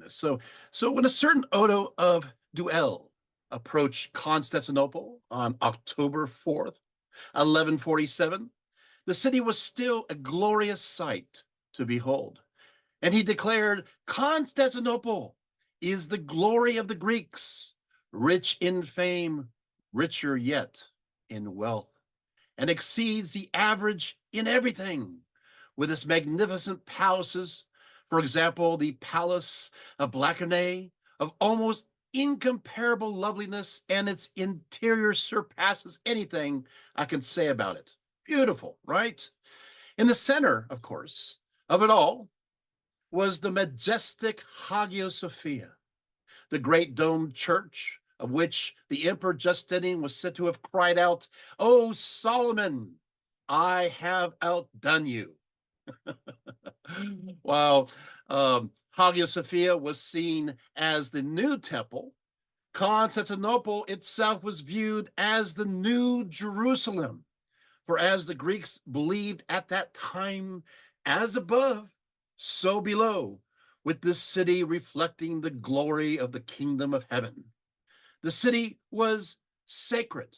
goodness. So when a certain Odo of Deuil approached Constantinople on October 4th, 1147, the city was still a glorious sight to behold. And he declared, Constantinople is the glory of the Greeks, rich in fame, richer yet in wealth, and exceeds the average in everything, with its magnificent palaces, for example, the Palace of Blachernae, of almost incomparable loveliness, and its interior surpasses anything I can say about it. Beautiful, right? In the center, of course, of it all was the majestic Hagia Sophia, the great domed church of which the Emperor Justinian was said to have cried out, "O Solomon, I have outdone you." While Hagia Sophia was seen as the new temple, Constantinople itself was viewed as the new Jerusalem. For as the Greeks believed at that time, as above, so below, with this city reflecting the glory of the kingdom of heaven. The city was sacred.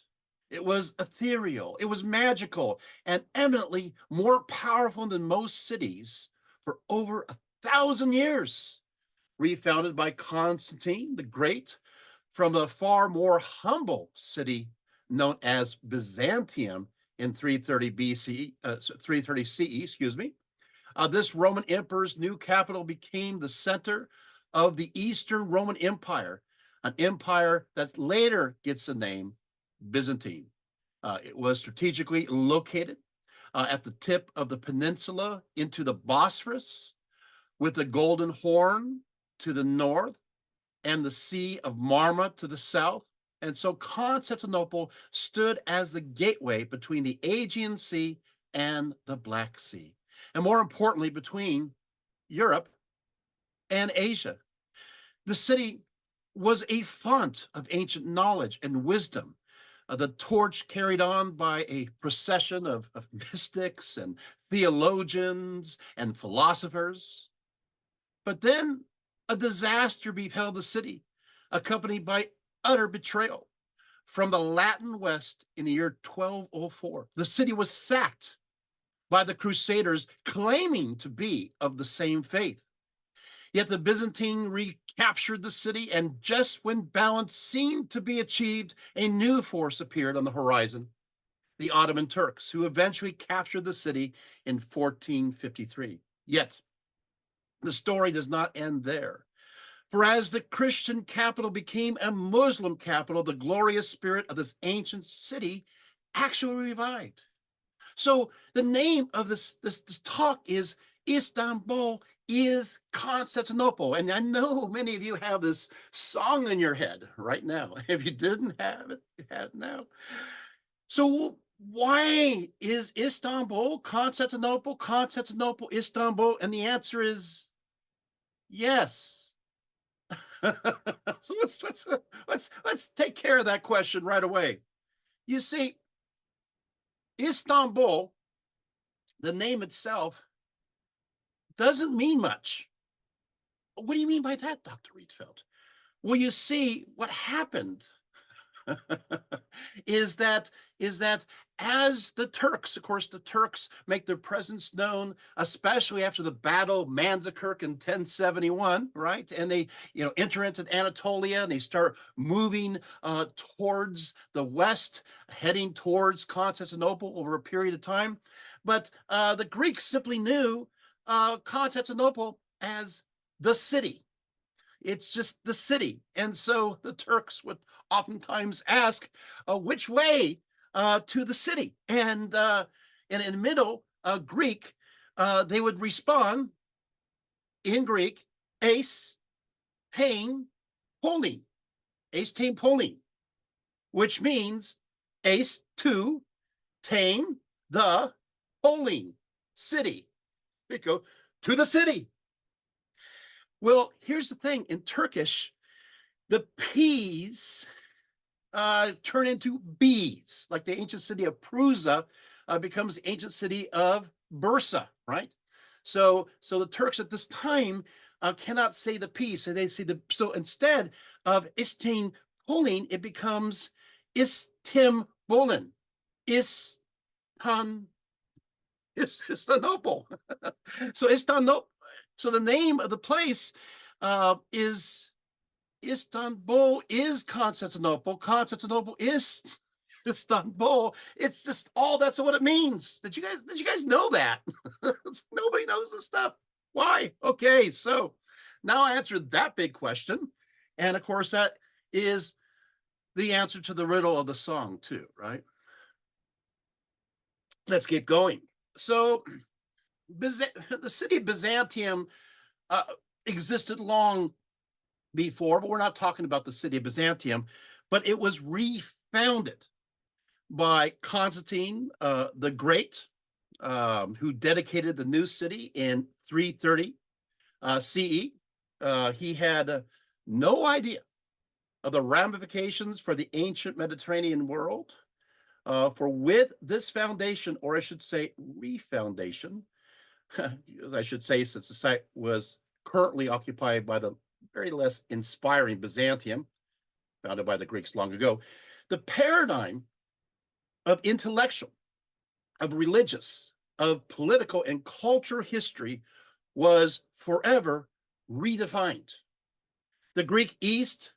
It was ethereal. It was magical and eminently more powerful than most cities for over 1,000 years. Refounded by Constantine the Great from a far more humble city known as Byzantium in 330 BC, 330 CE, excuse me. This Roman emperor's new capital became the center of the Eastern Roman Empire, an empire that later gets the name Byzantine. It was strategically located at the tip of the peninsula into the Bosphorus, with the Golden Horn to the north and the Sea of Marmara to the south. And so Constantinople stood as the gateway between the Aegean Sea and the Black Sea, and more importantly, between Europe and Asia. The city was a font of ancient knowledge and wisdom, the torch carried on by a procession of mystics and theologians and philosophers. But then a disaster befell the city, accompanied by utter betrayal. From the Latin West in the year 1204, the city was sacked by the Crusaders claiming to be of the same faith. Yet the Byzantine recaptured the city, and just when balance seemed to be achieved, a new force appeared on the horizon, the Ottoman Turks, who eventually captured the city in 1453. Yet the story does not end there. For as the Christian capital became a Muslim capital, the glorious spirit of this ancient city actually revived. So the name of this talk is Istanbul is Constantinople. And I know many of you have this song in your head right now. If you didn't have it, you have it now. So why is Istanbul, Constantinople, Istanbul? And the answer is yes. So let's take care of that question right away. You see, Istanbul, the name itself, doesn't mean much. What do you mean by that, Dr. Rietveld? Well, you see, what happened is that as the Turks, of course, the Turks make their presence known, especially after the Battle of Manzikert in 1071, right? And they, enter into Anatolia and they start moving towards the west, heading towards Constantinople over a period of time. But the Greeks simply knew Constantinople as the city. It's just the city. And so the Turks would oftentimes ask, which way to the city? And in the middle Greek, they would respond in Greek, eis tein polin, eis tein polin, which means eis to tein the polin, city. We go to the city. Well, here's the thing. In Turkish, the P's turn into B's, like the ancient city of Prusa becomes the ancient city of Bursa, right? So the Turks at this time cannot say the peace, and they say the, so instead of Istanbulin, it becomes Istanbulin, Istan, Istanbul. So Istanbul. So the name of the place is Istanbul is Constantinople. Constantinople is Istanbul. It's just all that's what it means. Did you guys know that? Nobody knows this stuff. Why? Okay, so now I answered that big question. And of course, that is the answer to the riddle of the song, too, right? Let's keep going. So the city of Byzantium existed long before, but we're not talking about the city of Byzantium, but it was refounded by Constantine the Great, who dedicated the new city in 330 CE. He had no idea of the ramifications for the ancient Mediterranean world. For with this foundation, or I should say refoundation, I should say, since the site was currently occupied by the very less inspiring Byzantium, founded by the Greeks long ago, the paradigm of intellectual, of religious, of political and cultural history was forever redefined. The Greek East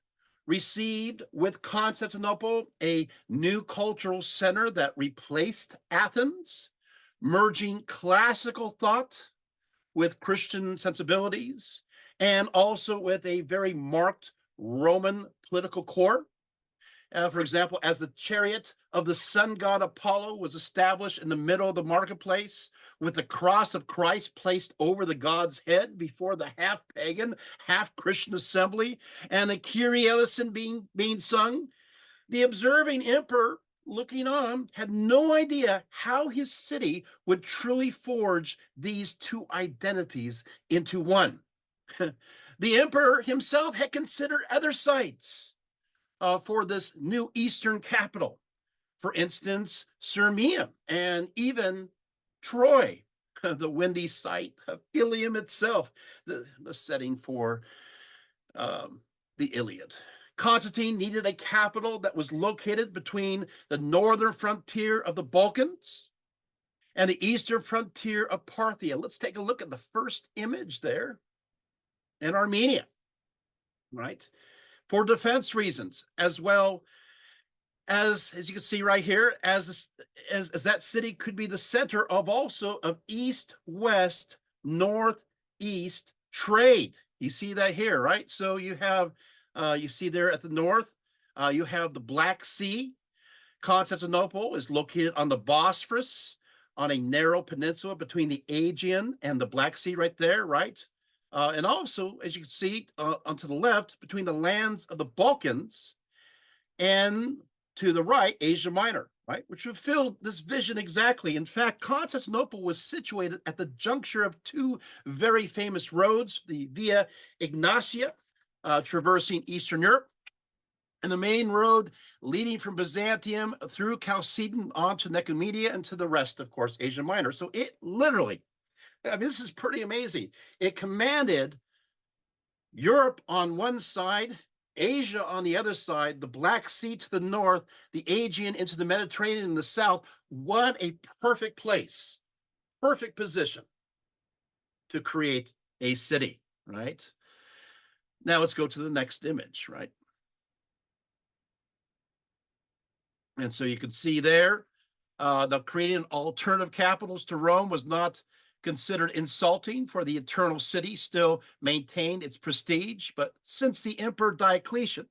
received with Constantinople a new cultural center that replaced Athens, merging classical thought with Christian sensibilities, and also with a very marked Roman political core. For example, as the chariot of the sun god Apollo was established in the middle of the marketplace, with the cross of Christ placed over the god's head before the half-pagan, half-Christian assembly, and the Kyrie eleison being sung, the observing emperor, looking on, had no idea how his city would truly forge these two identities into one. The emperor himself had considered other sites for this new Eastern capital. For instance, Sirmium and even Troy, the windy site of Ilium itself, the setting for the Iliad. Constantine needed a capital that was located between the northern frontier of the Balkans and the eastern frontier of Parthia. Let's take a look at the first image there in Armenia, right? For defense reasons, as well as you can see right here, as that city could be the center of also of east-west, northeast trade. You see that here, right? So you have, you see there at the north, you have the Black Sea. Constantinople is located on the Bosphorus, on a narrow peninsula between the Aegean and the Black Sea right there, right? And also, as you can see, onto the left, between the lands of the Balkans and to the right, Asia Minor, right? Which fulfilled this vision exactly. In fact, Constantinople was situated at the juncture of two very famous roads, the Via Egnatia, traversing Eastern Europe, and the main road leading from Byzantium through Chalcedon on to Nicomedia and to the rest, of course, Asia Minor. So it literally, I mean, this is pretty amazing. It commanded Europe on one side, Asia on the other side, the Black Sea to the north, the Aegean into the Mediterranean in the south. What a perfect place, perfect position to create a city, right? Now let's go to the next image, right? And so you can see there, the creating alternative capitals to Rome was not considered insulting, for the eternal city still maintained its prestige. But since the Emperor Diocletian,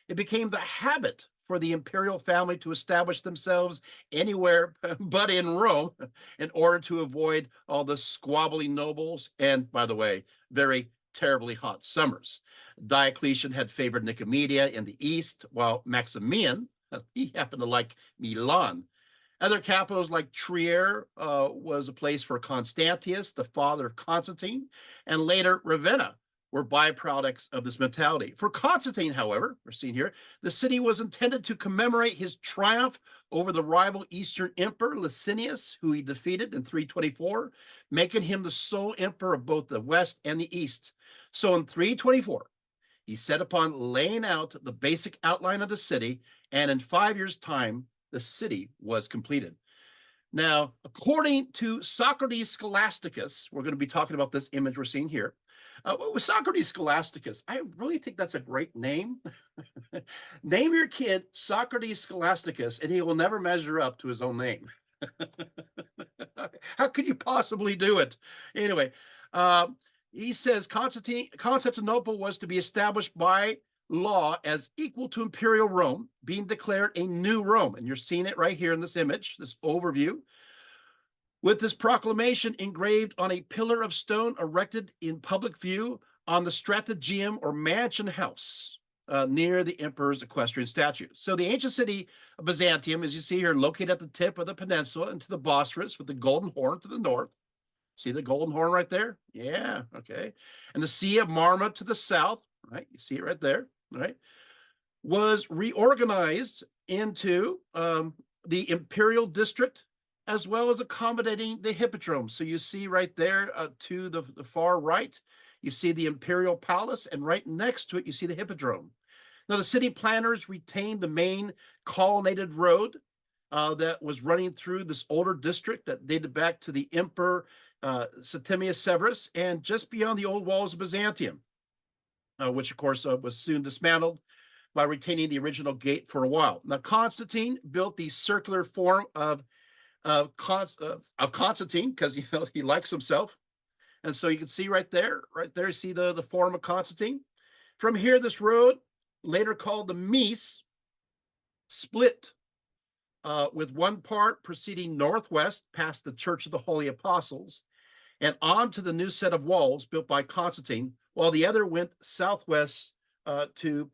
it became the habit for the imperial family to establish themselves anywhere but in Rome in order to avoid all the squabbling nobles and, by the way, very terribly hot summers. Diocletian had favored Nicomedia in the east, while Maximian, he happened to like Milan. Other capitals like Trier was a place for Constantius, the father of Constantine, and later Ravenna were byproducts of this mentality. For Constantine, however, we're seeing here, the city was intended to commemorate his triumph over the rival Eastern emperor Licinius, who he defeated in 324, making him the sole emperor of both the West and the East. So in 324, he set upon laying out the basic outline of the city, and in 5 years' time, the city was completed. Now, according to Socrates Scholasticus, we're going to be talking about this image we're seeing here. With Socrates Scholasticus, I really think that's a great name. Name your kid Socrates Scholasticus, and he will never measure up to his own name. How could you possibly do it? Anyway, he says Constantinople was to be established by law as equal to imperial Rome, being declared a new Rome. And you're seeing it right here in this image, this overview, with this proclamation engraved on a pillar of stone erected in public view on the Stratageum or mansion house near the emperor's equestrian statue. So the ancient city of Byzantium, as you see here, located at the tip of the peninsula and to the Bosphorus with the Golden Horn to the north. See the Golden Horn right there? Yeah, okay. And the Sea of Marmara to the south, right? You see it right there, right? Was reorganized into the imperial district, as well as accommodating the hippodrome. So you see right there to the far right, you see the imperial palace, and right next to it, you see the hippodrome. Now, the city planners retained the main colonnaded road that was running through this older district that dated back to the Emperor Septimius Severus, and just beyond the old walls of Byzantium, which, of course, was soon dismantled by retaining the original gate for a while. Now, Constantine built the circular form of Constantine, because he likes himself, and so you can see right there, you see the form of Constantine. From here, this road, later called the Mies, split with one part proceeding northwest past the Church of the Holy Apostles and on to the new set of walls built by Constantine, while the other went southwest to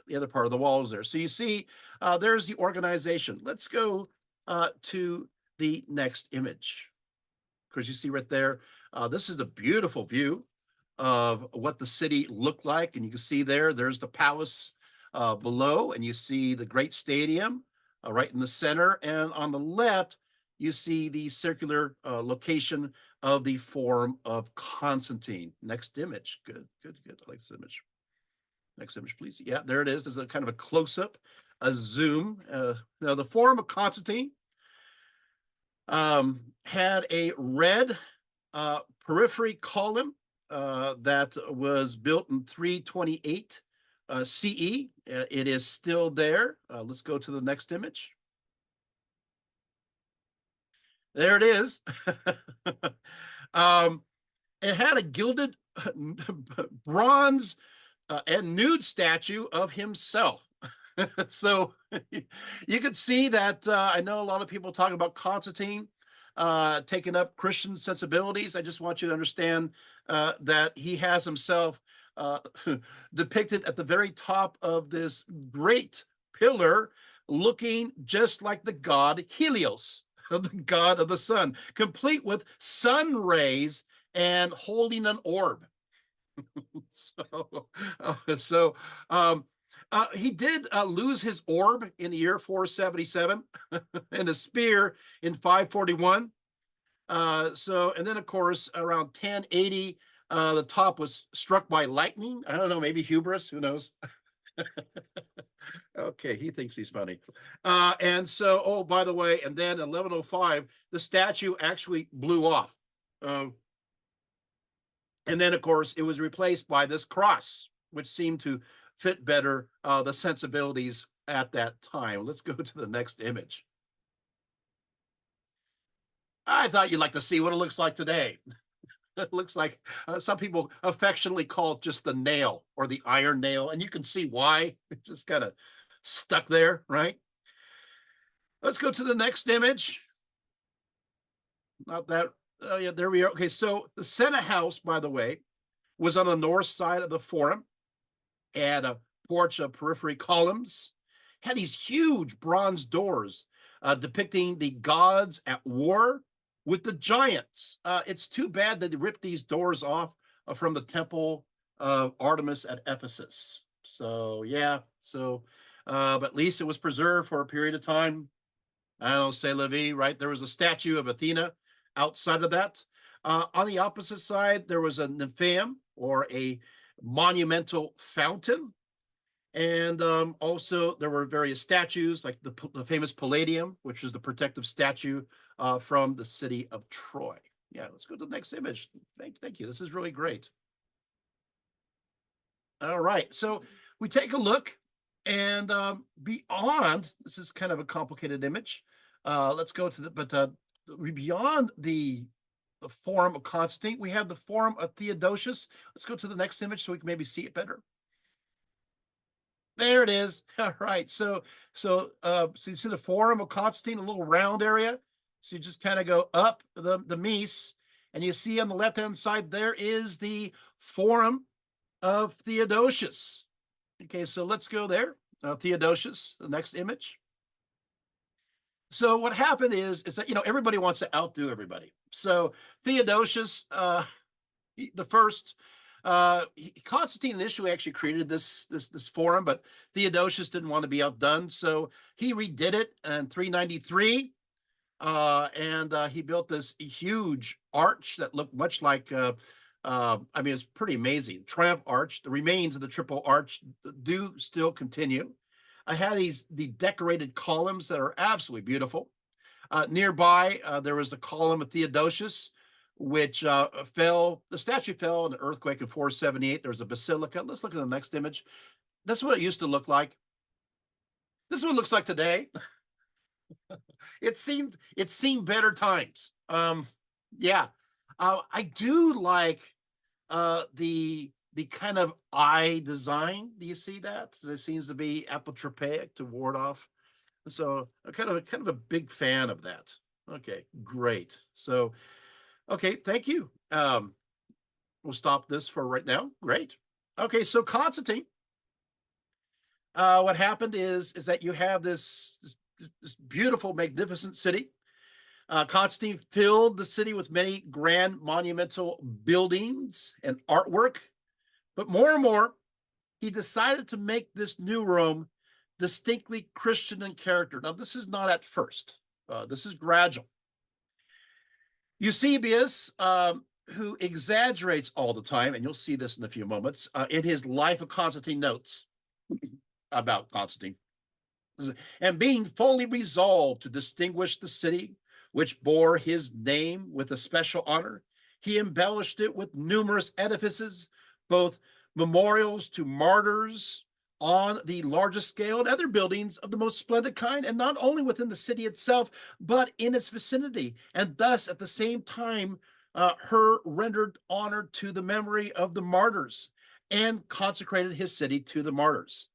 the other part of the walls there. So you see, there's the organization. Let's go to the next image. Because you see right there, this is the beautiful view of what the city looked like. And you can see there's the palace below, and you see the great stadium right in the center. And on the left, you see the circular location of the Forum of Constantine. Next image. Good. I like this image. Next image, please. Yeah, there it is. There's a kind of a close-up, a zoom. Now, the Forum of Constantine had a red periphery column that was built in 328 CE. It is still there. Let's go to the next image. There it is. It had a gilded bronze and nude statue of himself. So you could see that I know a lot of people talk about Constantine taking up Christian sensibilities. I just want you to understand that he has himself depicted at the very top of this great pillar, looking just like the god Helios, the god of the sun, complete with sun rays and holding an orb. He did lose his orb in the year 477 and a spear in 541. And then, of course, around 1080, the top was struck by lightning. I don't know, maybe hubris, who knows? Okay, he thinks he's funny. Oh, by the way, and then 1105, the statue actually blew off. And then, of course, it was replaced by this cross, which seemed to fit better the sensibilities at that time. Let's go to the next image. I thought you'd like to see what it looks like today. It looks like some people affectionately call it just the nail or the iron nail, and you can see why. It's just kind of stuck there, right? Let's go to the next image. Not that. Oh, yeah, there we are. Okay, so the Senate House, by the way, was on the north side of the Forum, had a porch of periphery columns, had these huge bronze doors depicting the gods at war with the giants. It's too bad that they ripped these doors off from the temple of Artemis at Ephesus. So, yeah, but at least it was preserved for a period of time. I don't know, c'est la vie, right? There was a statue of Athena outside of that. On the opposite side, there was a Nymphaeum or a monumental fountain. And also there were various statues like the famous Palladium, which is the protective statue from the city of Troy. Yeah, let's go to the next image. Thank you. This is really great. All right. So we take a look and beyond, this is kind of a complicated image. Let's go to beyond the Forum of Constantine, we have the Forum of Theodosius. Let's go to the next image so we can maybe see it better. There it is. All right. So you see the Forum of Constantine, a little round area. So you just kind of go up the Mies, and you see on the left-hand side, there is the Forum of Theodosius. Okay, so let's go there. Theodosius, the next image. So what happened is that, everybody wants to outdo everybody. So Theodosius, the first, Constantine initially actually created this forum, but Theodosius didn't want to be outdone, so he redid it in 393, and he built this huge arch that looked much like, it's pretty amazing. Triumph Arch. The remains of the Triple Arch do still continue. I had the decorated columns that are absolutely beautiful. Nearby, there was the column of Theodosius, which fell. The statue fell in an earthquake in 478. There's a basilica. Let's look at the next image. That's what it used to look like. This is what it looks like today. It seemed better times. Yeah, I do like the kind of eye design. Do you see that? There seems to be apotropaic to ward off. So I'm kind of a big fan of that. Okay, great. So, okay, thank you. We'll stop this for right now. Great. Okay, so Constantine. What happened is that you have this beautiful, magnificent city. Constantine filled the city with many grand monumental buildings and artwork, but more and more, he decided to make this new Rome distinctly Christian in character. Now, this is not at first. This is gradual. Eusebius, who exaggerates all the time, and you'll see this in a few moments, in his Life of Constantine notes about Constantine, and being fully resolved to distinguish the city which bore his name with a special honor, he embellished it with numerous edifices, both memorials to martyrs on the largest scale and other buildings of the most splendid kind, and not only within the city itself, but in its vicinity, and thus at the same time her rendered honor to the memory of the martyrs and consecrated his city to the martyrs.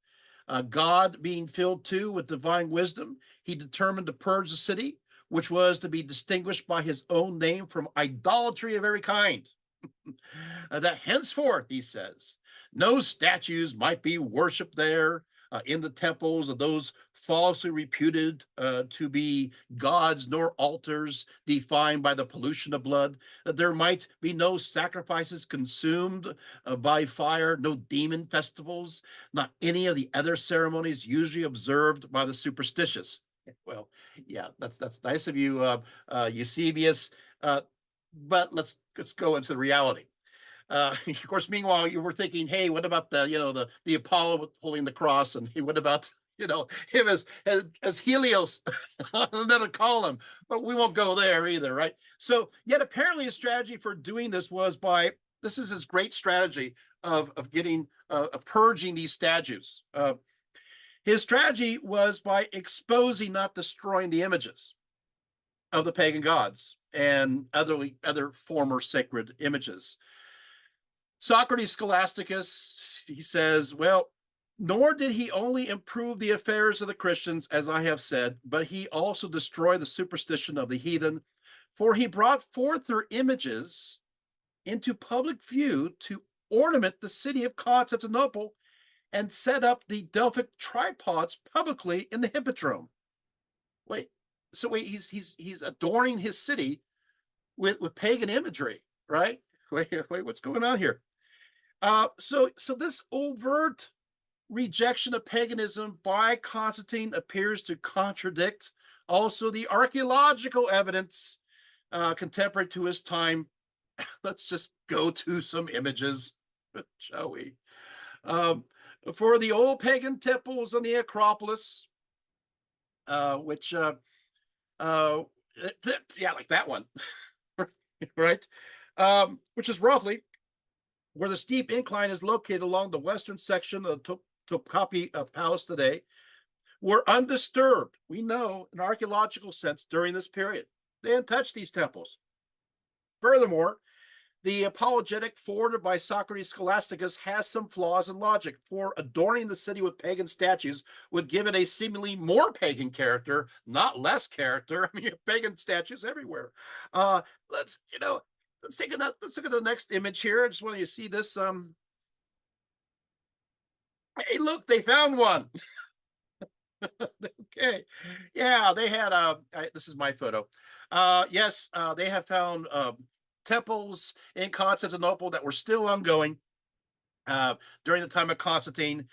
God being filled too with divine wisdom, he determined to purge the city, which was to be distinguished by his own name from idolatry of every kind. That henceforth, he says, no statues might be worshipped there in the temples of those falsely reputed to be gods, nor altars defined by the pollution of blood. That there might be no sacrifices consumed by fire, no demon festivals, not any of the other ceremonies usually observed by the superstitious. Well, yeah, that's nice of you, Eusebius. But let's go into the reality. Of course, meanwhile, you were thinking, hey, what about the Apollo holding the cross, and what about him as Helios on another column? But we won't go there either, right? So, yet apparently, his strategy for doing this was this is his great strategy of getting purging these statues. His strategy was by exposing, not destroying, the images of the pagan gods and other former sacred images. Socrates Scholasticus, he says, well, nor did he only improve the affairs of the Christians, as I have said, but he also destroyed the superstition of the heathen, for he brought forth their images into public view to ornament the city of Constantinople and set up the Delphic tripods publicly in the Hippodrome. Wait, he's adorning his city with pagan imagery, right? Wait, what's going on here? So this overt rejection of paganism by Constantine appears to contradict also the archaeological evidence contemporary to his time. Let's just go to some images. shall we? Um, for the old pagan temples on the Acropolis, which, uh, yeah, like that one, right? Which is roughly where the steep incline is located along the western section of the Topkapi Palace today, were undisturbed, we know, in archaeological sense during this period. They didn't touch these temples. Furthermore, the apologetic forwarded by Socrates Scholasticus has some flaws in logic, for adorning the city with pagan statues would give it a seemingly more pagan character, not less character. I mean, you have pagan statues everywhere. Let's, let's look at the next image here. I just want you to see this. Hey, look, they found one. Okay. Yeah, they had this is my photo. Yes, they have found temples in Constantinople that were still ongoing during the time of Constantine,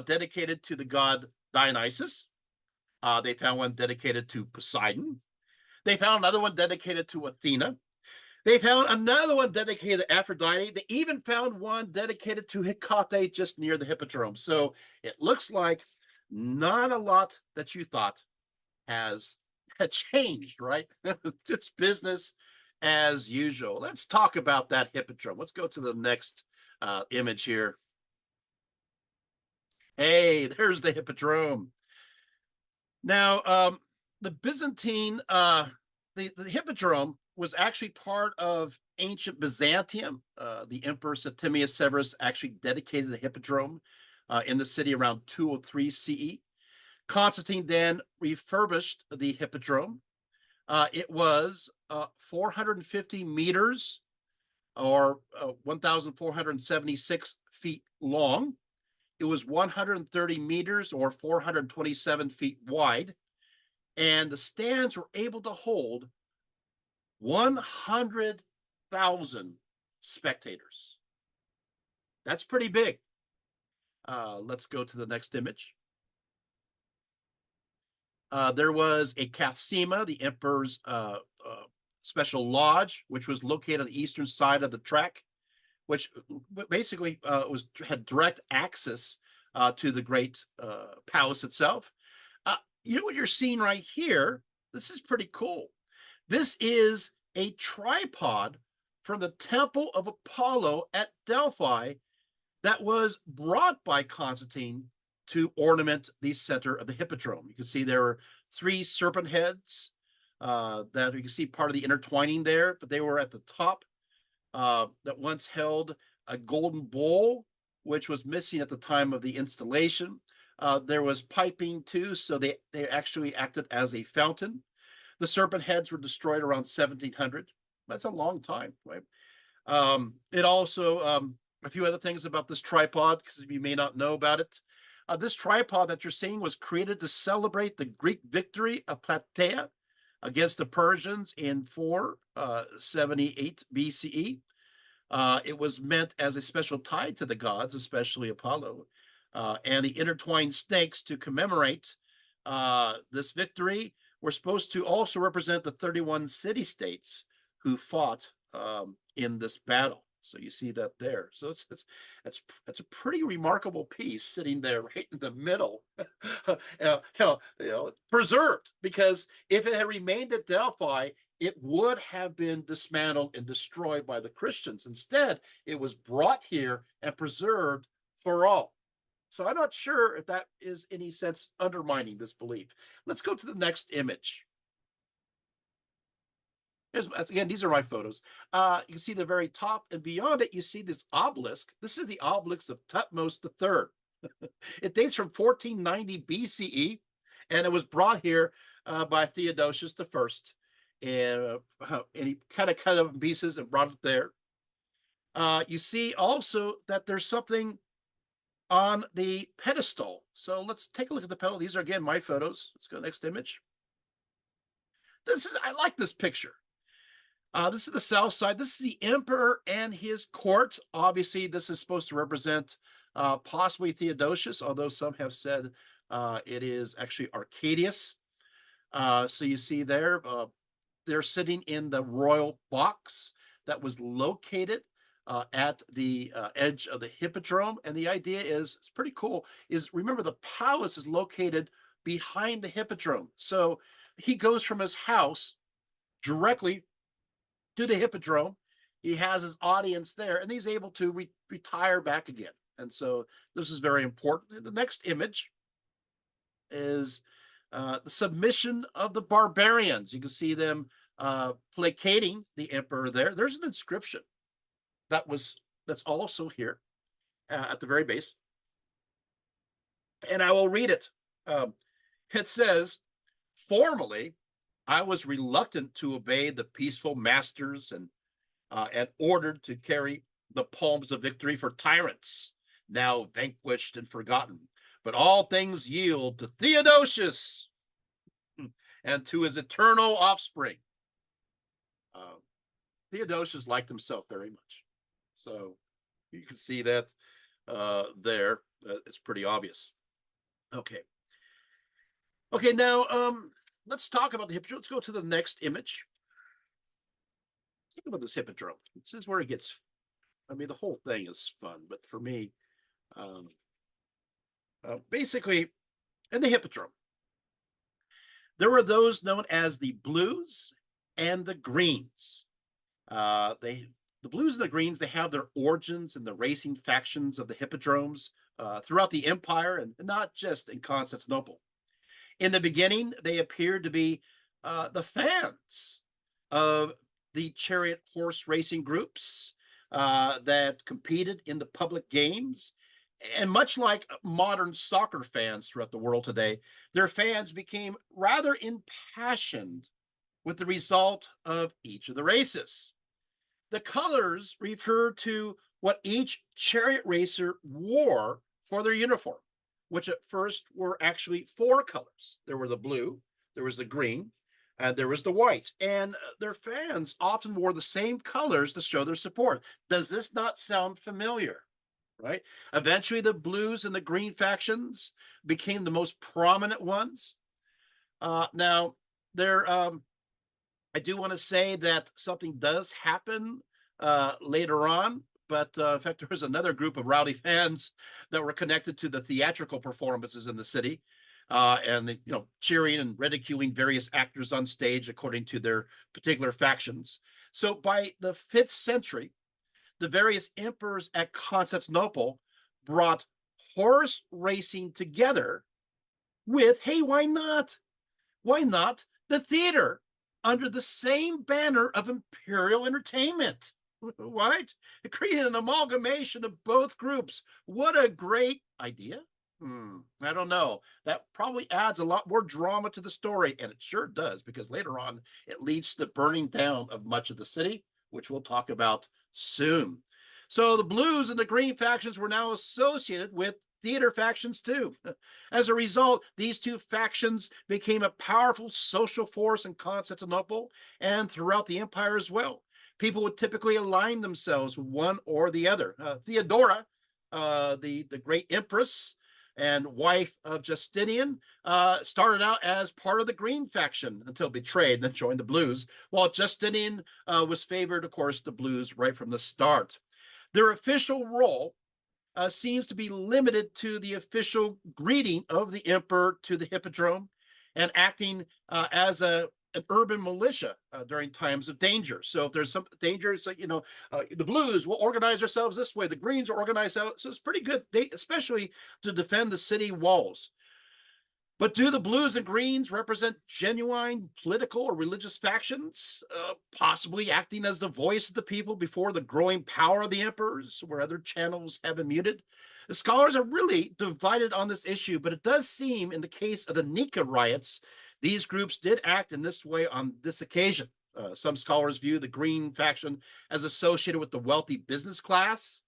dedicated to the god Dionysus. They found one dedicated to Poseidon. They found another one dedicated to Athena. They found another one dedicated to Aphrodite. They even found one dedicated to Hecate just near the Hippodrome. So it looks like not a lot that you thought has changed, right? It's business as usual. Let's talk about that Hippodrome. Let's go to the next image here. Hey, there's the Hippodrome. Now, the Byzantine, the Hippodrome was actually part of ancient Byzantium. The Emperor Septimius Severus actually dedicated the Hippodrome in the city around 203 CE. Constantine then refurbished the Hippodrome. It was 450 meters or 1,476 feet long. It was 130 meters or 427 feet wide. And the stands were able to hold 100,000 spectators. That's pretty big. Let's go to the next image. There was a Cathsima, the emperor's special lodge, which was located on the eastern side of the track, which basically had direct access to the great palace itself. You know what you're seeing right here? This is pretty cool. This is a tripod from the Temple of Apollo at Delphi that was brought by Constantine to ornament the center of the Hippodrome. You can see there were 3 serpent heads that you can see part of the intertwining there, but they were at the top that once held a golden bowl, which was missing at the time of the installation. There was piping too, so they actually acted as a fountain. The serpent heads were destroyed around 1700. That's a long time, right? It also, a few other things about this tripod, because you may not know about it. This tripod that you're seeing was created to celebrate the Greek victory of Plataea against the Persians in 478 BCE. It was meant as a special tie to the gods, especially Apollo, and the intertwined snakes to commemorate this victory were supposed to also represent the 31 city-states who fought in this battle. So you see that there. So it's a pretty remarkable piece sitting there right in the middle, preserved, because if it had remained at Delphi, it would have been dismantled and destroyed by the Christians. Instead, it was brought here and preserved for all. So I'm not sure if that is in any sense undermining this belief. Let's go to the next image. Again, these are my photos. You can see the very top, and beyond it, you see this obelisk. This is the obelisk of Tutmos III. It dates from 1490 BCE, and it was brought here by Theodosius I. And he kind of cut it up in pieces and brought it there. You see also that there's something on the pedestal. So let's take a look at the pedestal. These are, again, my photos. Let's go to the next image. I like this picture. This is the south side. This is the emperor and his court. Obviously, this is supposed to represent possibly Theodosius, although some have said it is actually Arcadius. So you see there, they're sitting in the royal box that was located at the edge of the hippodrome. And the idea is, it's pretty cool, is remember the palace is located behind the hippodrome. So he goes from his house directly to the hippodrome. He has his audience there, and he's able to retire back again. And so this is very important. And the next image is the submission of the barbarians. You can see them placating the emperor there. There's an inscription that's also here at the very base, and I will read it. It says, "Formerly, I was reluctant to obey the peaceful masters and ordered to carry the palms of victory for tyrants, now vanquished and forgotten. But all things yield to Theodosius and to his eternal offspring." Uh, Theodosius liked himself very much. So you can see that there. It's pretty obvious. Okay. Okay, now let's talk about the hippodrome. Let's go to the next image. Think about this hippodrome. This is where it gets, I mean, the whole thing is fun, but for me, um, basically, in the hippodrome, there were those known as the blues and the greens. The blues and the greens, they have their origins in the racing factions of the hippodromes throughout the empire, and not just in Constantinople. In the beginning, they appeared to be the fans of the chariot horse racing groups that competed in the public games. And much like modern soccer fans throughout the world today, their fans became rather impassioned with the result of each of the races. The colors refer to what each chariot racer wore for their uniform, which at first were actually four colors. There were the blue, there was the green, and there was the white. And their fans often wore the same colors to show their support. Does this not sound familiar? Right? Eventually, the blues and the green factions became the most prominent ones. Now, I do want to say that something does happen later on, but in fact, there was another group of rowdy fans that were connected to the theatrical performances in the city, and cheering and ridiculing various actors on stage according to their particular factions. So by the 5th century, the various emperors at Constantinople brought horse racing together with, hey, why not? Why not the theater under the same banner of imperial entertainment? Right? It created an amalgamation of both groups. What a great idea. I don't know. That probably adds a lot more drama to the story, and it sure does, because later on it leads to the burning down of much of the city, which we'll talk about soon. So the blues and the green factions were now associated with theater factions too. As a result, these two factions became a powerful social force in Constantinople and throughout the empire as well. People would typically align themselves with one or the other. Theodora, the great empress and wife of Justinian, started out as part of the green faction until betrayed and then joined the blues, while Justinian was favored, of course, the blues right from the start. Their official role seems to be limited to the official greeting of the emperor to the hippodrome and acting as an urban militia during times of danger. So if there's some danger, it's like, the blues will organize ourselves this way, the greens are organized out. So it's pretty good, especially to defend the city walls. But do the blues and greens represent genuine political or religious factions, possibly acting as the voice of the people before the growing power of the emperors, where other channels have been muted? The scholars are really divided on this issue, but it does seem in the case of the Nika riots, these groups did act in this way on this occasion. Some scholars view the green faction as associated with the wealthy business class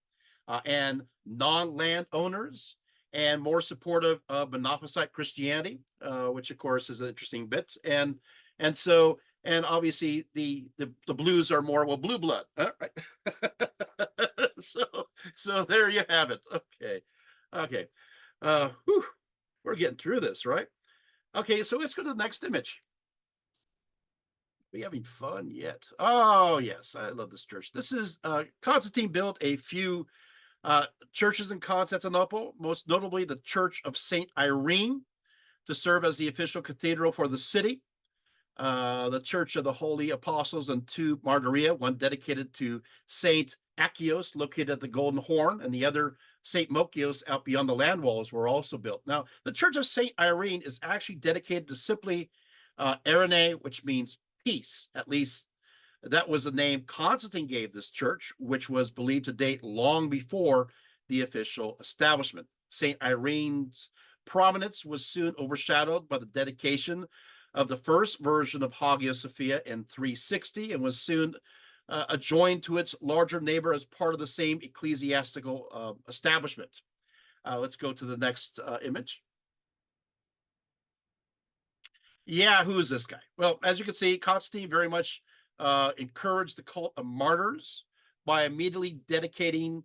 and non-land owners, and more supportive of Monophysite Christianity, which of course is an interesting bit. And obviously the blues are more, well, blue blood. Right? so there you have it. Okay. We're getting through this, right? Okay, so let's go to the next image. Are you having fun yet? Oh, yes. I love this church. This is Constantine built a few churches in Constantinople, most notably the Church of St. Irene, to serve as the official cathedral for the city. The Church of the Holy Apostles and two Martyria, one dedicated to Saint Achios, located at the Golden Horn, and the other Saint Mokios out beyond the land walls, were also built. Now, the Church of Saint Irene is actually dedicated to simply Irene, which means peace. At least that was the name Constantine gave this church, which was believed to date long before the official establishment. Saint Irene's prominence was soon overshadowed by the dedication of the first version of Hagia Sophia in 360, and was soon adjoined to its larger neighbor as part of the same ecclesiastical establishment. Let's go to the next image. Yeah, who is this guy? Well, as you can see, Constantine very much encouraged the cult of martyrs by immediately dedicating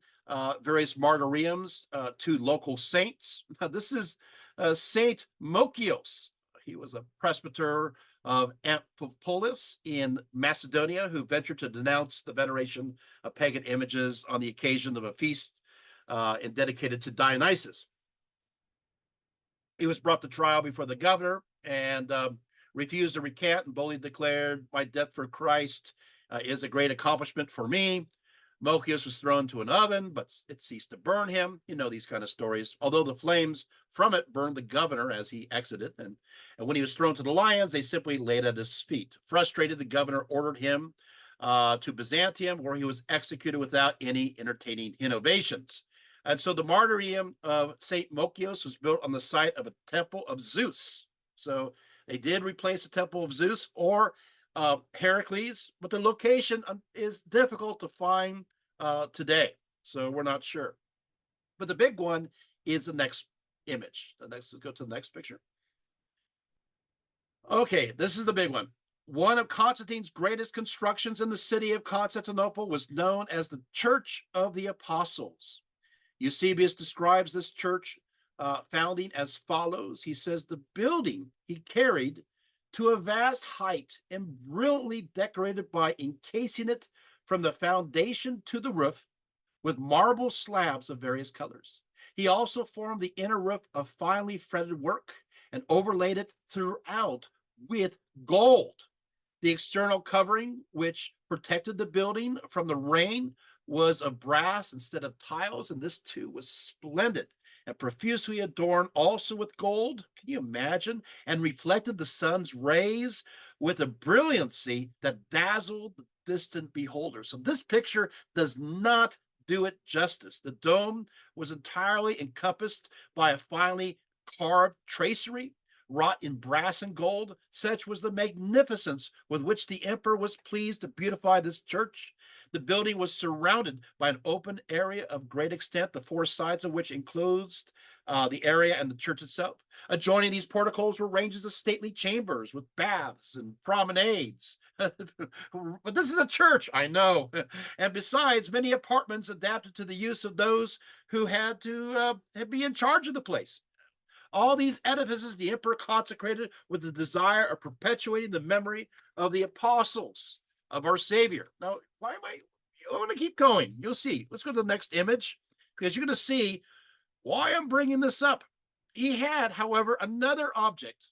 various martyriums to local saints. Now, this is Saint Mokios. He was a presbyter of Amphipolis in Macedonia who ventured to denounce the veneration of pagan images on the occasion of a feast and dedicated to Dionysus. He was brought to trial before the governor and refused to recant and boldly declared, "My death for Christ is a great accomplishment for me." Mokius was thrown to an oven, but it ceased to burn him. You know these kind of stories. Although the flames from it burned the governor as he exited. And when he was thrown to the lions, they simply laid at his feet. Frustrated, the governor ordered him to Byzantium, where he was executed without any entertaining innovations. And so the martyrium of St. Mokios was built on the site of a temple of Zeus. So they did replace the temple of Zeus or Heracles, but the location is difficult to find today. So we're not sure. But the big one is the next image. Let's go to the next picture. Okay, this is the big one. One of Constantine's greatest constructions in the city of Constantinople was known as the Church of the Apostles. Eusebius describes this church founding as follows. He says, the building he carried to a vast height and brilliantly decorated by encasing it from the foundation to the roof with marble slabs of various colors. He also formed the inner roof of finely fretted work and overlaid it throughout with gold. The external covering, which protected the building from the rain, was of brass instead of tiles, and this too was splendid and profusely adorned also with gold. Can you imagine? And reflected the sun's rays with a brilliancy that dazzled the distant beholder. So this picture does not do it justice. The dome was entirely encompassed by a finely carved tracery wrought in brass and gold. Such was the magnificence with which the emperor was pleased to beautify this church. The building was surrounded by an open area of great extent, the four sides of which enclosed the area and the church itself. Adjoining these porticos were ranges of stately chambers with baths and promenades. But this is a church, I know. And besides, many apartments adapted to the use of those who had to be in charge of the place. All these edifices the emperor consecrated with the desire of perpetuating the memory of the apostles of our Savior. Now, why am I want to keep going? You'll see. Let's go to the next image because you're going to see why I'm bringing this up. He had, however, another object.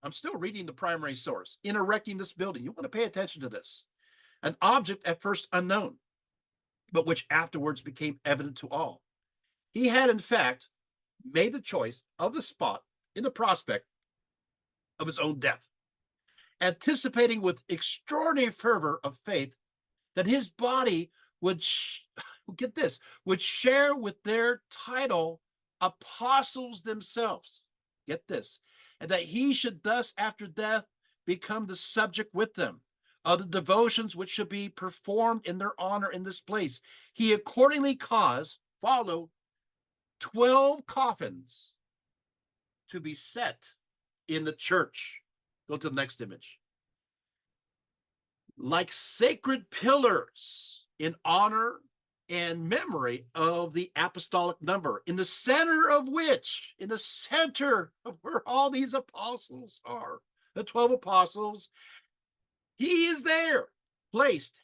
I'm still reading the primary source in erecting this building. You want to pay attention to this. An object at first unknown, but which afterwards became evident to all. He had, in fact, made the choice of the spot in the prospect of his own death, anticipating with extraordinary fervor of faith that his body would, get this, would share with their title apostles themselves. Get this, and that he should thus after death become the subject with them of the devotions which should be performed in their honor in this place. He accordingly caused, follow, 12 coffins to be set in the church. Go to the next image. Like sacred pillars in honor and memory of the apostolic number, in the center of where all these apostles are, the 12 apostles, He is there, placed,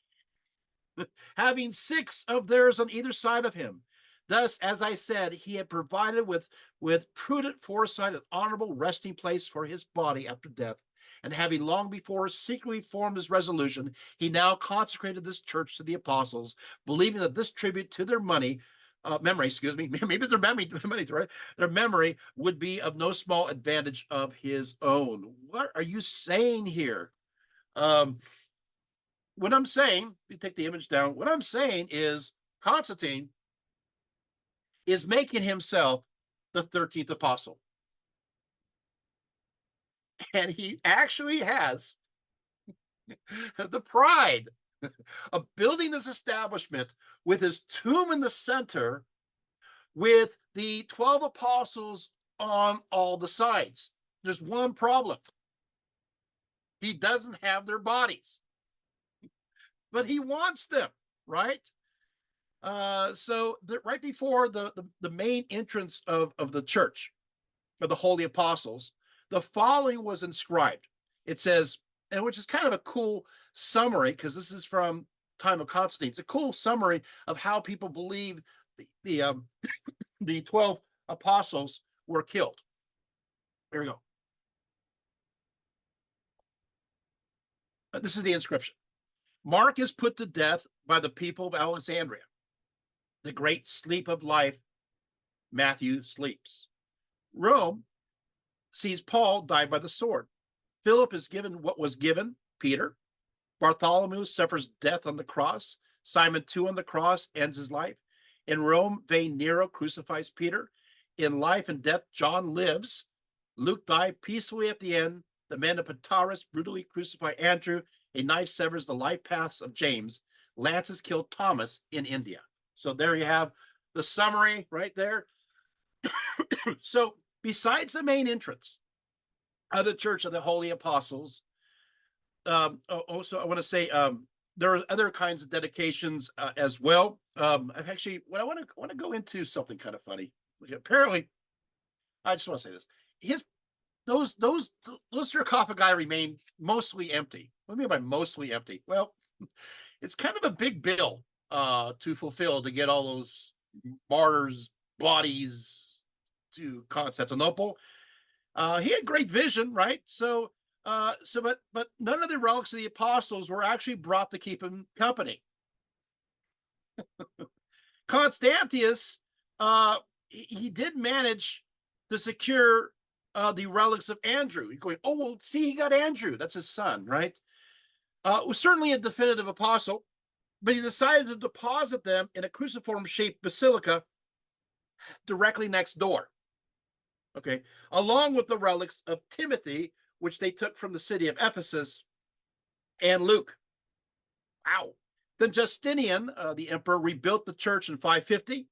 having 6 of theirs on either side of him. Thus, as I said, he had provided with prudent foresight an honorable resting place for his body after death. And having long before secretly formed his resolution, he now consecrated this church to the apostles, believing that this tribute to their memory, excuse me, maybe their memory would be of no small advantage of his own. What are you saying here? What I'm saying, you take the image down, what I'm saying is Constantine is making himself the 13th apostle. And he actually has the pride of building this establishment with his tomb in the center, with the 12 apostles on all the sides. There's one problem. He doesn't have their bodies, but he wants them, right? So right before the main entrance of the church, of the holy apostles, the following was inscribed. It says, and which is kind of a cool summary, because this is from time of Constantine. It's a cool summary of how people believe the 12 apostles were killed. There we go. This is the inscription. Mark is put to death by the people of Alexandria. The great sleep of life, Matthew sleeps. Rome sees Paul die by the sword. Philip is given what was given, Peter. Bartholomew suffers death on the cross. Simon too on the cross ends his life. In Rome, vain Nero crucifies Peter. In life and death, John lives. Luke died peacefully at the end. The men of Pataras brutally crucify Andrew. A knife severs the life paths of James. Lances killed Thomas in India. So there you have the summary right there. So besides the main entrance of the Church of the Holy Apostles, also I want to say there are other kinds of dedications as well. I've actually, what I want to go into something kind of funny. Apparently, I just want to say this: those sarcophagi remain mostly empty. What do I mean by mostly empty? Well, it's kind of a big bill to fulfill to get all those martyrs' bodies to Constantinople. He had great vision, right? But none of the relics of the apostles were actually brought to keep him company. Constantius, he did manage to secure the relics of Andrew. You're going, oh, well, see, he got Andrew. That's his son, right? Was certainly a definitive apostle, but he decided to deposit them in a cruciform-shaped basilica directly next door. Okay, along with the relics of Timothy, which they took from the city of Ephesus, and Luke. Wow. Then Justinian, the emperor, rebuilt the church in 550,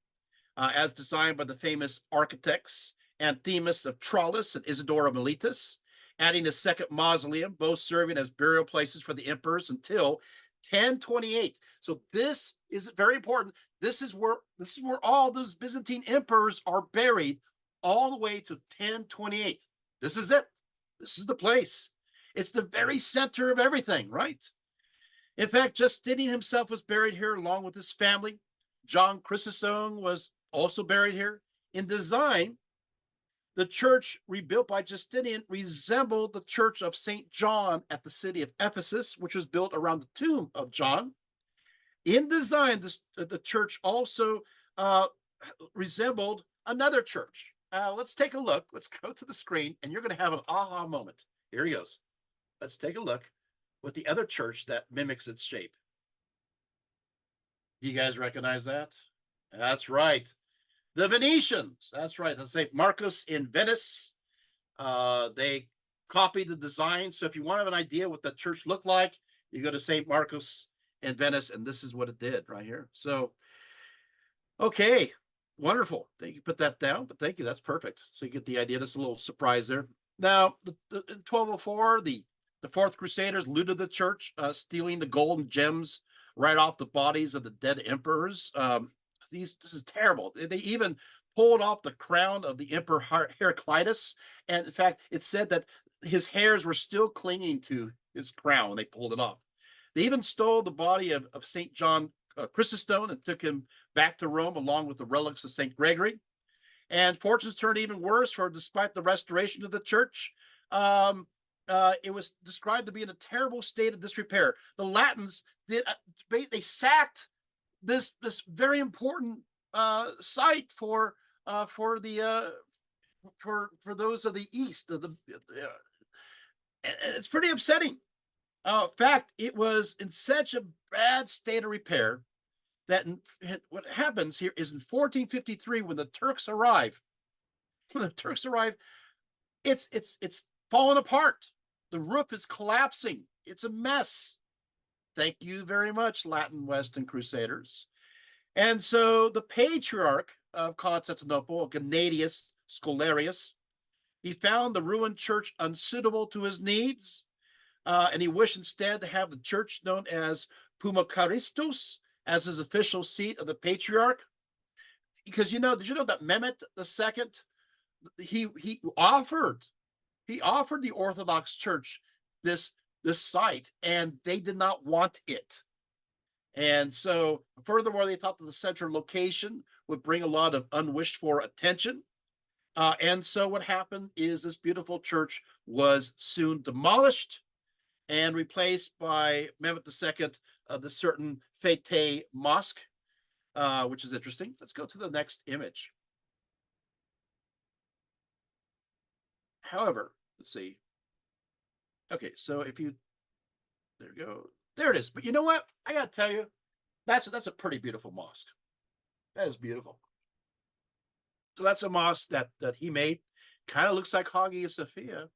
as designed by the famous architects Anthemus of Tralles and Isidore of Miletus, adding a second mausoleum, both serving as burial places for the emperors until 1028. So this is very important. This is where all those Byzantine emperors are buried, all the way to 1028. This is it. This is the place. It's the very center of everything, right? In fact, Justinian himself was buried here along with his family. John Chrysostom was also buried here. In design, the church rebuilt by Justinian resembled the church of St. John at the city of Ephesus, which was built around the tomb of John. In design, the church also resembled another church. Let's take a look. Let's go to the screen, and you're going to have an aha moment. Here he goes. Let's take a look with the other church that mimics its shape. You guys recognize that? That's right. The Venetians. That's right. That's St. Marcus in Venice. They copied the design. So if you want to have an idea what the church looked like, you go to St. Marcus in Venice, and this is what it did right here. So, okay. Wonderful. Thank you. Put that down, but thank you. That's perfect. So you get the idea. That's a little surprise there. Now, in 1204, the Fourth Crusaders looted the church, stealing the gold and gems right off the bodies of the dead emperors. This is terrible. They even pulled off the crown of the Emperor Heraclitus. And in fact, it said that his hairs were still clinging to his crown. They pulled it off. They even stole the body of St. John Chrysostom and took him back to Rome along with the relics of St. Gregory. And fortunes turned even worse, for despite the restoration of the church, it was described to be in a terrible state of disrepair. The Latins did they sacked this very important site for those of the east of the. It's pretty upsetting. In fact, it was in such a bad state of repair that what happens here is in 1453, when the Turks arrive, it's fallen apart. The roof is collapsing. It's a mess. Thank you very much, Latin Western Crusaders. And so the patriarch of Constantinople, Gennadius Scholarius, he found the ruined church unsuitable to his needs, and he wished instead to have the church known as Pumacaristus as his official seat of the patriarch. Because did you know that Mehmet II, he offered the Orthodox Church this site, and they did not want it. And so, furthermore, they thought that the central location would bring a lot of unwished for attention. And so what happened is this beautiful church was soon demolished and replaced by Mehmet II, the certain Fateh Mosque, which is interesting. Let's go to the next image. However, let's see. Okay, so if you, there you go. There it is. But you know what? I got to tell you, that's a pretty beautiful mosque. That is beautiful. So that's a mosque that he made. Kind of looks like Hagia Sophia.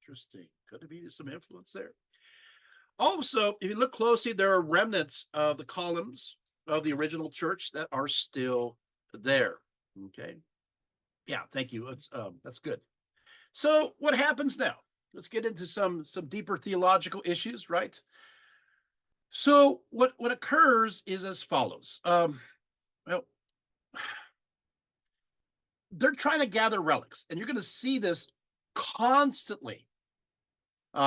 Interesting. Could be some influence there. Also, if you look closely, there are remnants of the columns of the original church that are still there. Okay. Yeah, thank you. That's good. So what happens now? Let's get into some deeper theological issues, right? So what occurs is as follows. Well, they're trying to gather relics, and you're going to see this constantly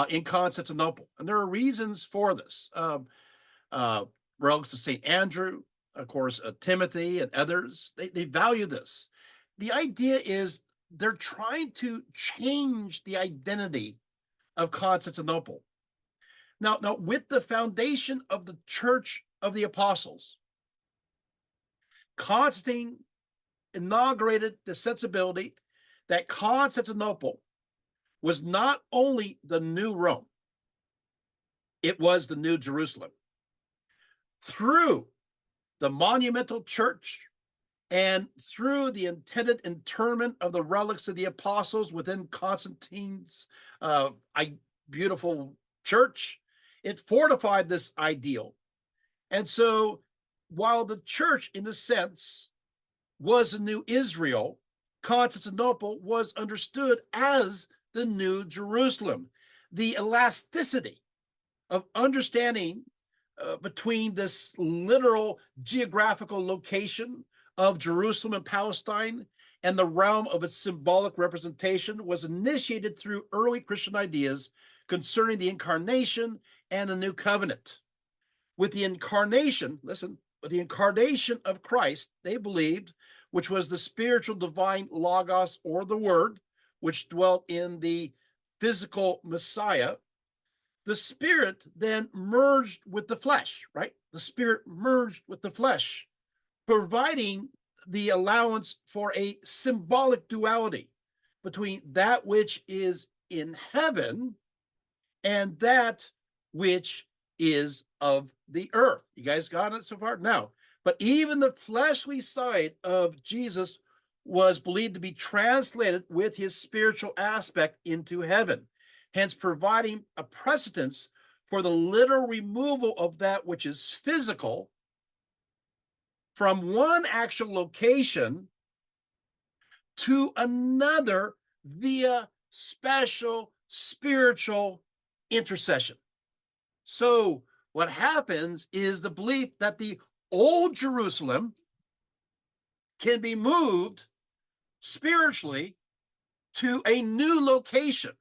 in Constantinople, and there are reasons for this. Relics of St. Andrew, of course, Timothy and others, they value this. The idea is they're trying to change the identity of Constantinople. Now, with the foundation of the Church of the Apostles, Constantine inaugurated the sensibility that Constantinople was not only the new Rome, it was the new Jerusalem. Through the monumental church and through the intended interment of the relics of the apostles within Constantine's beautiful church, it fortified this ideal. And so while the church, in a sense, was a new Israel, Constantinople was understood as the new Jerusalem. The elasticity of understanding between this literal geographical location of Jerusalem and Palestine and the realm of its symbolic representation was initiated through early Christian ideas concerning the incarnation and the new covenant. With the incarnation, listen, with the incarnation of Christ, they believed, which was the spiritual divine Logos, or the Word, which dwelt in the physical Messiah, the Spirit then merged with the flesh, right? The Spirit merged with the flesh, providing the allowance for a symbolic duality between that which is in heaven and that which is of the earth. You guys got it so far? Now, but even the fleshly side of Jesus was believed to be translated with his spiritual aspect into heaven, hence providing a precedence for the literal removal of that which is physical from one actual location to another via special spiritual intercession. So what happens is the belief that the old Jerusalem can be moved spiritually to a new location.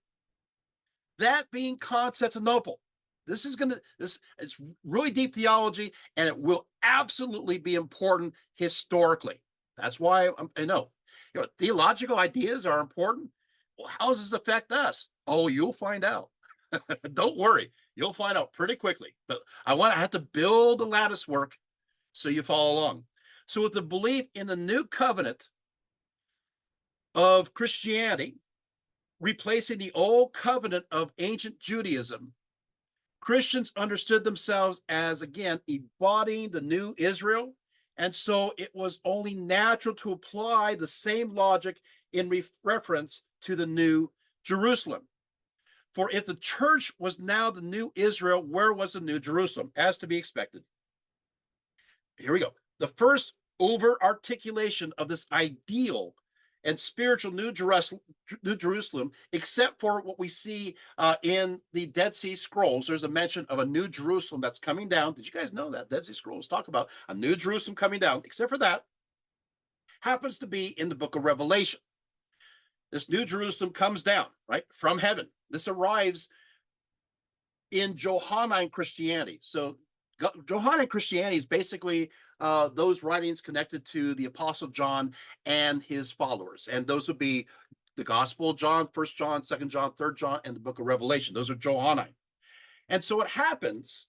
that being Constantinople. It's really deep theology, and it will absolutely be important historically. That's why I know, theological ideas are important. Well, how does this affect us? Oh, you'll find out. Don't worry, you'll find out pretty quickly. But I have to build the lattice work so you follow along. So with the belief in the new covenant of Christianity, replacing the old covenant of ancient Judaism, Christians understood themselves as, again, embodying the new Israel. And so it was only natural to apply the same logic in reference to the new Jerusalem. For if the church was now the new Israel, where was the new Jerusalem? As to be expected. Here we go. The first over articulation of this ideal and spiritual New Jerusalem, except for what we see in the Dead Sea Scrolls. There's a mention of a New Jerusalem that's coming down. Did you guys know that? Dead Sea Scrolls talk about a New Jerusalem coming down, except for that happens to be in the book of Revelation. This New Jerusalem comes down, right, from heaven. This arrives in Johannine Christianity. So Johannine Christianity is basically those writings connected to the Apostle John and his followers. And those would be the Gospel of John, 1 John, 2 John, 3 John, and the book of Revelation. Those are Johannine. And so what happens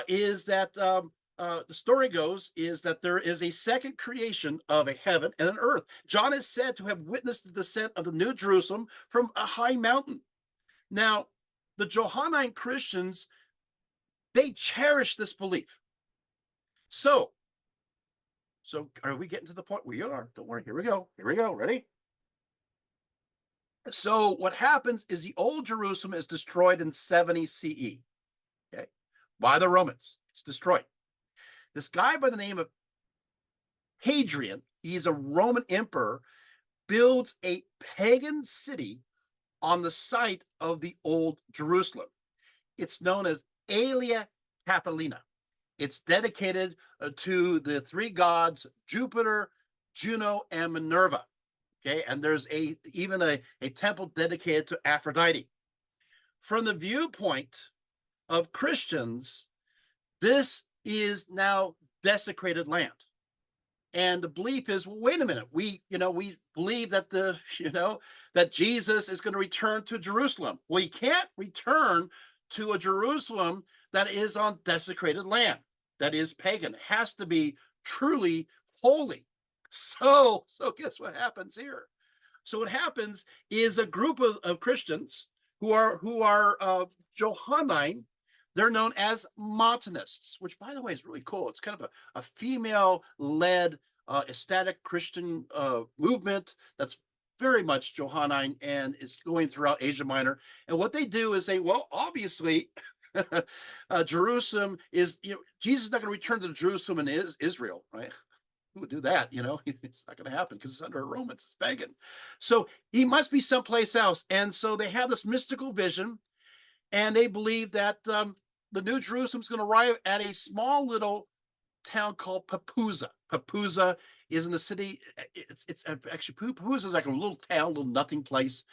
is that the story goes is that there is a second creation of a heaven and an earth. John is said to have witnessed the descent of the New Jerusalem from a high mountain. Now, the Johannine Christians, they cherish this belief. So are we getting to the point? We are. Don't worry. Here we go. Ready? So what happens is the old Jerusalem is destroyed in 70 CE, okay, by the Romans. It's destroyed. This guy by the name of Hadrian, he's a Roman emperor, builds a pagan city on the site of the old Jerusalem. It's known as Aelia Capitolina. It's dedicated to the three gods, Jupiter, Juno, and Minerva. Okay, and there's even a temple dedicated to Aphrodite. From the viewpoint of Christians, this is now desecrated land. And the belief is, well, wait a minute, we believe that that Jesus is going to return to Jerusalem. Well, he can't return to a Jerusalem that is on desecrated land, that is pagan. It has to be truly holy. So guess what happens here? So what happens is a group of Christians who are Johannine. They're known as Montanists, which, by the way, is really cool. It's kind of a female-led ecstatic Christian movement that's very much Johannine, and it's going throughout Asia Minor. And what they do is obviously, Jerusalem is, Jesus is not going to return to Jerusalem in Israel, right? Who would do that? It's not going to happen because it's under a Romans, it's pagan. So he must be someplace else. And so they have this mystical vision, and they believe that the New Jerusalem is going to arrive at a small little town called Papusa. Papusa is in the city. It's actually, Papusa is like a little town, little nothing place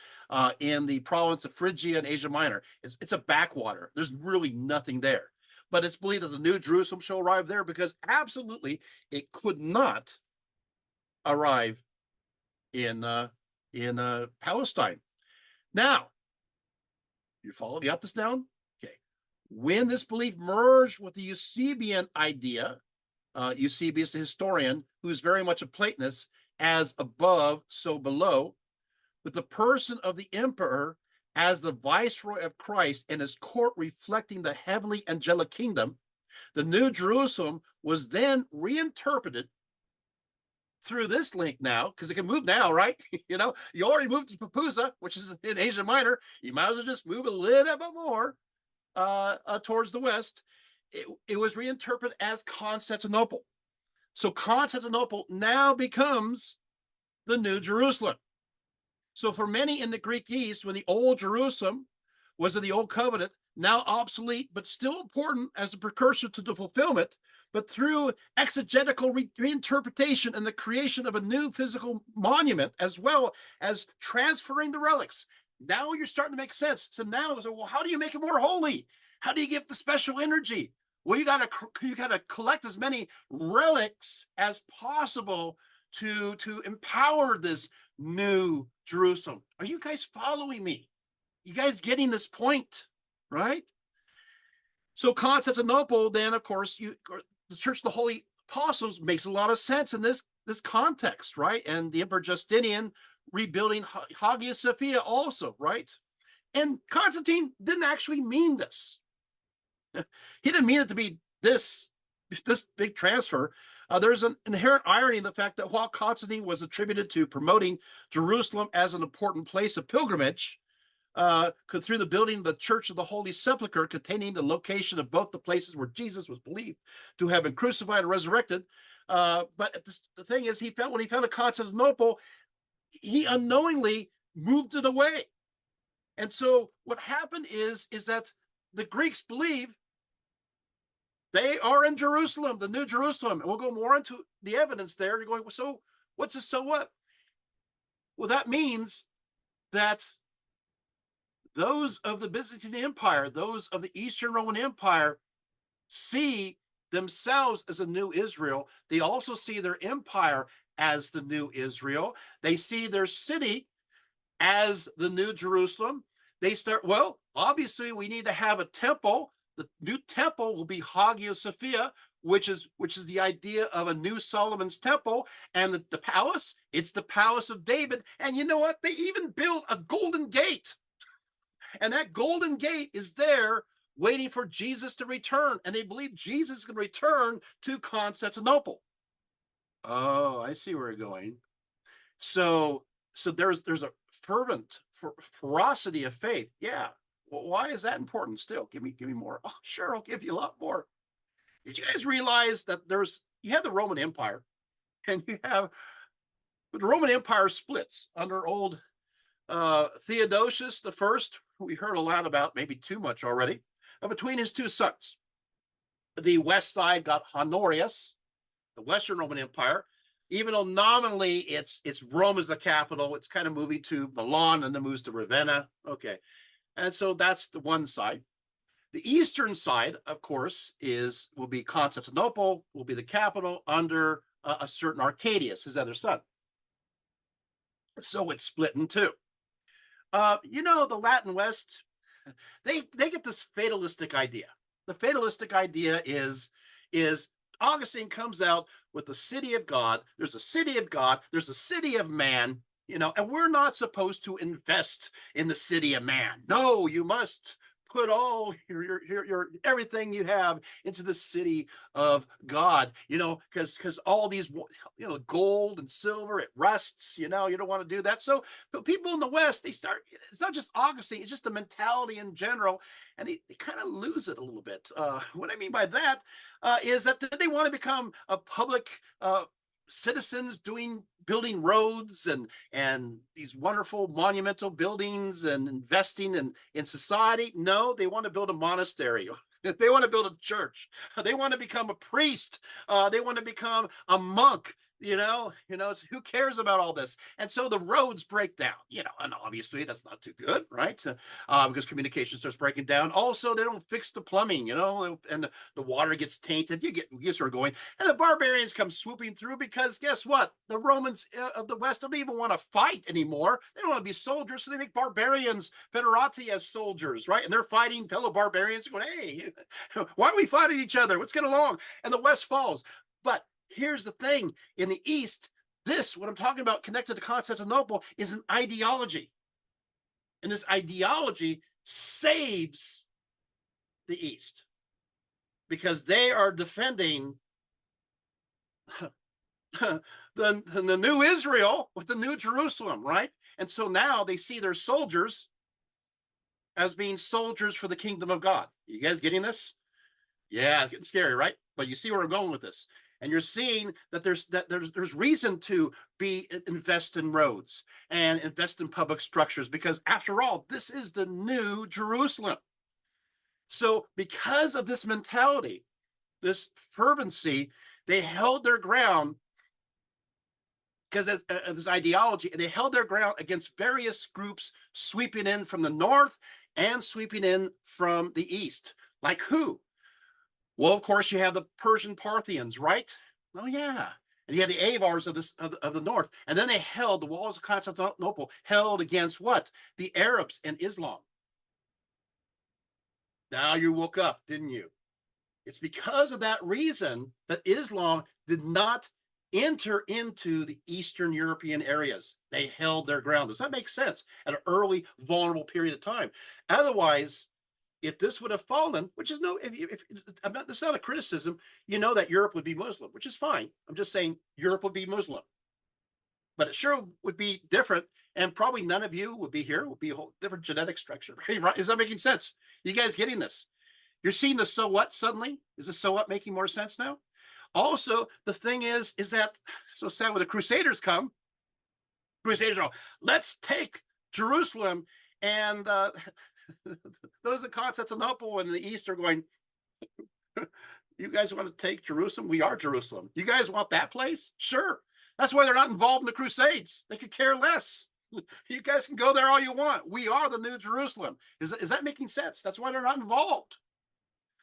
in the province of Phrygia and Asia Minor. It's a backwater. There's really nothing there. But it's believed that the New Jerusalem shall arrive there because absolutely it could not arrive in Palestine. Now, you follow? You got this down? Okay. When this belief merged with the Eusebian idea, Eusebius, the historian, who's very much a Platonist, as above, so below, with the person of the emperor as the viceroy of Christ and his court reflecting the heavenly angelic kingdom, the New Jerusalem was then reinterpreted through this link now, because it can move now, right? You already moved to Papusa, which is in Asia Minor. You might as well just move a little bit more towards the west. It was reinterpreted as Constantinople. So Constantinople now becomes the New Jerusalem. So for many in the Greek East, when the old Jerusalem was in the old covenant, now obsolete, but still important as a precursor to the fulfillment, but through exegetical reinterpretation and the creation of a new physical monument, as well as transferring the relics, Now you're starting to make sense. So now, so, well, how do you make it more holy? How do you give the special energy? Well, you gotta collect as many relics as possible to empower this new Jerusalem. Are you guys following me? You guys getting this point, right? So Constantinople, then of course, the Church of the Holy Apostles makes a lot of sense in this context, right? And the Emperor Justinian rebuilding Hagia Sophia also, right? And Constantine didn't actually mean this. He didn't mean it to be this big transfer. There's an inherent irony in the fact that while Constantine was attributed to promoting Jerusalem as an important place of pilgrimage, through the building of the Church of the Holy Sepulchre, containing the location of both the places where Jesus was believed to have been crucified and resurrected. But the thing is, when he found a Constantinople, he unknowingly moved it away. And so what happened is that the Greeks believe they are in Jerusalem, the New Jerusalem. And we'll go more into the evidence there. You're going, well, so what's this? So what? Well, that means that those of the Byzantine Empire, those of the Eastern Roman Empire, see themselves as a new Israel. They also see their empire as the new Israel. They see their city as the new Jerusalem. They start, well, obviously we need to have a temple. The new temple will be Hagia Sophia, which is the idea of a new Solomon's temple. And the palace, it's the Palace of David. And you know what? They even built a golden gate. And that golden gate is there waiting for Jesus to return. And they believe Jesus is going to return to Constantinople. Oh, I see where you're going. So there's a fervent ferocity of faith. Yeah. Well, why is that important still? Give me more. Oh, sure, I'll give you a lot more. Did you guys realize that you have the Roman Empire, and you have the Roman Empire splits under old Theodosius the First. We heard a lot about, maybe too much already, between his two sons. The west side got Honorius, the Western Roman Empire. Even though nominally it's Rome is the capital, it's kind of moving to Milan and then moves to Ravenna. Okay. And so that's the one side. The eastern side, of course, will be Constantinople, will be the capital under a certain Arcadius, his other son. So it's split in two. The Latin West, they get this fatalistic idea. The fatalistic idea is Augustine comes out with the city of God. There's a city of God. There's a city of man, and we're not supposed to invest in the city of man. No, you must put all your everything you have into the city of God, because all these, gold and silver, it rusts, you don't want to do that. So people in the West, it's not just Augustine, it's just the mentality in general, and they kind of lose it a little bit. What I mean by that is that they want to become a public citizens building roads and these wonderful monumental buildings and investing in society. No, they want to build a monastery. They want to build a church. They want to become a priest. They want to become a monk. Who cares about all this? And so the roads break down, and obviously that's not too good, right? Because communication starts breaking down. Also, they don't fix the plumbing, and the water gets tainted. You start going, and the barbarians come swooping through because guess what? The Romans of the West don't even want to fight anymore. They don't want to be soldiers, so they make barbarians, federati, as soldiers, right? And they're fighting fellow barbarians, going, hey, why are we fighting each other? Let's get along. And the West falls. But here's the thing, in the East, what I'm talking about connected to Constantinople is an ideology. And this ideology saves the East because they are defending the new Israel with the new Jerusalem, right? And so now they see their soldiers as being soldiers for the kingdom of God. You guys getting this? Yeah, it's getting scary, right? But you see where I'm going with this. And you're seeing that there's reason to invest in roads and invest in public structures, because after all, this is the new Jerusalem. So because of this mentality, this fervency, they held their ground because of this ideology, and they held their ground against various groups sweeping in from the north and sweeping in from the east. Like who? Well, of course, you have the Persian Parthians, right? Oh, yeah. And you have the Avars of the north. And then they held the walls of Constantinople, held against what? The Arabs and Islam. Now you woke up, didn't you? It's because of that reason that Islam did not enter into the Eastern European areas. They held their ground. Does that make sense? At an early, vulnerable period of time. Otherwise, if this would have fallen, which is no, if I'm not, it's not a criticism, you know that Europe would be Muslim, which is fine. I'm just saying Europe would be Muslim, but it sure would be different, and probably none of you would be here. It would be a whole different genetic structure, right? Is that making sense? You guys getting this? You're seeing the so what suddenly? Is the so what making more sense now? Also, the thing is that so sad when the Crusaders come, Crusaders are, let's take Jerusalem, and those in Constantinople and the East are going, you guys want to take Jerusalem? We are Jerusalem. You guys want that place? Sure. That's why they're not involved in the Crusades. They could care less. You guys can go there all you want. We are the new Jerusalem. Is that making sense? That's why they're not involved.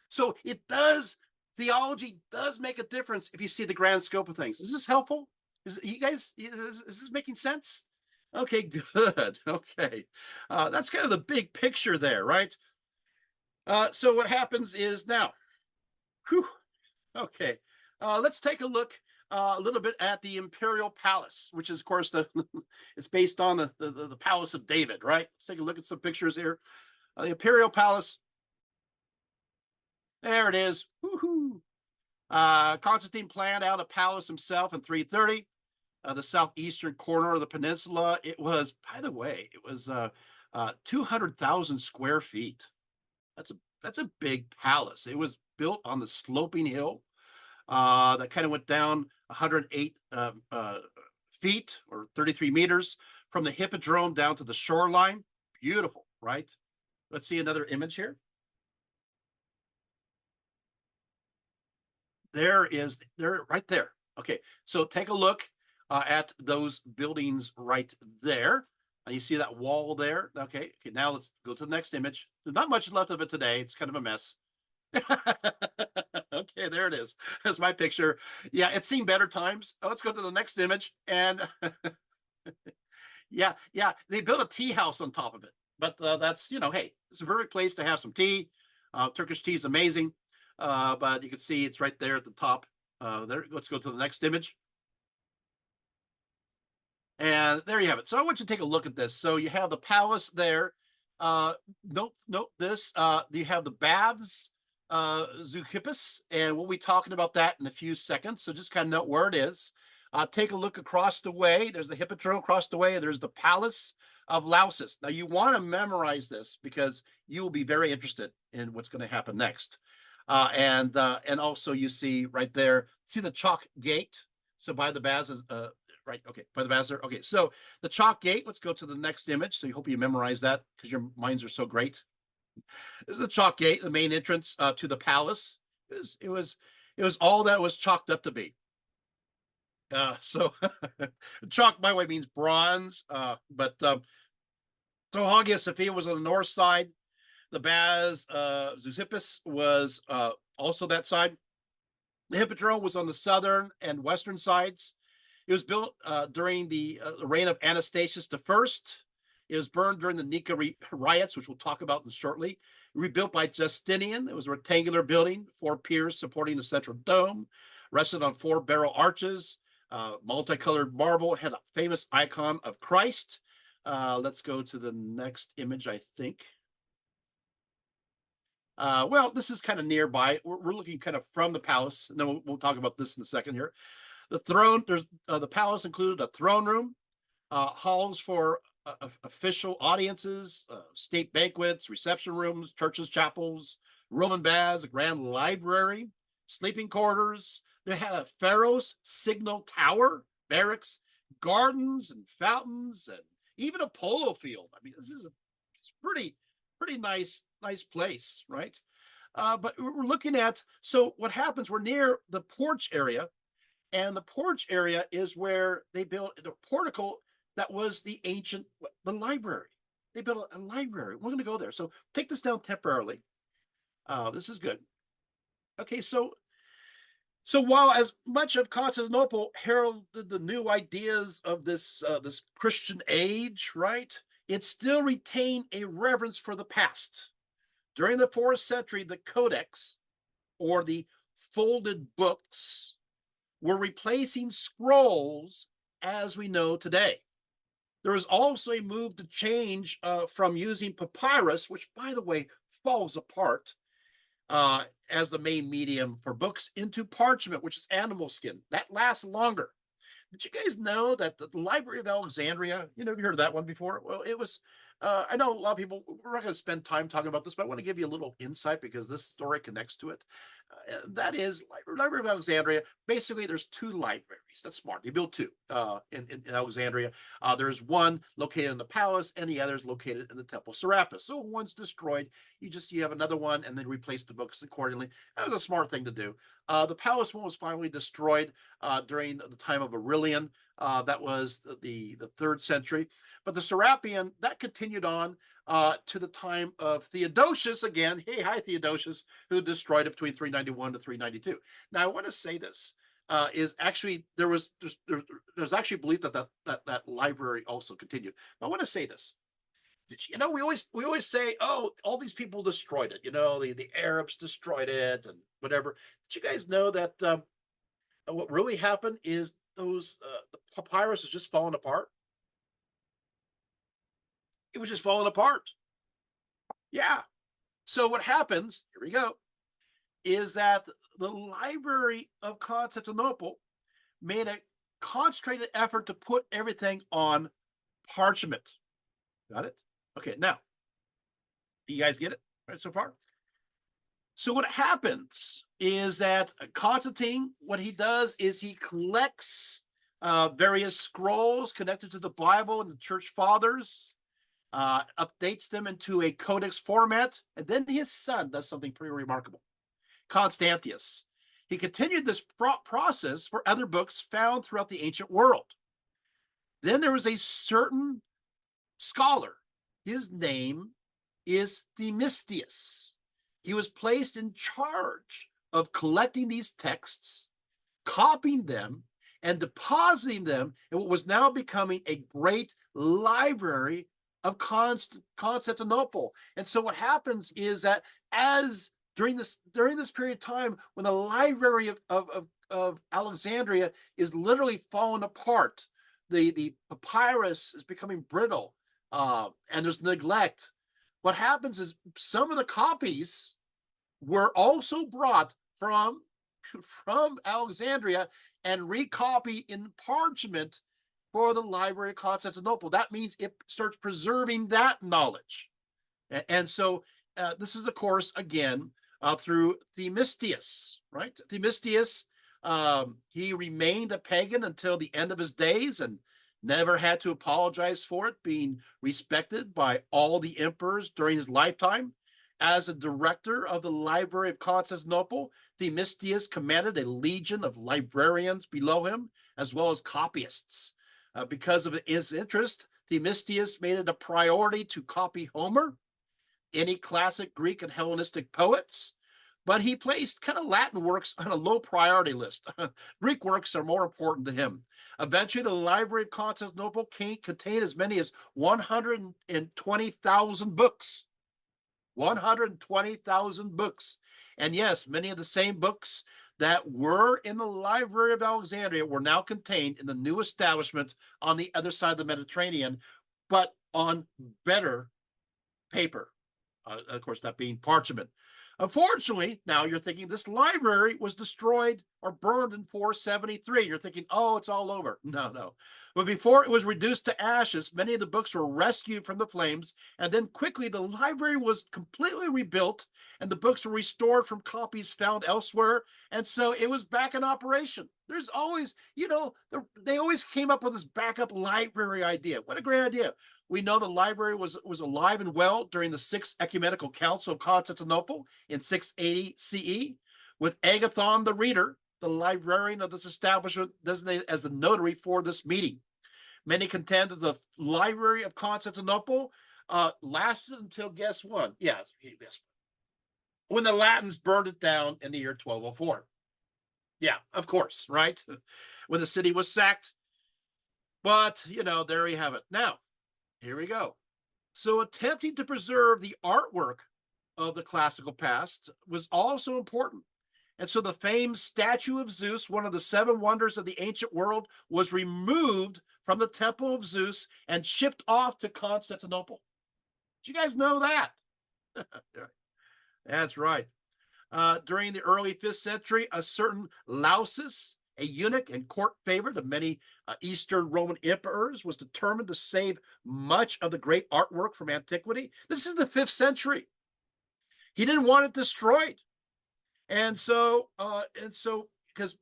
So it does, theology does make a difference if you see the grand scope of things. Is this helpful? Is this making sense? Okay, good. Okay. That's kind of the big picture there, right? So what happens is now, whew, okay, let's take a look a little bit at the Imperial Palace, which is, of course, it's based on the Palace of David, right? Let's take a look at some pictures here. The Imperial Palace. There it is. Woohoo! Constantine planned out a palace himself in 330. The southeastern corner of the peninsula. It was, by the way, it was 200,000 square feet. That's a big palace. It was built on the sloping hill that kind of went down 108 feet or 33 meters from the hippodrome down to the shoreline. Beautiful, right? Let's see another image here. There right there. Okay, so take a look at those buildings right there. And you see that wall there. Okay, now let's go to the next image. There's not much left of it today. It's kind of a mess. Okay, there it is. That's my picture. Yeah, it's seen better times. Let's go to the next image. And yeah, they built a tea house on top of it. But that's, hey, it's a perfect place to have some tea. Turkish tea is amazing. But you can see it's right there at the top. There. Let's go to the next image. And there you have it. So I want you to take a look at this. So you have the palace there. Note this. You have the baths, Zeuxippus, and we'll be talking about that in a few seconds. So just kind of note where it is. Take a look across the way. There's the hippodrome across the way. There's the Palace of Lausus. Now you want to memorize this because you will be very interested in what's going to happen next. And also you see right there, see the chalk gate. So by the baths is right. Okay, by the baths there. Okay, so the chalk gate. Let's go to the next image. So you hope you memorize that because your minds are so great. This is the chalk gate, the main entrance to the palace. It was all that it was chalked up to be. So chalk, by the way, means bronze. So Hagia Sophia was on the north side. The baths, Zeuxippus was also that side. The hippodrome was on the southern and western sides. It was built during the reign of Anastasius I. It was burned during the Nika riots, which we'll talk about shortly. Rebuilt by Justinian. It was a rectangular building, 4 piers supporting the central dome, rested on 4 barrel arches, multicolored marble. It had a famous icon of Christ. Let's go to the next image, I think. Well, this is kind of nearby. We're looking kind of from the palace, and then we'll talk about this in a second here. The throne, there's the palace included a throne room, halls for official audiences, state banquets, reception rooms, churches, chapels, Roman baths, a grand library, sleeping quarters. They had a pharaoh's signal tower, barracks, gardens and fountains, and even a polo field. I mean, it's pretty nice place, right? But we're looking at, so what happens, we're near the porch area, And the porch area is where they built the portico that was the ancient, the library. They built a library. We're going to go there. So take this down temporarily. This is good. Okay, so while as much of Constantinople heralded the new ideas of this Christian age, right, it still retained a reverence for the past. During the 4th century, the codex, or the folded books, were replacing scrolls as we know today. There was also a move to change from using papyrus, which, by the way, falls apart as the main medium for books, into parchment, which is animal skin. That lasts longer. Did you guys know that the Library of Alexandria, have you heard of that one before? Well, it was, I know a lot of people, we're not going to spend time talking about this, but I want to give you a little insight because this story connects to it. That is, Library of Alexandria, basically there's 2 libraries. That's smart. They built 2 in Alexandria. There's one located in the palace and the other is located in the Temple Serapis. So one's destroyed, you have another one and then replace the books accordingly. That was a smart thing to do. The palace one was finally destroyed during the time of Aurelian. That was the 3rd century. But the Serapion, that continued on to the time of Theodosius again. Hey, hi, Theodosius, who destroyed it between 391 to 392. Now, I want to say this. Is actually there's actually belief that library also continued. But I want to say this. We always say, oh, all these people destroyed it. The Arabs destroyed it and whatever. Did you guys know that what really happened is the papyrus is just falling apart? It was just falling apart. Yeah. So what happens? Here we go. Is that the Library of Constantinople made a concentrated effort to put everything on parchment. Got it? Okay, now, you guys get it right so far? So what happens is that Constantine, what he does is he collects various scrolls connected to the Bible and the church fathers, updates them into a codex format, and then his son does something pretty remarkable. Constantius. He continued this process for other books found throughout the ancient world. Then there was a certain scholar. His name is Themistius. He was placed in charge of collecting these texts, copying them, and depositing them in what was now becoming a great library of Constantinople. And so what happens is that during this period of time, when the library of Alexandria is literally falling apart, the papyrus is becoming brittle, and there's neglect. What happens is some of the copies were also brought from Alexandria and recopied in parchment for the Library of Constantinople. That means it starts preserving that knowledge. And so this is, of course, again, through Themistius, right? Themistius, he remained a pagan until the end of his days and never had to apologize for it, being respected by all the emperors during his lifetime. As a director of the Library of Constantinople, Themistius commanded a legion of librarians below him, as well as copyists. Because of his interest, Themistius made it a priority to copy Homer, any classic Greek and Hellenistic poets, but he placed kind of Latin works on a low priority list. Greek works are more important to him. Eventually, the Library of Constantinople contained as many as 120,000 books. 120,000 books. And yes, many of the same books that were in the Library of Alexandria were now contained in the new establishment on the other side of the Mediterranean, but on better paper. Of course, that being parchment. Unfortunately, now you're thinking this library was destroyed or burned in 473. You're thinking, oh, it's all over. No. But before it was reduced to ashes, many of the books were rescued from the flames, and then quickly the library was completely rebuilt, and the books were restored from copies found elsewhere, and so it was back in operation. There's always, they always came up with this backup library idea. What a great idea. We know the library was alive and well during the Sixth Ecumenical Council of Constantinople in 680 CE, with Agathon the Reader the librarian of this establishment, designated as the notary for this meeting. Many contend that the Library of Constantinople lasted until, guess what? Yes, guess what? When the Latins burned it down in the year 1204. Yeah, of course, right? When the city was sacked. But, there you have it. Now, here we go. So attempting to preserve the artwork of the classical past was also important. And so the famed statue of Zeus, one of the seven wonders of the ancient world, was removed from the temple of Zeus and shipped off to Constantinople. Did you guys know that? That's right. During the early 5th century, a certain Lausus, a eunuch and court favorite of many Eastern Roman emperors, was determined to save much of the great artwork from antiquity. This is the 5th century. He didn't want it destroyed. And so, because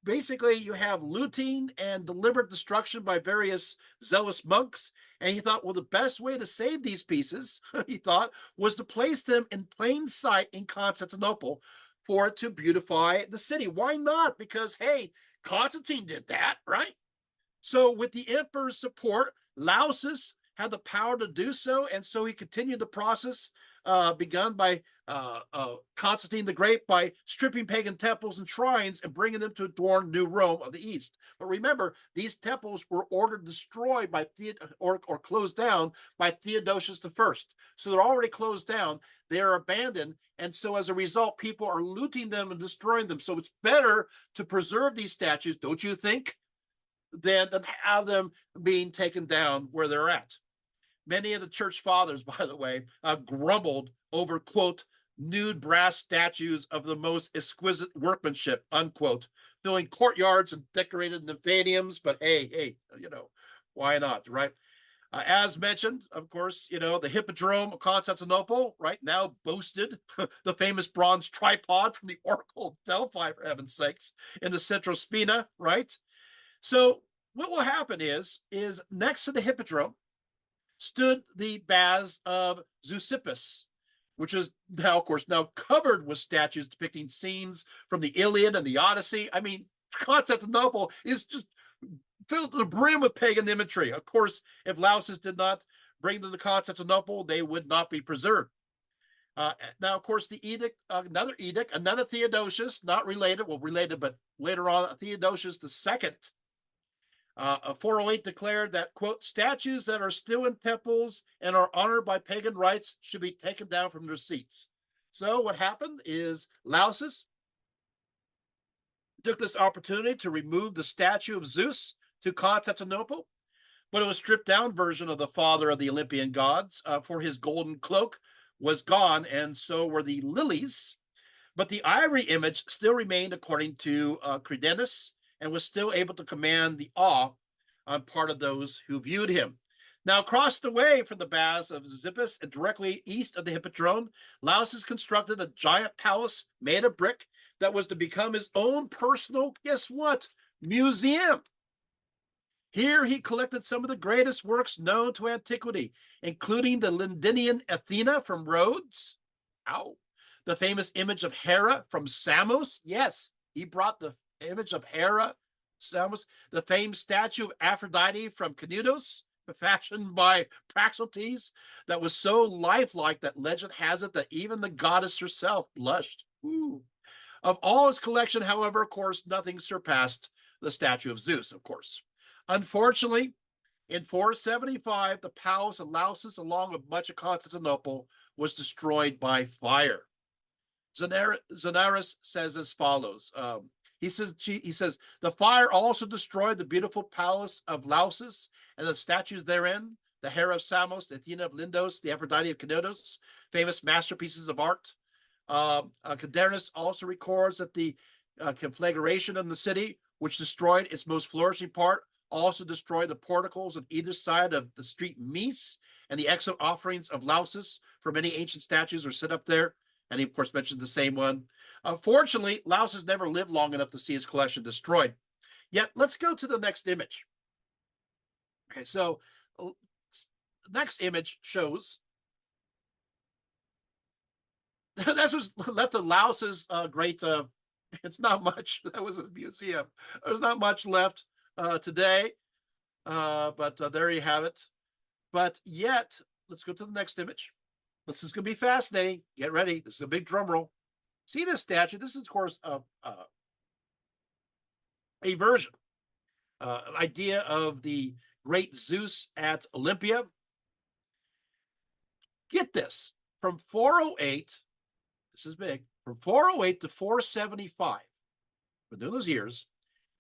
basically you have looting and deliberate destruction by various zealous monks. And he thought, well, the best way to save these pieces, he thought, was to place them in plain sight in Constantinople for it to beautify the city. Why not? Because, hey, Constantine did that, right? So with the emperor's support, Lausus had the power to do so. And so he continued the process begun by Constantine the Great by stripping pagan temples and shrines and bringing them to adorn New Rome of the East. But remember, these temples were ordered destroyed by or closed down by Theodosius I. So they're already closed down. They are abandoned. And so as a result, people are looting them and destroying them. So it's better to preserve these statues, don't you think, than have them being taken down where they're at. Many of the church fathers, by the way, grumbled over, quote, nude brass statues of the most exquisite workmanship, unquote, filling courtyards and decorated nymphaniums. But hey, why not, right? As mentioned, of course, the Hippodrome of Constantinople, right, now boasted the famous bronze tripod from the Oracle of Delphi, for heaven's sakes, in the Central Spina, right? So what will happen is next to the Hippodrome stood the baths of Zeuxippus, which is now, of course, now covered with statues depicting scenes from the Iliad and the Odyssey. I mean, Constantinople is just filled to the brim with pagan imagery. Of course, if Lausus did not bring them to Constantinople, they would not be preserved. Now, of course, the edict, another Theodosius, not related, well, related, but later on, Theodosius II, 408 declared that, quote, statues that are still in temples and are honored by pagan rites should be taken down from their seats. So what happened is Lausus took this opportunity to remove the statue of Zeus to Constantinople, but it was a stripped down version of the father of the Olympian gods, for his golden cloak was gone, and so were the lilies. But the ivory image still remained, according to Credenus, and was still able to command the awe on part of those who viewed him. Now, across the way from the baths of Zeuxippus and directly east of the Hippodrome, Lausus constructed a giant palace made of brick that was to become his own personal, guess what, museum. Here he collected some of the greatest works known to antiquity, including the Lindinian Athena from Rhodes, the famous image of Hera from Samos. Yes, he brought the image of Hera, Samos, the famed statue of Aphrodite from Cnidus, fashioned by Praxiteles, that was so lifelike that legend has it that even the goddess herself blushed. Ooh. Of all his collection, however, of course, nothing surpassed the statue of Zeus, of course. Unfortunately, in 475, the palace of Lausus, along with much of Constantinople, was destroyed by fire. Zanaris says as follows. He says, the fire also destroyed the beautiful palace of Lausus and the statues therein, the Hera of Samos, the Athena of Lindos, the Aphrodite of Cnidus, famous masterpieces of art. Cadernis also records that the conflagration in the city, which destroyed its most flourishing part, also destroyed the porticles on either side of the street Mies, and the excellent offerings of Lausus for many ancient statues are set up there. And he, of course, mentioned the same one. Fortunately, Lausus never lived long enough to see his collection destroyed. Yet, let's go to the next image. Okay, so the next image shows that's what's left of Lausus's great It's not much. That was a museum. There's not much left today, but there you have it. But yet, let's go to the next image. This is going to be fascinating. Get ready. This is a big drum roll. See this statue? This is, of course, a version, an idea of the great Zeus at Olympia. Get this, from 408, this is big, from 408 to 475, within those years,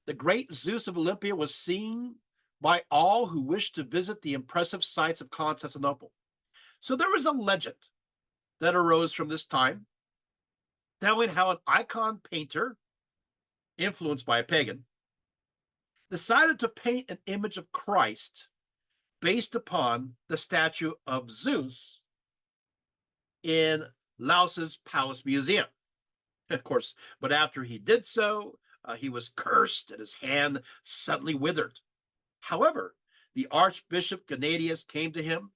the great Zeus of Olympia was seen by all who wished to visit the impressive sites of Constantinople. So there was a legend that arose from this time, telling how an icon painter, influenced by a pagan, decided to paint an image of Christ based upon the statue of Zeus in Laus's Palace Museum. Of course, but after he did so, he was cursed and his hand suddenly withered. However, the Archbishop Gennadius came to him,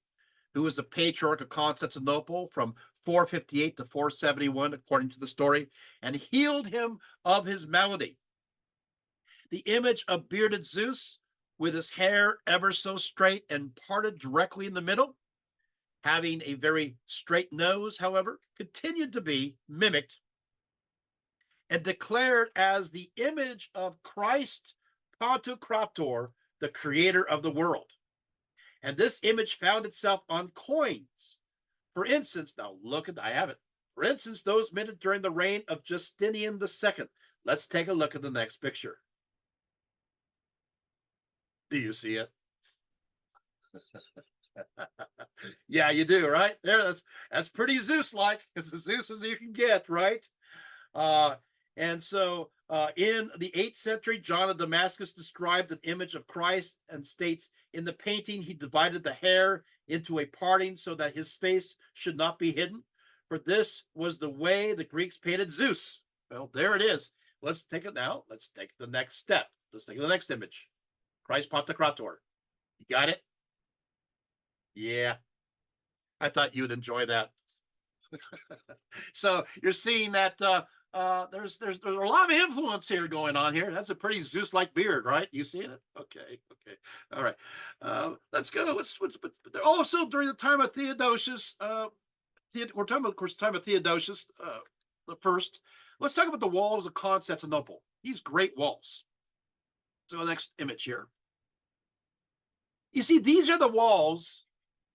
who was the patriarch of Constantinople from 458 to 471, according to the story, and healed him of his malady. The image of bearded Zeus, with his hair ever so straight and parted directly in the middle, having a very straight nose, however, continued to be mimicked and declared as the image of Christ Pantocrator, the creator of the world. And this image found itself on coins. For instance, now look at, I have it. For instance, those minted during the reign of Justinian II. Let's take a look at the next picture. Do you see it? Yeah, you do, right? There, that's pretty Zeus-like. It's as Zeus as you can get, right? And so in the 8th century, John of Damascus described an image of Christ and states, in the painting, he divided the hair into a parting so that his face should not be hidden. For this was the way the Greeks painted Zeus. Well, there it is. Let's take it now. Let's take the next step. Let's take the next image. Christ Pantocrator. You got it? Yeah. I thought you'd enjoy that. So you're seeing that there's a lot of influence here going on here. That's a pretty Zeus-like beard, right? You seeing it? Okay, all right. Let's go. But also during the time of Theodosius, we're talking about, of course, the time of Theodosius the first. Let's talk about the walls of Constantinople. These great walls. So the next image here. You see, these are the walls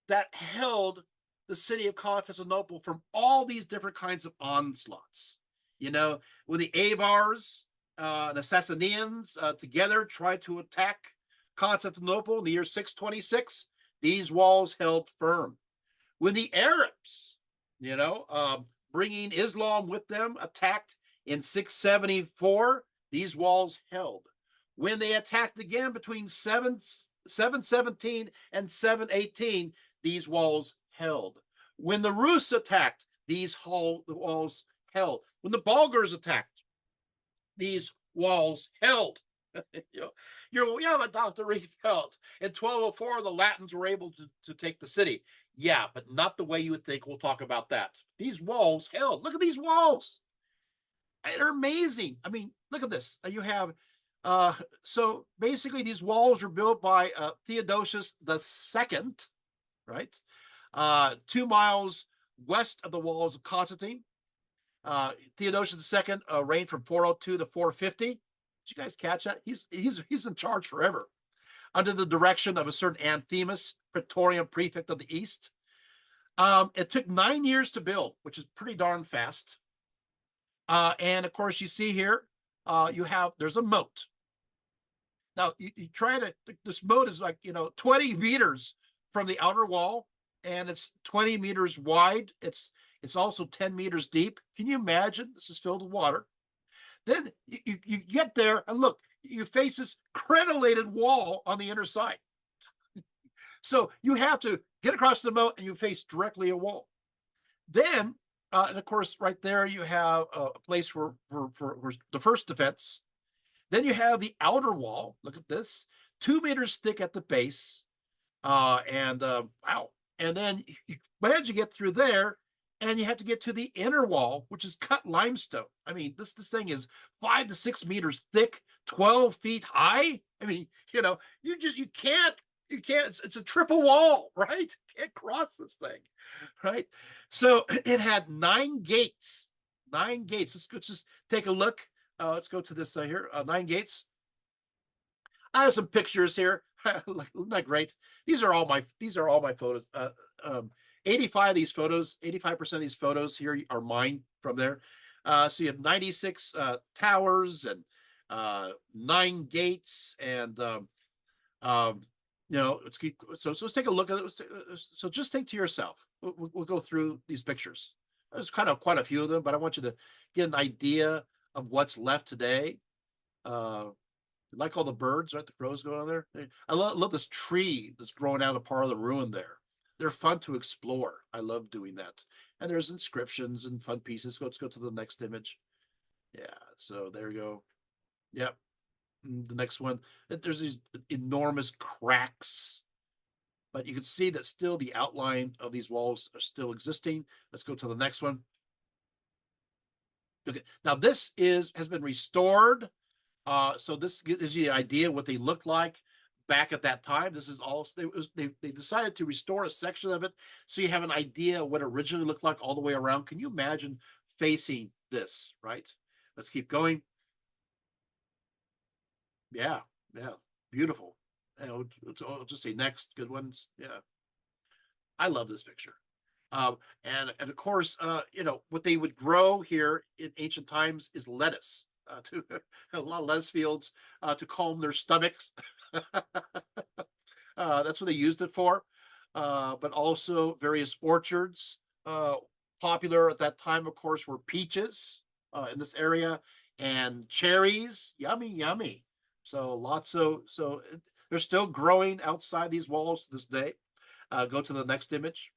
that held the city of Constantinople from all these different kinds of onslaughts. You know, when the Avars and Assassinians together tried to attack Constantinople in the year 626, these walls held firm. When the Arabs, bringing Islam with them, attacked in 674, these walls held. When they attacked again between 717 and 718, these walls held. When the Rus attacked, these walls held. When the Bulgars attacked, these walls held. Yeah, but Dr. Rietveld, in 1204, the Latins were able to take the city. Yeah, but not the way you would think. We'll talk about that. These walls held. Look at these walls. They're amazing. I mean, look at this. You have, so basically these walls were built by Theodosius II, right? 2 miles west of the walls of Constantine. Theodosius II reigned from 402 to 450. Did you guys catch that? He's in charge forever, under the direction of a certain Anthemus, Praetorian prefect of the East. It took 9 years to build, which is pretty darn fast. And of course, you see here, there's a moat. Now, you try to, this moat is like, 20 meters from the outer wall, and it's 20 meters wide. It's also 10 meters deep. Can you imagine? This is filled with water. Then you get there, and look, you face this crenellated wall on the inner side. So you have to get across the moat, and you face directly a wall. Then, and of course, right there, you have a place for the first defense. Then you have the outer wall. Look at this, 2 meters thick at the base. Wow. And then as you get through there, and you have to get to the inner wall, which is cut limestone. I mean, this thing is 5 to 6 meters thick, 12 feet high. I mean, you can't. It's a triple wall, right? You can't cross this thing, right? So it had 9 gates. 9 gates. Let's just take a look. Let's go to this here. 9 gates. I have some pictures here. Not great. These are all my photos. 85 of these photos, 85% of these photos here are mine from there. So you have 96 towers and 9 gates, and let's keep. So let's take a look at it. So just think to yourself. We'll go through these pictures. There's kind of quite a few of them, but I want you to get an idea of what's left today. Like all the birds, right? The crows going on there. I love this tree that's growing out a part of the ruin there. They're fun to explore. I love doing that. And there's inscriptions and fun pieces. Let's go to the next image. Yeah, so there you go. Yep. The next one. There's these enormous cracks, but you can see that still the outline of these walls are still existing. Let's go to the next one. Okay. Now this has been restored. So this gives you an idea what they looked like back at that time. This is all they decided to restore a section of it, so you have an idea what it originally looked like all the way around. Can you imagine facing this? Right. Let's keep going. Yeah, beautiful. I'll just say next. Good ones. Yeah, I love this picture. And of course, what they would grow here in ancient times is lettuce. To a lot of lettuce fields to calm their stomachs. That's what they used it for. But also various orchards. Popular at that time, of course, were peaches in this area, and cherries. Yummy, yummy. So they're still growing outside these walls to this day. Go to the next image.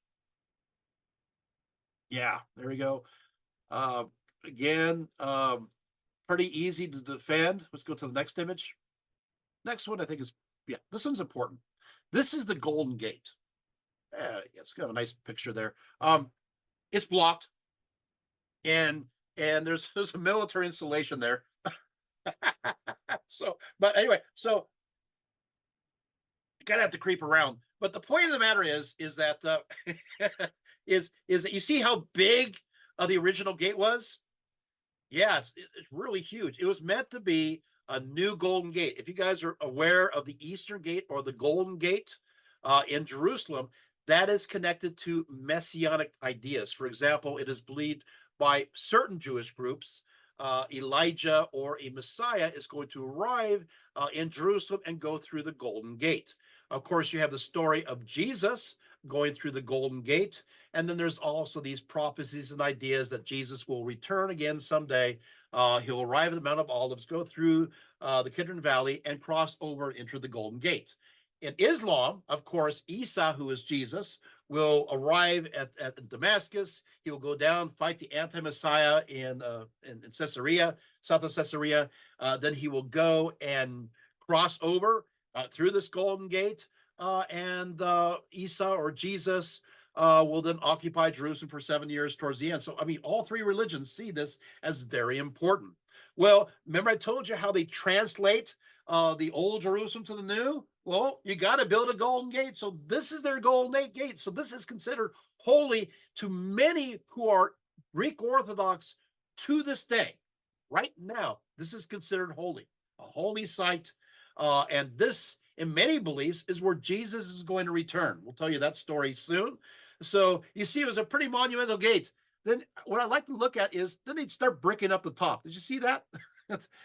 Yeah, there we go. Again, pretty easy to defend. Let's go to the next image. Next one, I think is, yeah, this one's important. This is the Golden Gate. It's got a nice picture there. It's blocked, and there's a military installation there. But anyway, so you gotta have to creep around. But the point of the matter is that is that you see how big the original gate was? Yeah, it's really huge. It was meant to be a new Golden Gate. If you guys are aware of the Eastern Gate or the Golden Gate in Jerusalem, that is connected to messianic ideas. For example, it is believed by certain Jewish groups Elijah or a Messiah is going to arrive in Jerusalem and go through the Golden Gate. Of course, you have the story of Jesus going through the Golden Gate. And then there's also these prophecies and ideas that Jesus will return again someday. He'll arrive at the Mount of Olives, go through the Kidron Valley, and cross over and enter the Golden Gate. In Islam, of course, Isa, who is Jesus, will arrive at Damascus. He will go down, fight the anti-Messiah in Caesarea, south of Caesarea. Then he will go and cross over through this Golden Gate, and Isa or Jesus will then occupy Jerusalem for 7 years towards the end. So, I mean, all three religions see this as very important. Well, remember I told you how they translate the old Jerusalem to the new? Well, you got to build a Golden Gate. So this is their Golden Gate. So this is considered holy to many who are Greek Orthodox to this day. Right now, this is considered holy, a holy site. And this, in many beliefs, is where Jesus is going to return. We'll tell you that story soon. So you see, it was a pretty monumental gate. Then what I like to look at is then they'd start bricking up the top. Did you see that?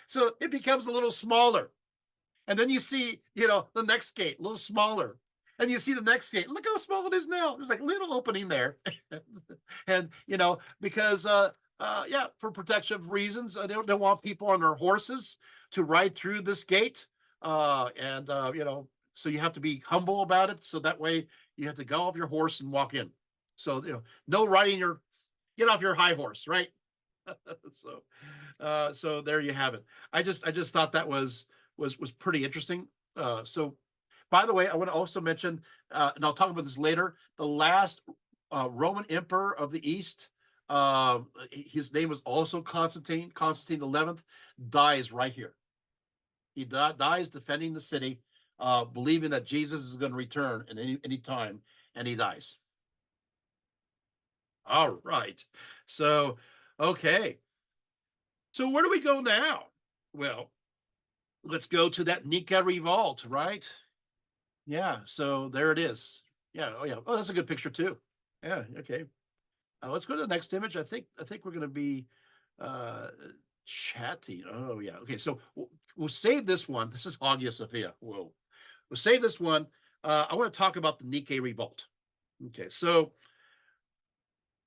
So it becomes a little smaller. And then you see, the next gate, a little smaller. And you see the next gate. Look how small it is now. There's like a little opening there. And, because, for protection reasons, they don't want people on their horses to ride through this gate. So you have to be humble about it. So that way you have to go off your horse and walk in. So, no riding get off your high horse, right? So there you have it. I just thought that was pretty interesting. So by the way, I want to also mention, and I'll talk about this later, the last Roman emperor of the East. His name was also Constantine. Constantine 11th dies right here. He dies defending the city, believing that Jesus is going to return at any time, and he dies. All right. So, okay. So where do we go now? Well, let's go to that Nika revolt, right? Yeah. So there it is. Yeah. Oh, yeah. Oh, that's a good picture too. Yeah. Okay. Let's go to the next image. I think we're going to be uh, chatting. Oh yeah. Okay. So we'll save this one. This is Hagia Sophia. Whoa. We'll save this one. I want to talk about the Nike revolt. Okay. So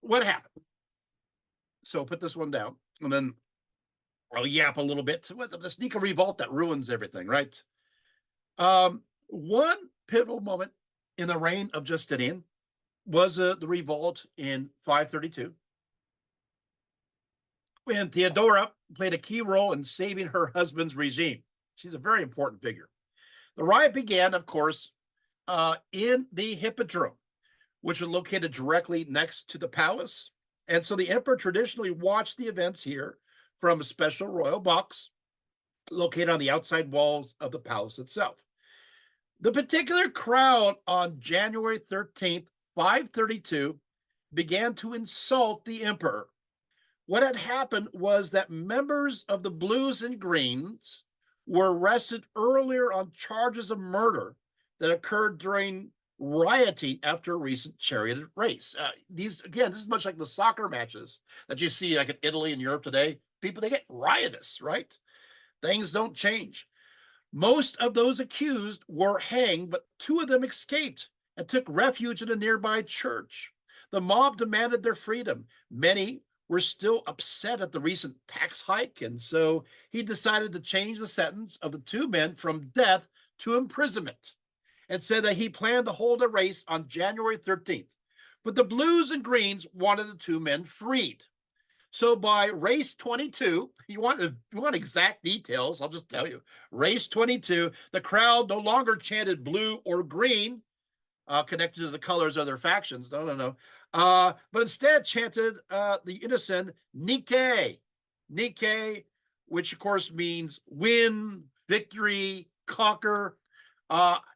what happened? So put this one down, and then I'll yap a little bit. What the Nika revolt that ruins everything, right? One pivotal moment in the reign of Justinian was the revolt in 532, when Theodora played a key role in saving her husband's regime. She's a very important figure. The riot began, of course, in the Hippodrome, which was located directly next to the palace. And so the emperor traditionally watched the events here from a special royal box located on the outside walls of the palace itself. The particular crowd on January 13th, 532, began to insult the emperor. What had happened was that members of the Blues and Greens were arrested earlier on charges of murder that occurred during rioting after a recent chariot race. This is much like the soccer matches that you see like in Italy and Europe today. People, they get riotous, right? Things don't change. Most of those accused were hanged, but two of them escaped and took refuge in a nearby church. The mob demanded their freedom. Many were still upset at the recent tax hike, and so he decided to change the sentence of the two men from death to imprisonment, and said that he planned to hold a race on January 13th. But the Blues and Greens wanted the two men freed. So by race 22, you want exact details, I'll just tell you. Race 22, the crowd no longer chanted blue or green, connected to the colors of their factions. No. But instead chanted the innocent Nike, which of course means win, victory, conquer.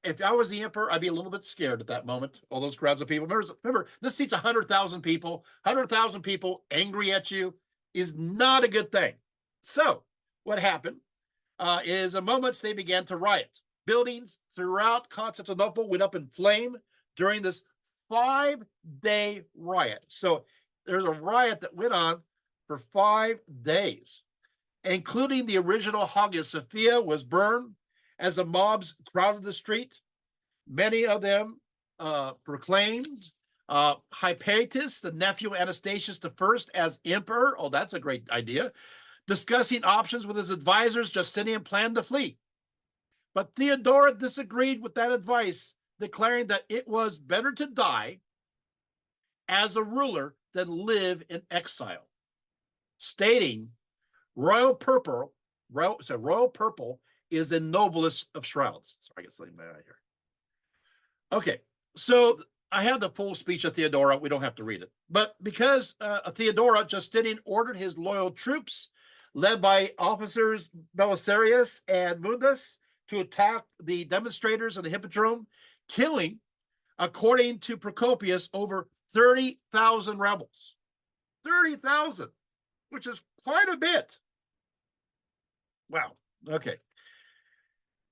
If I was the emperor, I'd be a little bit scared at that moment. All those crowds of people. Remember, this seats 100,000 people. 100,000 people angry at you is not a good thing. So what happened is in moments they began to riot. Buildings throughout Constantinople went up in flame during this 5-day riot. So there's a riot that went on for 5 days, including the original Hagia Sophia was burned as the mobs crowded the street. Many of them proclaimed Hypatus, the nephew of Anastasius I, as emperor. Oh, that's a great idea. Discussing options with his advisors, Justinian planned to flee. But Theodora disagreed with that advice, declaring that it was better to die as a ruler than live in exile, stating royal purple is the noblest of shrouds. Sorry, I get something bad here. Okay, so I have the full speech of Theodora. We don't have to read it. But because Theodora, Justinian ordered his loyal troops, led by officers Belisarius and Mundus, to attack the demonstrators in the Hippodrome, killing, according to Procopius, over 30,000 rebels. 30,000, which is quite a bit. Wow. Okay.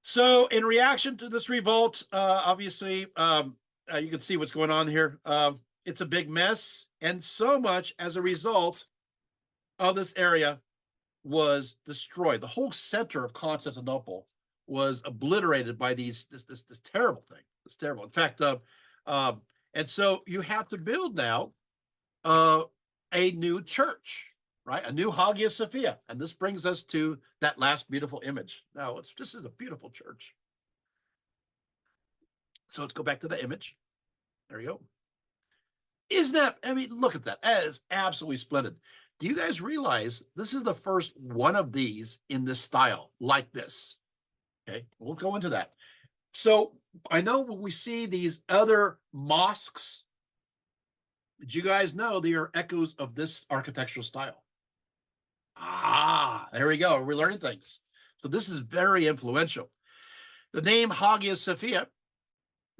So in reaction to this revolt, obviously, you can see what's going on here. It's a big mess. And so much as a result of this area was destroyed. The whole center of Constantinople was obliterated by this terrible thing. It's terrible. In fact, and so you have to build now a new church, right? A new Hagia Sophia. And this brings us to that last beautiful image. Now, this is a beautiful church. So let's go back to the image. There you go. Isn't that, I mean, look at that. That is absolutely splendid. Do you guys realize this is the first one of these in this style, like this? Okay, we'll go into that. So I know when we see these other mosques Did you guys know there are echoes of this architectural style? There we go. We're learning things. So this is very influential. The name Hagia Sophia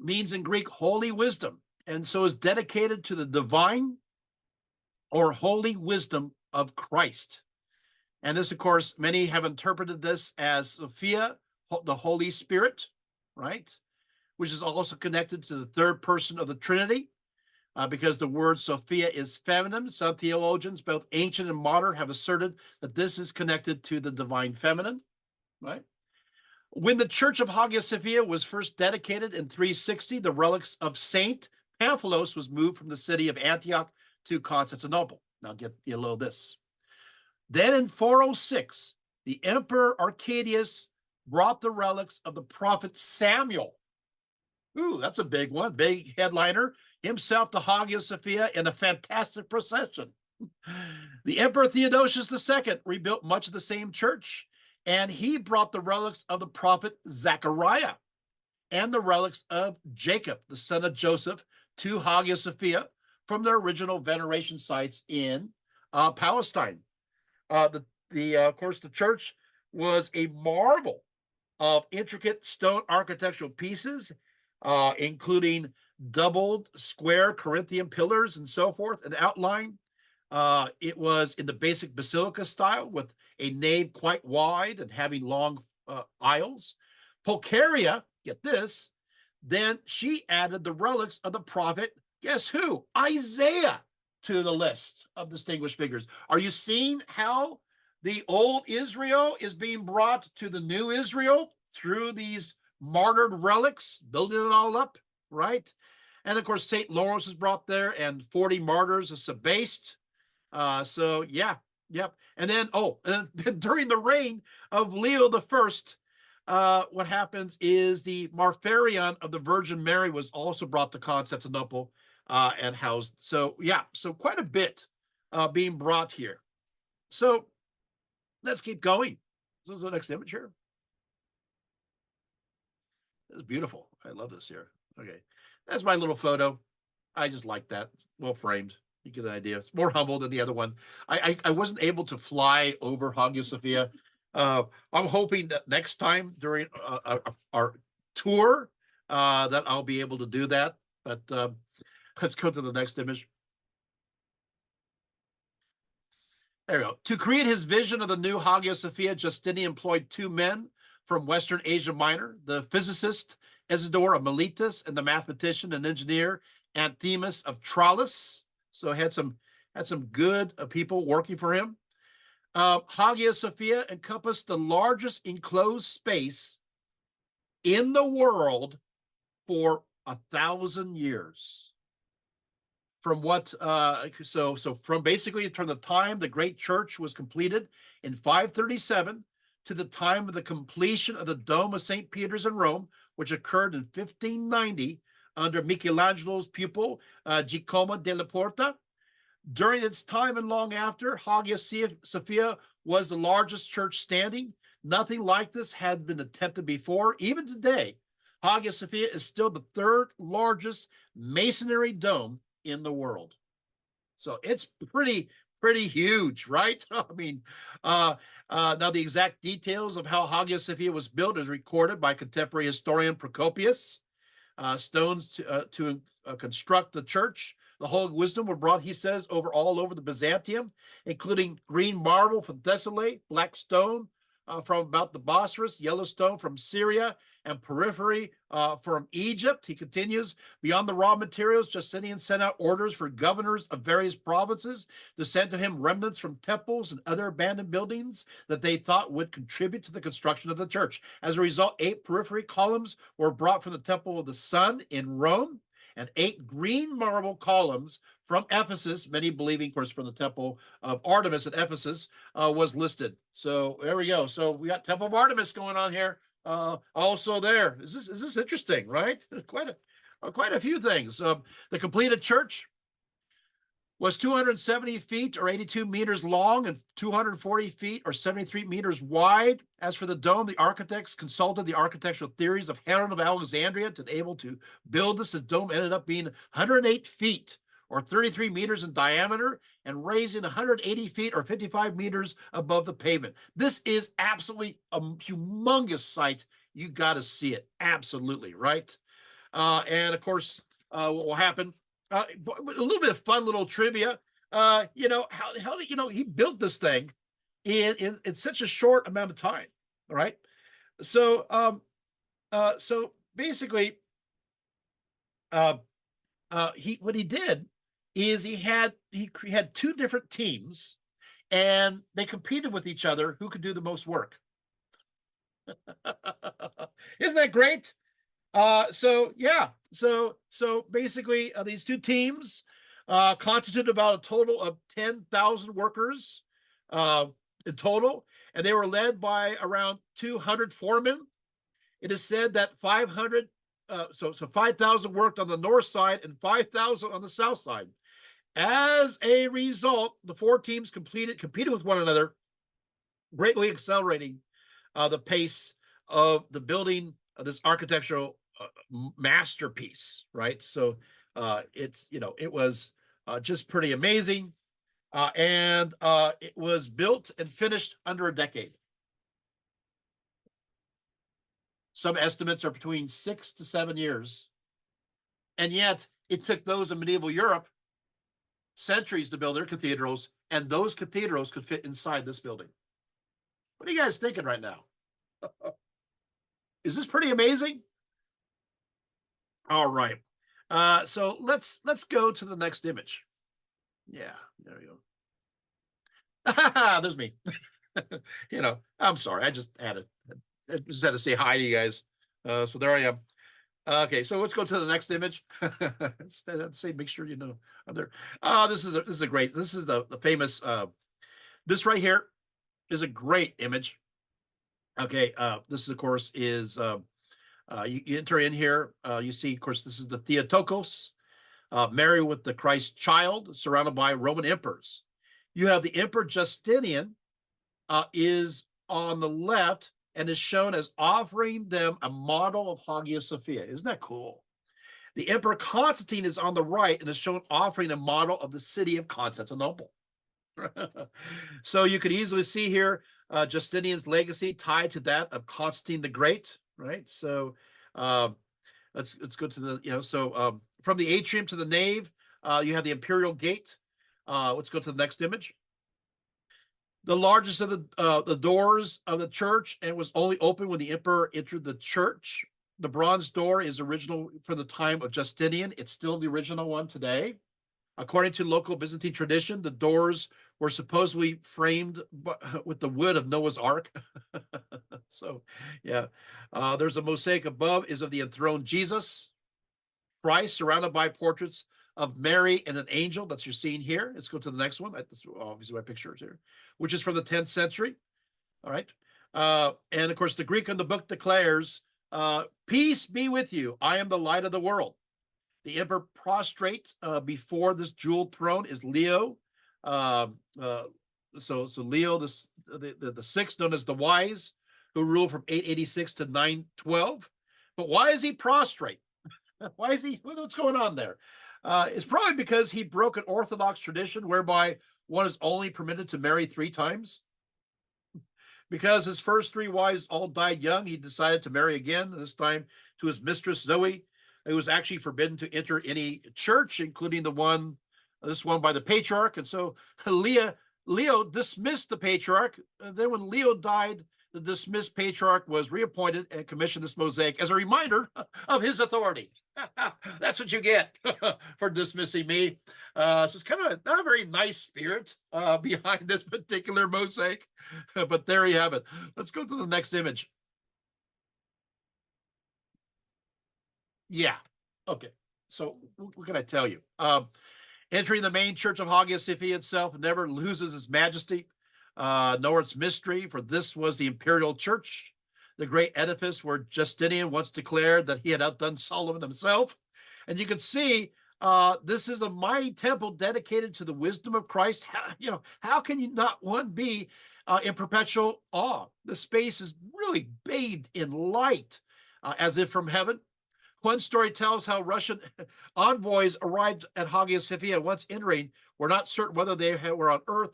means in Greek holy wisdom, and so is dedicated to the divine or holy wisdom of Christ. And this, of course, many have interpreted this as Sophia, the Holy Spirit, right? Which is also connected to the third person of the Trinity, because the word Sophia is feminine. Some theologians, both ancient and modern, have asserted that this is connected to the divine feminine, right? When the Church of Hagia Sophia was first dedicated in 360, the relics of Saint Pamphilus was moved from the city of Antioch to Constantinople. Now get a little of this. Then in 406, the Emperor Arcadius brought the relics of the prophet Samuel. Ooh, that's a big one, big headliner, himself to Hagia Sophia in a fantastic procession. The Emperor Theodosius II rebuilt much of the same church, and he brought the relics of the prophet Zechariah and the relics of Jacob, the son of Joseph, to Hagia Sophia from their original veneration sites in Palestine. Of course, the church was a marvel of intricate stone architectural pieces, including doubled square Corinthian pillars and so forth, an outline. It was in the basic basilica style with a nave quite wide and having long aisles. Pulcheria, get this, then she added the relics of the prophet, guess who? Isaiah, to the list of distinguished figures. Are you seeing how the old Israel is being brought to the new Israel through these martyred relics, building it all up, right? And of course, St. Lawrence is brought there, and 40 martyrs are sebased. So yeah, yep. And then, during the reign of Leo the First, what happens is the Marfarion of the Virgin Mary was also brought to Constantinople and housed. So yeah, so quite a bit being brought here. So let's keep going. This is the next image here. It's beautiful. I love this here. Okay, that's my little photo. I just like that. Well framed. You get an idea. It's more humble than the other one. I wasn't able to fly over Hagia Sophia. I'm hoping that next time during our tour that I'll be able to do that. But let's go to the next image. There we go. To create his vision of the new Hagia Sophia, Justinian employed two men from Western Asia Minor, the physicist Isidore of Miletus and the mathematician and engineer Anthemus of Tralles. So had some good people working for him. Hagia Sophia encompassed the largest enclosed space in the world for 1,000 years. From what from basically from the time the great church was completed in 537 to the time of the completion of the Dome of St. Peter's in Rome, which occurred in 1590 under Michelangelo's pupil Giacomo della Porta. During its time and long after, Hagia Sophia was the largest church standing. Nothing like this had been attempted before. Even today, Hagia Sophia is still the third largest masonry dome in the world. So it's pretty huge, right? I mean, now the exact details of how Hagia Sophia was built is recorded by contemporary historian Procopius. Stones to construct the church. The Holy Wisdom were brought, he says, all over the Byzantium, including green marble from Thessaly, black stone from about the Bosphorus, yellow stone from Syria, and porphyry from Egypt. He continues, beyond the raw materials, Justinian sent out orders for governors of various provinces to send to him remnants from temples and other abandoned buildings that they thought would contribute to the construction of the church. As a result, 8 porphyry columns were brought from the Temple of the Sun in Rome, and 8 green marble columns from Ephesus, many believing, of course, from the Temple of Artemis at Ephesus, was listed. So there we go. So we got Temple of Artemis going on here. Also there. Is this interesting, right? Quite a few things. The completed church was 270 feet or 82 meters long and 240 feet or 73 meters wide. As for the dome, the architects consulted the architectural theories of Herod of Alexandria to be able to build this. The dome ended up being 108 feet or 33 meters in diameter, and raising 180 feet or 55 meters above the pavement. This is absolutely a humongous sight. You got to see it. Absolutely, right? And of course, what will happen? A little bit of fun little trivia. How he built this thing in such a short amount of time. All right. So basically, he what he did is he had two different teams, and they competed with each other who could do the most work. Isn't that great? So basically, these two teams constituted about a total of 10,000 workers in total, and they were led by around 200 foremen. It is said that 500, so 5,000 worked on the north side and 5,000 on the south side. As a result, the four teams competed with one another, greatly accelerating the pace of the building of this architectural masterpiece, right? So it was just pretty amazing, and it was built and finished under a decade. Some estimates are between 6 to 7 years, and yet it took those in medieval Europe centuries to build their cathedrals, and those cathedrals could fit inside this building. What are you guys thinking right now? Is this pretty amazing? All right. So let's go to the next image. Yeah, there we go. There's me. I'm sorry. I just had to say hi to you guys. So there I am. Okay, so let's go to the next image. Just had to say, make sure you know I'm there. This is a great. This is the famous. This right here is a great image. Okay, this of course is you enter in here. You see, of course, this is the Theotokos, Mary with the Christ child, surrounded by Roman emperors. You have the Emperor Justinian is on the left and is shown as offering them a model of Hagia Sophia. Isn't that cool? The Emperor Constantine is on the right and is shown offering a model of the city of Constantinople. So you could easily see here Justinian's legacy tied to that of Constantine the Great, right? So let's go to the from the atrium to the nave, you have the imperial gate. Let's go to the next image. The largest of the doors of the church, and was only open when the emperor entered the church. The bronze door is original from the time of Justinian. It's still the original one today. According to local Byzantine tradition, the doors were supposedly framed with the wood of Noah's Ark. So, yeah. There's a mosaic above is of the enthroned Jesus Christ, surrounded by portraits of Mary and an angel that you're seeing here. Let's go to the next one. That's obviously my pictures here, which is from the 10th century. All right. And of course, the Greek in the book declares, peace be with you. I am the light of the world. The emperor prostrate before this jeweled throne is Leo. So Leo the sixth, known as the Wise, who ruled from 886 to 912. But why is he prostrate? Why is he? What's going on there? It's probably because he broke an Orthodox tradition whereby one is only permitted to marry 3 times. Because his first 3 wives all died young, he decided to marry again, this time to his mistress Zoe. It was actually forbidden to enter any church, including this one by the patriarch. And so Leo dismissed the patriarch. Then when Leo died, the dismissed patriarch was reappointed and commissioned this mosaic as a reminder of his authority. That's what you get for dismissing me. So it's kind of not a very nice spirit behind this particular mosaic, but there you have it. Let's go to the next image. Yeah. Okay. So what can I tell you? Entering the main church of Hagia Sophia itself never loses its majesty, nor its mystery, for this was the imperial church, the great edifice where Justinian once declared that he had outdone Solomon himself. And you can see this is a mighty temple dedicated to the wisdom of Christ. How can you not one be in perpetual awe? The space is really bathed in light, as if from heaven. One story tells how Russian envoys arrived at Hagia Sophia. Once entering, were not certain whether they were on earth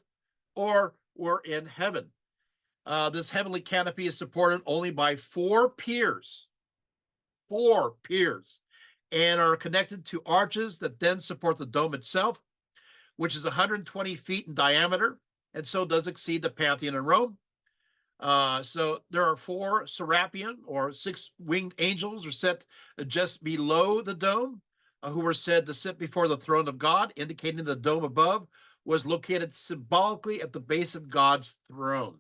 or were in heaven. This heavenly canopy is supported only by four piers, and are connected to arches that then support the dome itself, which is 120 feet in diameter, and so does exceed the Pantheon in Rome. So there are four serapion, or six-winged angels, are set just below the dome, who were said to sit before the throne of God, indicating the dome above was located symbolically at the base of God's throne.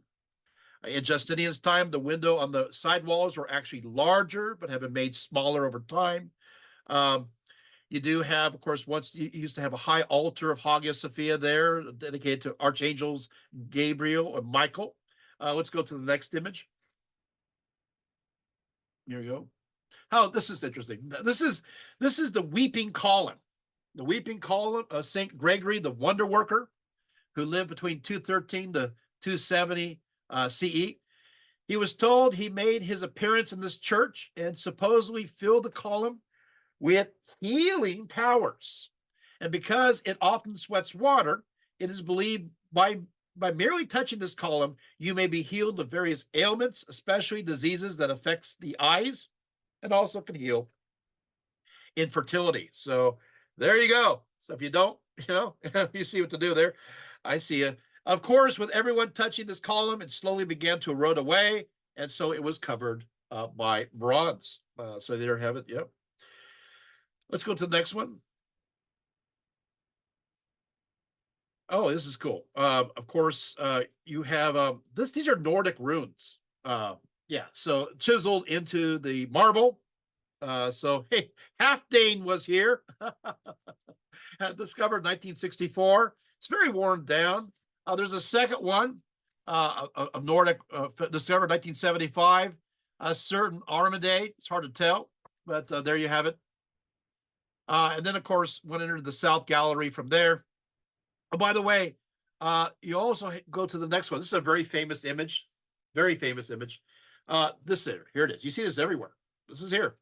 In Justinian's time, the window on the side walls were actually larger, but have been made smaller over time. You do have, of course, once you used to have a high altar of Hagia Sophia there, dedicated to archangels Gabriel and Michael. Let's go to the next image. Here we go. Oh, this is interesting. This is the weeping column. The weeping column of Saint Gregory, the wonder worker, who lived between 213 to 270 CE. He was told he made his appearance in this church and supposedly filled the column with healing powers. And because it often sweats water, it is believed by merely touching this column, you may be healed of various ailments, especially diseases that affects the eyes, and also can heal infertility. So there you go. So if you don't, you see what to do there. I see it. Of course, with everyone touching this column, it slowly began to erode away, and so it was covered by bronze. So there you have it. Yep. Let's go to the next one. Oh, this is cool. Of course, you have this. These are Nordic runes. Yeah, so chiseled into the marble. So hey, Halfdane was here, discovered 1964. It's very worn down. There's a second one of Nordic, discovered 1975. A certain Armidade. It's hard to tell, but there you have it. And then, of course, went into the South Gallery from there. Oh, by the way, you also go to the next one. This is a very famous image. Very famous image. This here it is. You see this everywhere. This is here.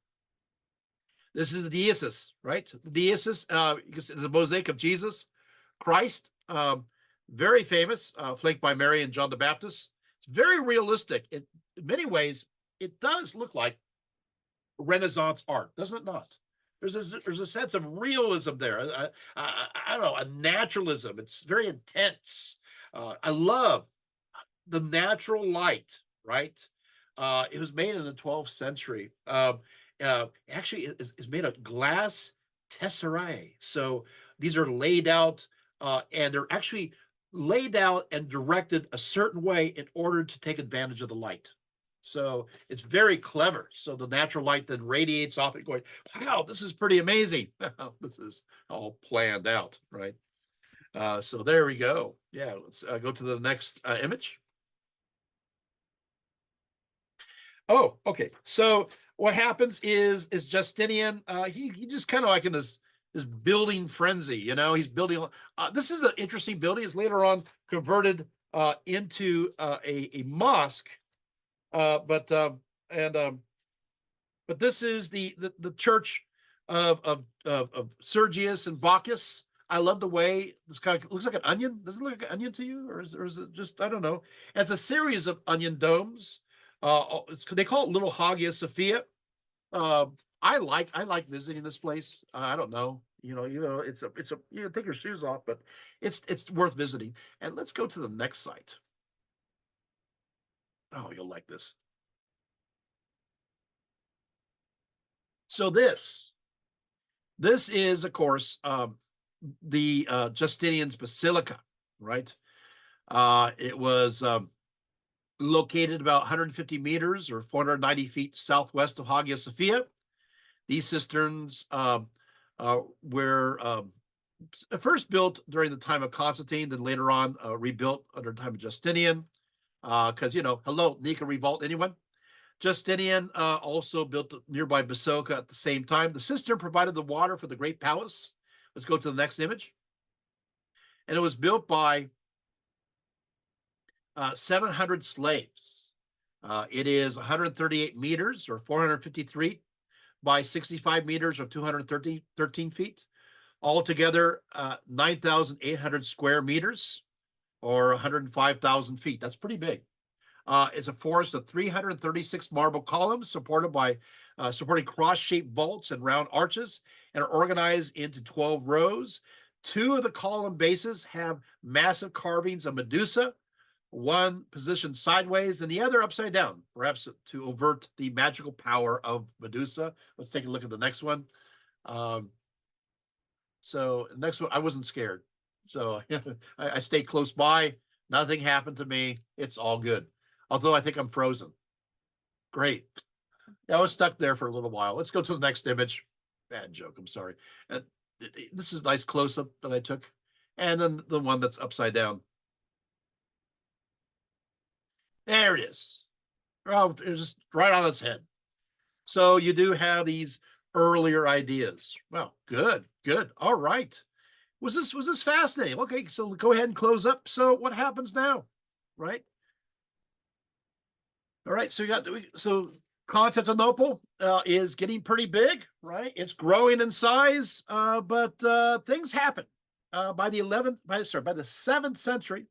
This is the Deesis, right? The Deesis, you can see the mosaic of Jesus Christ. Very famous, flanked by Mary and John the Baptist. It's very realistic. In many ways, it does look like Renaissance art, doesn't it not? There's a sense of realism there. I don't know, a naturalism. It's very intense. I love the natural light, right? It was made in the 12th century. Actually, it's made of glass tesserae. So these are laid out, and they're actually laid out and directed a certain way in order to take advantage of the light. So it's very clever. So the natural light then radiates off it, going, wow, this is pretty amazing. This is all planned out, right? So there we go. Yeah, let's go to the next image. Oh, okay. So what happens is Justinian, he just kind of like in this building frenzy, he's building. This is an interesting building. It's later on converted into a mosque. But this is the church of Sergius and Bacchus. I love the way this kind of looks like an onion. Does it look like an onion to you, or is it just, I don't know? It's a series of onion domes. They call it Little Hagia Sophia. I like visiting this place. I don't know. It's a take your shoes off, but it's worth visiting. And let's go to the next site. Oh, you'll like this. So this is, of course, the Justinian's Basilica, right? It was located about 150 meters or 490 feet southwest of Hagia Sophia. These cisterns were first built during the time of Constantine, then later on rebuilt under the time of Justinian. Because, hello, Nika Revolt, anyone? Justinian also built a nearby basilica at the same time. The cistern provided the water for the great palace. Let's go to the next image. And it was built by 700 slaves. It is 138 meters or 453 by 65 meters or 213 feet. Altogether, 9,800 square meters or 105,000 feet. That's pretty big. It's a forest of 336 marble columns supporting cross-shaped vaults and round arches, and are organized into 12 rows. Two of the column bases have massive carvings of Medusa, one positioned sideways and the other upside down, perhaps to overt the magical power of Medusa. Let's take a look at the next one. So next one, I wasn't scared. So I stayed close by. Nothing happened to me. It's all good. Although I think I'm frozen. Great. Yeah, I was stuck there for a little while. Let's go to the next image. Bad joke. I'm sorry. This is a nice close-up that I took. And then the one that's upside down. There it is. Oh, it's just right on its head. So you do have these earlier ideas. Well, good. All right. Was this fascinating? Okay, so go ahead and close up. So what happens now? Right? All right, so Constantinople is getting pretty big, right? It's growing in size, but things happen by the 7th century,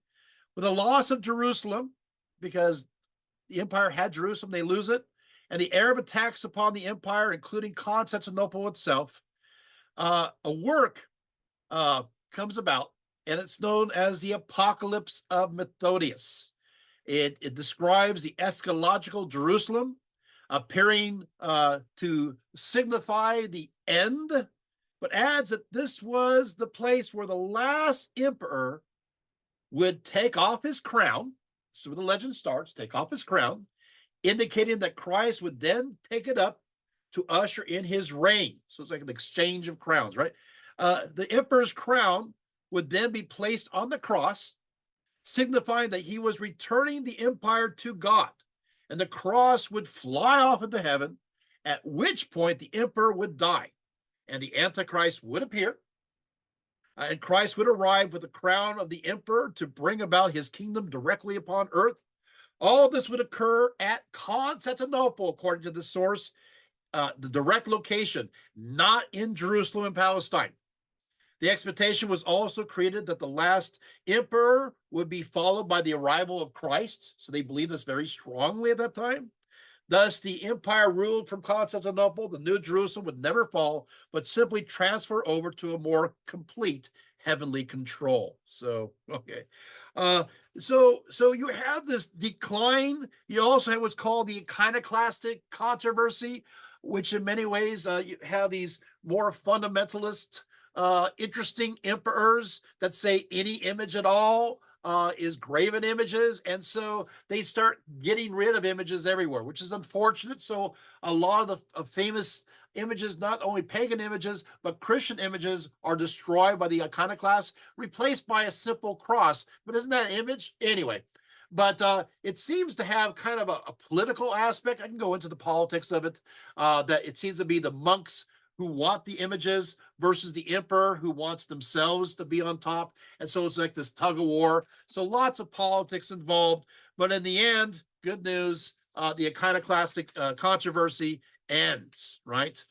with the loss of Jerusalem, because the empire had Jerusalem, they lose it, and the Arab attacks upon the empire, including Constantinople itself. A work comes about, and it's known as the Apocalypse of Methodius. It describes the eschatological Jerusalem appearing to signify the end, but adds that this was the place where the last emperor would take off his crown. So the legend starts, take off his crown, indicating that Christ would then take it up to usher in his reign. So it's like an exchange of crowns, right? The emperor's crown would then be placed on the cross, signifying that he was returning the empire to God, and the cross would fly off into heaven, at which point the emperor would die, and the Antichrist would appear, and Christ would arrive with the crown of the emperor to bring about his kingdom directly upon earth. All this would occur at Constantinople, according to the source, the direct location, not in Jerusalem and Palestine. The expectation was also created that the last emperor would be followed by the arrival of Christ. So they believed this very strongly at that time. Thus, the empire ruled from Constantinople. The New Jerusalem would never fall, but simply transfer over to a more complete heavenly control. So, okay. So you have this decline. You also have what's called the iconoclastic controversy, which in many ways you have these more fundamentalist interesting emperors that say any image at all is graven images. And so they start getting rid of images everywhere, which is unfortunate. So a lot of the famous images, not only pagan images, but Christian images, are destroyed by the iconoclasts, replaced by a simple cross. But isn't that an image? Anyway, but it seems to have kind of a political aspect. I can go into the politics of it, that it seems to be the monks who want the images versus the emperor who wants themselves to be on top. And so it's like this tug of war. So lots of politics involved. But in the end, good news, the iconoclastic controversy ends, right?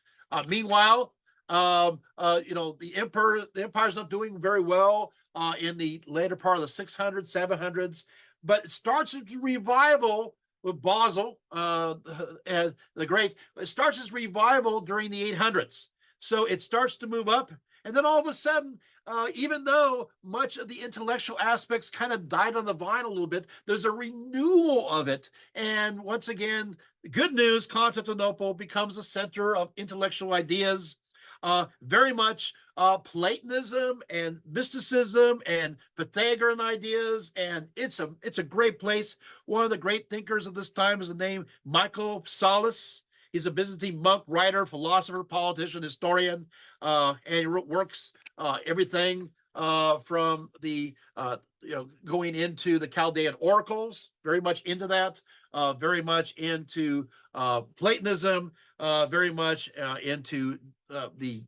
Meanwhile, the empire's not doing very well in the later part of the 600s, 700s, but it starts a revival with Basil and the Great. It starts as revival during the 800s. So it starts to move up. And then all of a sudden, even though much of the intellectual aspects kind of died on the vine a little bit, there's a renewal of it. And once again, good news, Constantinople becomes a center of intellectual ideas. Very much Platonism and mysticism and Pythagorean ideas, and it's a great place. One of the great thinkers of this time is the name Michael Psellus. He's a Byzantine monk, writer, philosopher, politician, historian, and he works everything from the going into the Chaldean oracles, very much into that, very much into Platonism, very much into the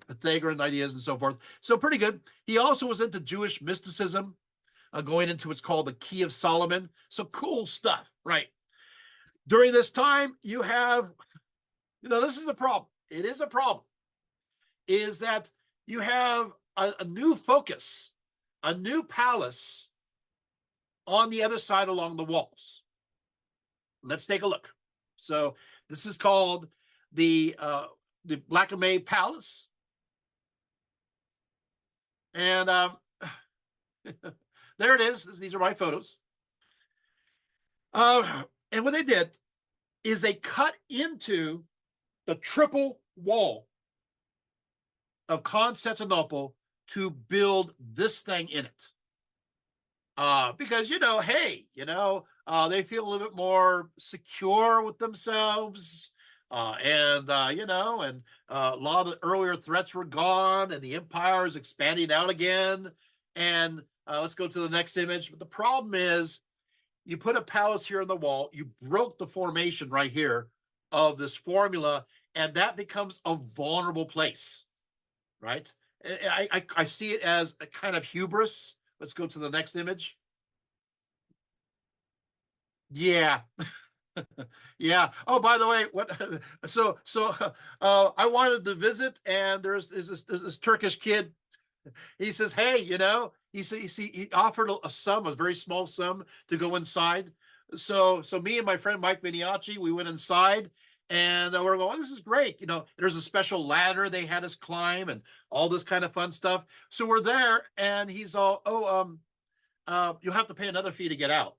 Pythagorean ideas and so forth. So pretty good. He also was into Jewish mysticism, going into what's called the Key of Solomon. So cool stuff, right? During this time, you have This is a problem. It is a problem. Is that you have a new focus, a new palace on the other side along the walls. Let's take a look. So this is called the Blachernae Palace, and there it is. These are my photos. And what they did is they cut into the triple wall of Constantinople to build this thing in it. Because, hey, they feel a little bit more secure with themselves. And a lot of the earlier threats were gone and the empire is expanding out again. And let's go to the next image. But the problem is, you put a palace here on the wall, you broke the formation right here of this formula, and that becomes a vulnerable place, right? I see it as a kind of hubris. Let's go to the next image. Yeah. Yeah. Oh, by the way, what? I wanted to visit, and there's this Turkish kid. He says, "Hey, he offered a very small sum to go inside." So me and my friend Mike Miniacci, we went inside, and we're going, "Oh, this is great." There's a special ladder they had us climb, and all this kind of fun stuff. So we're there, and he's all, "Oh, you'll have to pay another fee to get out."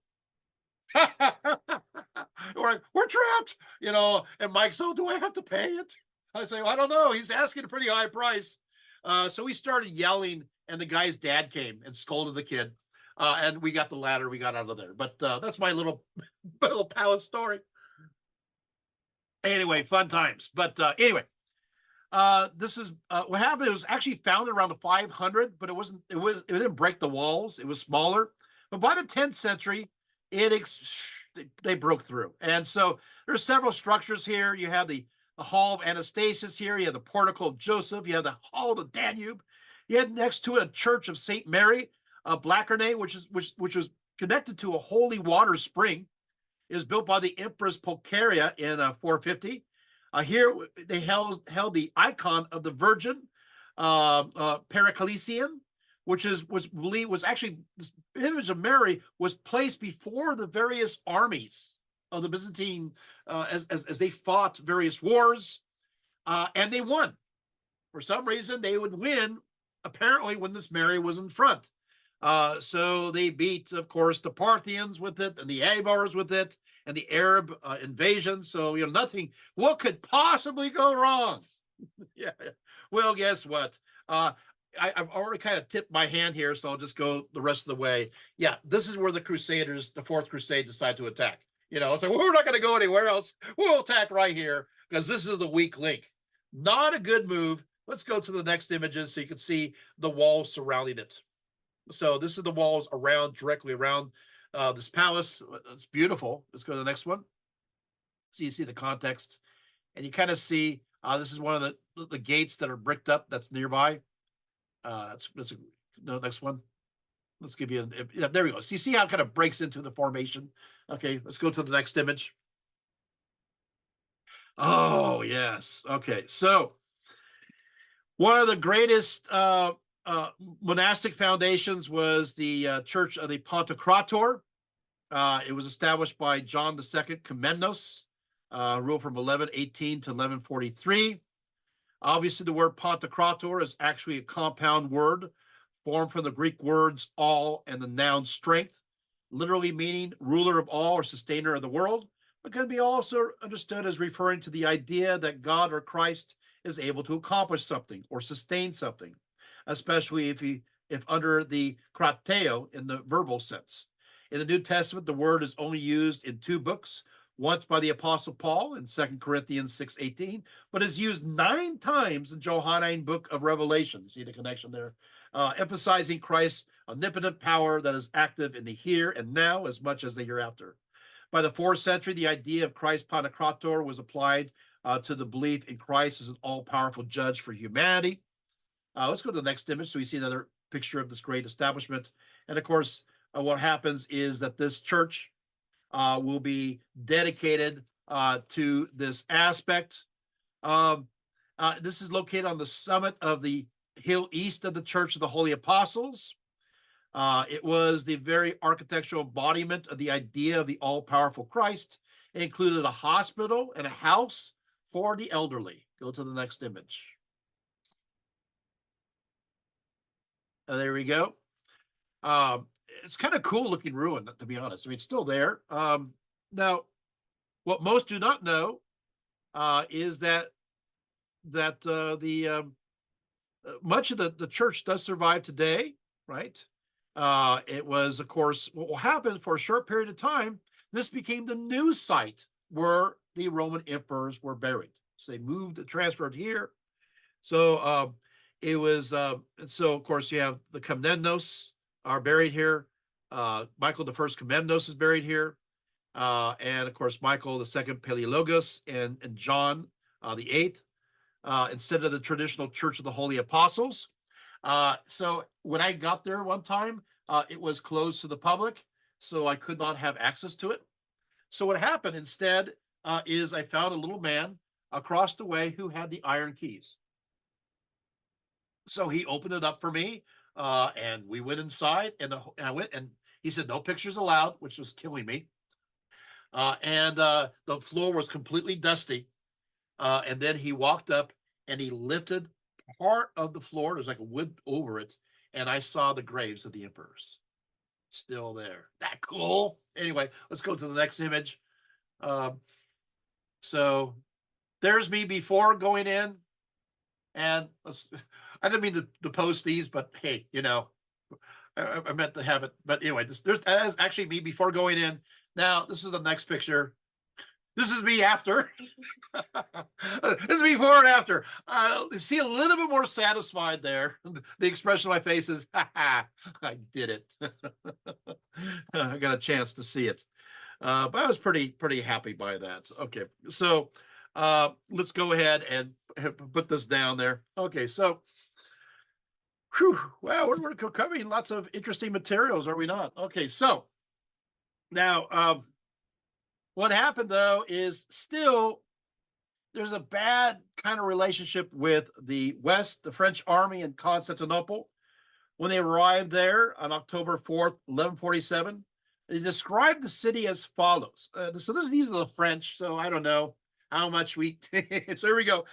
we're trapped, and Mike, "So do I have to pay it?" I say, "Well, I don't know. He's asking a pretty high price." So we started yelling, and the guy's dad came and scolded the kid. And we got the ladder, we got out of there. But that's my little palace story. Anyway, fun times. But anyway, this is what happened. It was actually founded around the 500, but it didn't break the walls. It was smaller. But by the 10th century, they broke through. And so there's several structures here. You have the Hall of Anastasius here. You have the Portico of Joseph. You have the Hall of the Danube. You had next to it a Church of St. Mary of Blachernae, which was connected to a holy water spring. It was built by the Empress Pulcheria in 450. Here they held the icon of the Virgin Periclesian, which was actually, this image of Mary was placed before the various armies of the Byzantine as they fought various wars, and they won. For some reason, they would win, apparently, when this Mary was in front. So they beat, of course, the Parthians with it, and the Avars with it, and the Arab invasion. So, nothing, what could possibly go wrong? Yeah. Well, guess what? I've already kind of tipped my hand here, so I'll just go the rest of the way. Yeah, this is where the Crusaders, the Fourth Crusade, decide to attack. It's like, well, we're not going to go anywhere else. We'll attack right here because this is the weak link. Not a good move. Let's go to the next images so you can see the walls surrounding it. So this is the walls directly around this palace. It's beautiful. Let's go to the next one. So you see the context, and you kind of see this is one of the gates that are bricked up that's nearby. No, next one. Let's give you there we go. So you see how it kind of breaks into the formation. Okay, let's go to the next image. Oh, yes. Okay, so one of the greatest monastic foundations was the Church of the Pantocrator. It was established by John II Komnenos, ruled from 1118 to 1143. Obviously, the word Pantocrator is actually a compound word formed from the Greek words all and the noun strength, literally meaning ruler of all or sustainer of the world, but can be also understood as referring to the idea that God or Christ is able to accomplish something or sustain something, especially if under the krateo in the verbal sense. In the New Testament, the word is only used in 2 books, once by the Apostle Paul in 2 Corinthians 6:18, but is used 9 times in Johannine book of Revelation. See the connection there? Emphasizing Christ's omnipotent power that is active in the here and now as much as the hereafter. By the 4th century, the idea of Christ Pantocrator was applied to the belief in Christ as an all-powerful judge for humanity. Let's go to the next image so we see another picture of this great establishment. And of course, what happens is that this church will be dedicated to this aspect. This is located on the summit of the hill east of the Church of the Holy Apostles. It was the very architectural embodiment of the idea of the all-powerful Christ. It included a hospital and a house for the elderly. Go to the next image. There we go. It's kind of cool looking ruin, to be honest. I mean, it's still there. Now, what most do not know is that the much of the church does survive today, right? It was, of course, what will happen for a short period of time. This became the new site where the Roman emperors were buried. So they moved, transferred here. So it was, so of course you have the Komnenos are buried here. Michael the First Komnenos is buried here. And of course, Michael the Second Palaeologus and John the Eighth, instead of the traditional Church of the Holy Apostles. So when I got there one time, it was closed to the public, so I could not have access to it. So what happened instead is I found a little man across the way who had the iron keys. So he opened it up for me, and we went inside, and I went, and he said no pictures allowed, which was killing me. And the floor was completely dusty. And then he walked up and he lifted part of the floor. There's like a wood over it, and I saw the graves of the emperors still there. That cool? Anyway, let's go to the next image. So there's me before going in, and I didn't mean to post these, but hey, I meant to have it. But anyway, there's actually me before going in. Now this is the next picture. This is me after. This is before and after. See a little bit more satisfied there. The expression on my face is, I did it. I got a chance to see it. But I was pretty happy by that. Okay, so let's go ahead and put this down there. Okay, so, whew, wow, we're covering lots of interesting materials, are we not? Okay, so now, what happened though is still there's a bad kind of relationship with the West, the French army in Constantinople. When they arrived there on October 4th, 1147, they described the city as follows. These are the French, so I don't know how much we. So here we go.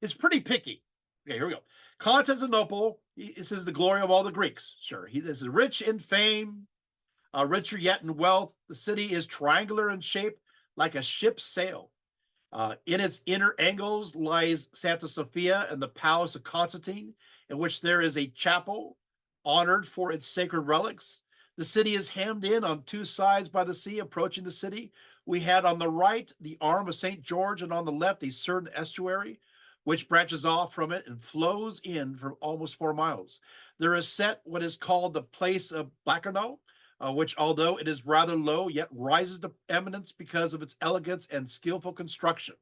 It's pretty picky. Okay, here we go. Constantinople, it says the glory of all the Greeks. Sure, he is rich in fame, richer yet in wealth. The city is triangular in shape, like a ship's sail. In its inner angles lies Santa Sophia and the Palace of Constantine, in which there is a chapel honored for its sacred relics. The city is hemmed in on two sides by the sea. Approaching the city, we had on the right the arm of St. George, and on the left a certain estuary, which branches off from it and flows in for almost 4 miles. There is set what is called the Palace of Blachernae, which, although it is rather low, yet rises to eminence because of its elegance and skillful construction.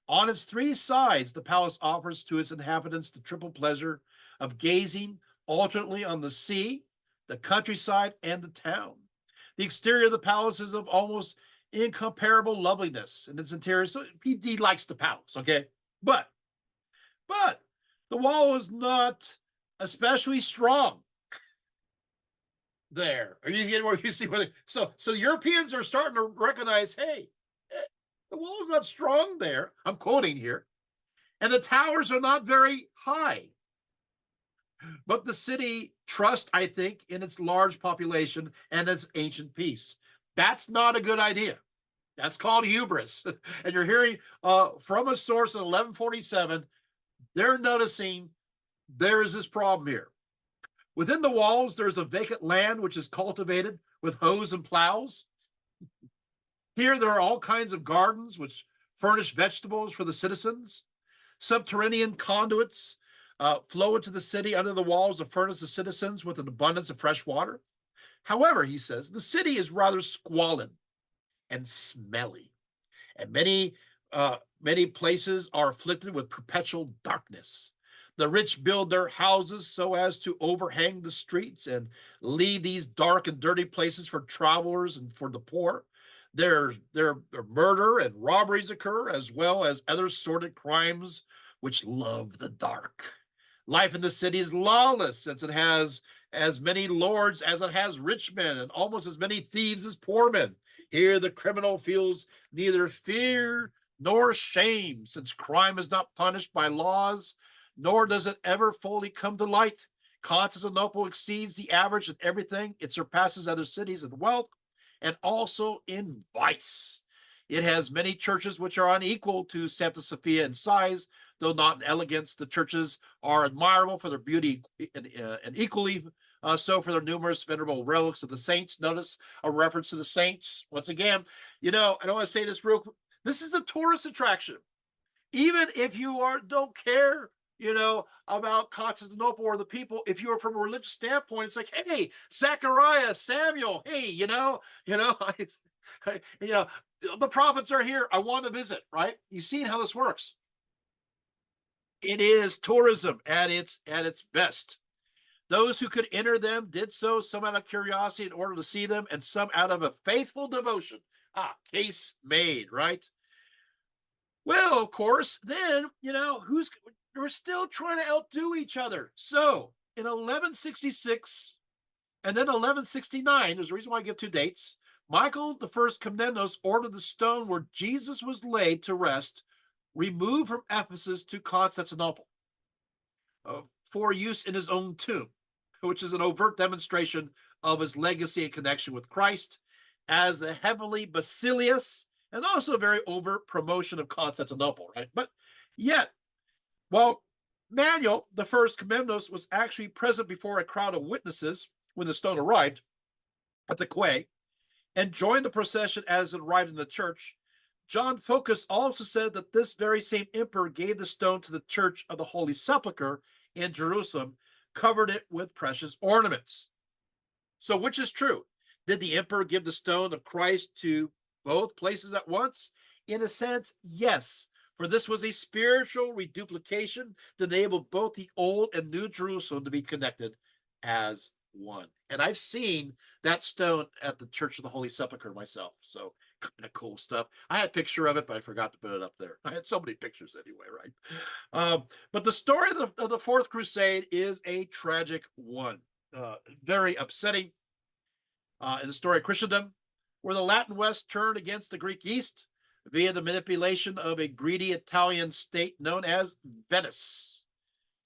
On its 3 sides, the palace offers to its inhabitants the triple pleasure of gazing alternately on the sea, the countryside, and the town. The exterior of the palace is of almost incomparable loveliness in its interior. So he likes the palace, okay? But the wall is not especially strong. There, are you getting where you see where? So Europeans are starting to recognize, hey, the wall is not strong there. I'm quoting here, and the towers are not very high. But the city trusts, I think, in its large population and its ancient peace. That's not a good idea. That's called hubris. And you're hearing from a source in 1147, they're noticing there is this problem here. Within the walls, there's a vacant land which is cultivated with hoes and plows. Here, there are all kinds of gardens which furnish vegetables for the citizens. Subterranean conduits flow into the city under the walls to furnish the citizens with an abundance of fresh water. However, he says, the city is rather squalid and smelly, and many places are afflicted with perpetual darkness. The rich build their houses so as to overhang the streets and leave these dark and dirty places for travelers and for the poor. Their murder and robberies occur, as well as other sordid crimes which love the dark. Life in the city is lawless, since it has as many lords as it has rich men, and almost as many thieves as poor men. Here the criminal feels neither fear nor shame, since crime is not punished by laws, nor does it ever fully come to light. Constantinople exceeds the average in everything. It surpasses other cities in wealth and also in vice. It has many churches which are unequal to Santa Sophia in size, though not in elegance. The churches are admirable for their beauty and equally so for their numerous venerable relics of the saints. Notice a reference to the saints. Once again, I don't want to say this real quick. This is a tourist attraction. Even if you don't care, about Constantinople or the people, if you're from a religious standpoint, it's like, hey, Zechariah, Samuel, hey, the prophets are here. I want to visit, right? You've seen how this works. It is tourism at its best. Those who could enter them did so, some out of curiosity in order to see them, and some out of a faithful devotion. Case made, right? Well, of course, then, we're still trying to outdo each other. So in 1166 and then 1169, there's a reason why I give two dates. Michael I Komnenos ordered the stone where Jesus was laid to rest removed from Ephesus to Constantinople for use in his own tomb, which is an overt demonstration of his legacy and connection with Christ as a heavenly basileus, and also a very overt promotion of Constantinople, right? But yet, while Manuel I Komnenos was actually present before a crowd of witnesses when the stone arrived at the quay and joined the procession as it arrived in the church, John Phocas also said that this very same emperor gave the stone to the Church of the Holy Sepulchre in Jerusalem, covered it with precious ornaments. So which is true? Did the emperor give the stone of Christ to both places at once? In a sense, yes, for this was a spiritual reduplication that enabled both the old and new Jerusalem to be connected as one. And I've seen that stone at the Church of the Holy Sepulchre myself. So kind of cool stuff. I had a picture of it, but I forgot to put it up there. I had so many pictures anyway, right? But the story of the Fourth Crusade is a tragic one. Very upsetting in the story of Christendom, where the Latin West turned against the Greek East via the manipulation of a greedy Italian state known as Venice,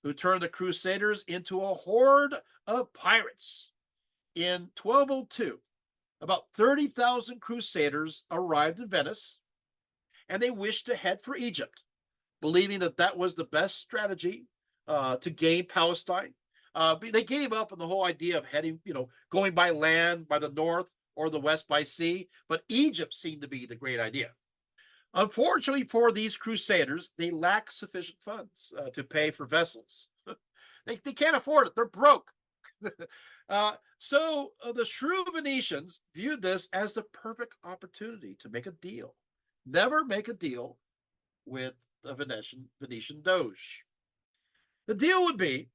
who turned the Crusaders into a horde of pirates. In 1202, about 30,000 Crusaders arrived in Venice, and they wished to head for Egypt, believing that that was the best strategy to gain Palestine. They gave up on the whole idea of heading, going by land by the north or the west by sea, but Egypt seemed to be the great idea. Unfortunately for these Crusaders, they lack sufficient funds to pay for vessels. They can't afford it. They're broke. So the shrewd Venetians viewed this as the perfect opportunity to make a deal. Never make a deal with the Venetian Doge. The deal would be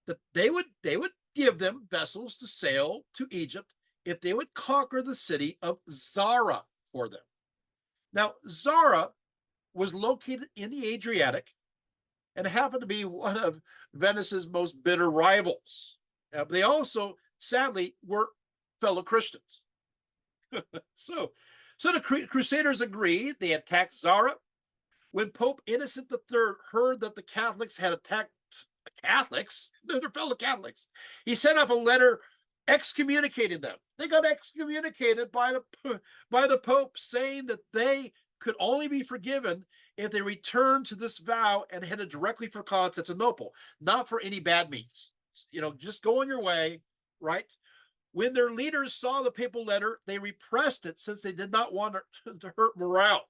that they would give them vessels to sail to Egypt if they would conquer the city of Zara for them. Now, Zara was located in the Adriatic and happened to be one of Venice's most bitter rivals. They also, sadly, were fellow Christians. so the Crusaders agreed. They attacked Zara. When Pope Innocent III heard that the Catholics had attacked Catholics, their fellow Catholics, he sent off a letter excommunicating them. They got excommunicated by the Pope, saying that they could only be forgiven if they returned to this vow and headed directly for Constantinople, not for any bad means. Just go on your way, right? When their leaders saw the papal letter, they repressed it since they did not want to hurt morale.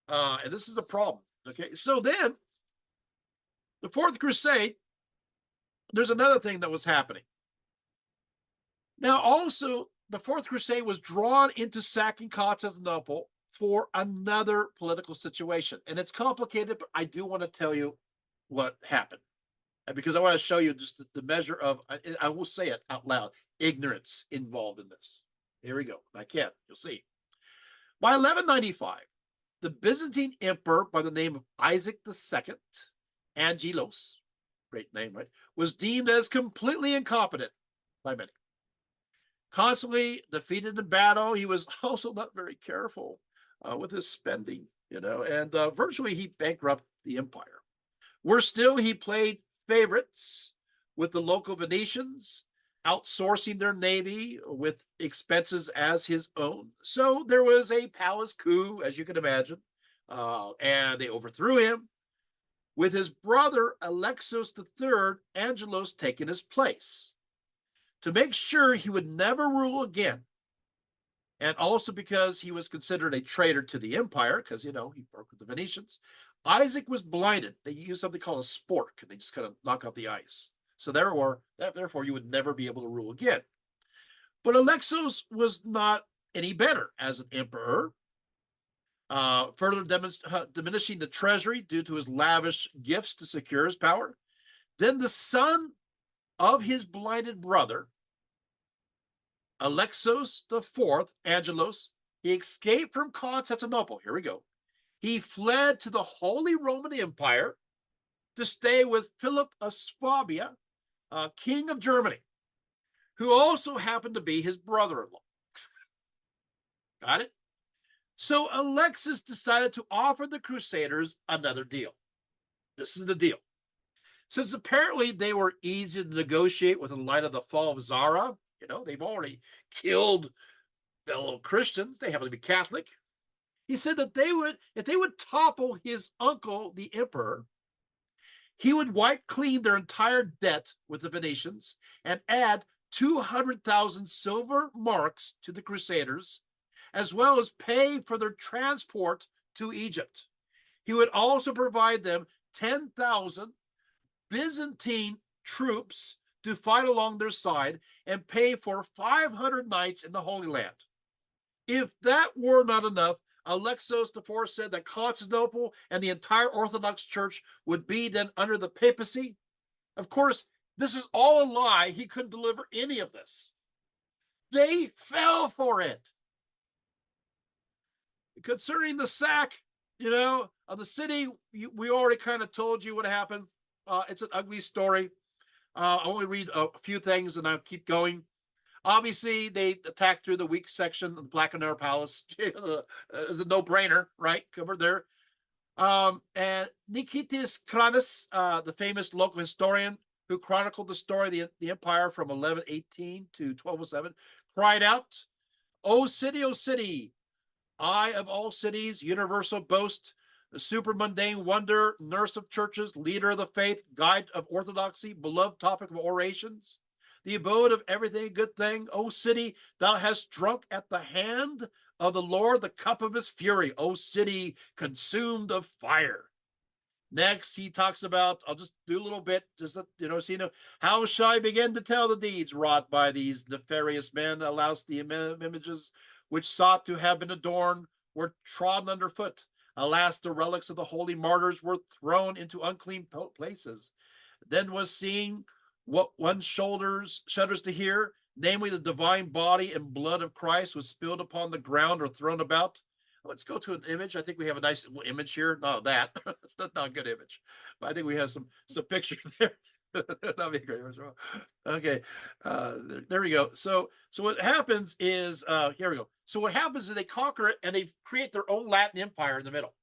And this is a problem. Okay, so then the Fourth Crusade, there's another thing that was happening. Now, also, the Fourth Crusade was drawn into sacking Constantinople for another political situation. And it's complicated, but I do want to tell you what happened. Because I want to show you just the measure of, I will say it out loud, ignorance involved in this. Here we go. I can't. You'll see. By 1195, the Byzantine emperor by the name of Isaac II, Angelos, great name, right, was deemed as completely incompetent by many. Constantly defeated in battle, he was also not very careful with his spending, and virtually he bankrupted the empire. Worse still, he played favorites with the local Venetians, outsourcing their navy with expenses as his own. So there was a palace coup, as you can imagine, and they overthrew him, with his brother Alexios III, Angelos, taking his place to make sure he would never rule again. And also because he was considered a traitor to the empire, because, he broke with the Venetians, Isaac was blinded. They used something called a spork, and they just kind of knock out the ice. So therefore, you would never be able to rule again. But Alexios was not any better as an emperor, further diminishing the treasury due to his lavish gifts to secure his power. Then the son of his blinded brother, Alexios IV, Angelos, he escaped from Constantinople. Here we go. He fled to the Holy Roman Empire to stay with Philip of Swabia, king of Germany, who also happened to be his brother-in-law. Got it? So Alexis decided to offer the Crusaders another deal. This is the deal. Since apparently they were easy to negotiate with in light of the fall of Zara, they've already killed fellow Christians. They happen to be Catholic. He said that if they would topple his uncle, the emperor, he would wipe clean their entire debt with the Venetians and add 200,000 silver marks to the Crusaders, as well as pay for their transport to Egypt. He would also provide them 10,000 Byzantine troops to fight along their side and pay for 500 nights in the Holy Land. If that were not enough, Alexios IV said that Constantinople and the entire Orthodox Church would be then under the papacy. Of course, this is all a lie. He couldn't deliver any of this. They fell for it. Concerning the sack, of the city, we already kind of told you what happened. It's an ugly story. I'll only read a few things and I'll keep going. Obviously, they attacked through the weak section of the Blachernae Palace. It's a no-brainer, right? Covered there. And Nikitas Kranis, the famous local historian who chronicled the story of the empire from 1118 to 1207, cried out, O city, eye of all cities, universal boast, the supermundane wonder, nurse of churches, leader of the faith, guide of orthodoxy, beloved topic of orations, the abode of everything good thing. O city, thou hast drunk at the hand of the Lord the cup of his fury. O city, consumed of fire. Next, he talks about, I'll just do a little bit, just so how shall I begin to tell the deeds wrought by these nefarious men? Alas, the images which sought to have been adorned were trodden underfoot. Alas, the relics of the holy martyrs were thrown into unclean places. Then was seen what one shudders to hear, namely the divine body and blood of Christ was spilled upon the ground or thrown about. Let's go to an image. I think we have a nice little image here. Not that. It's not a good image. But I think we have some picture there. That'd be a great image. Okay. There we go. So what happens is, here we go. So what happens is they conquer it and they create their own Latin empire in the middle.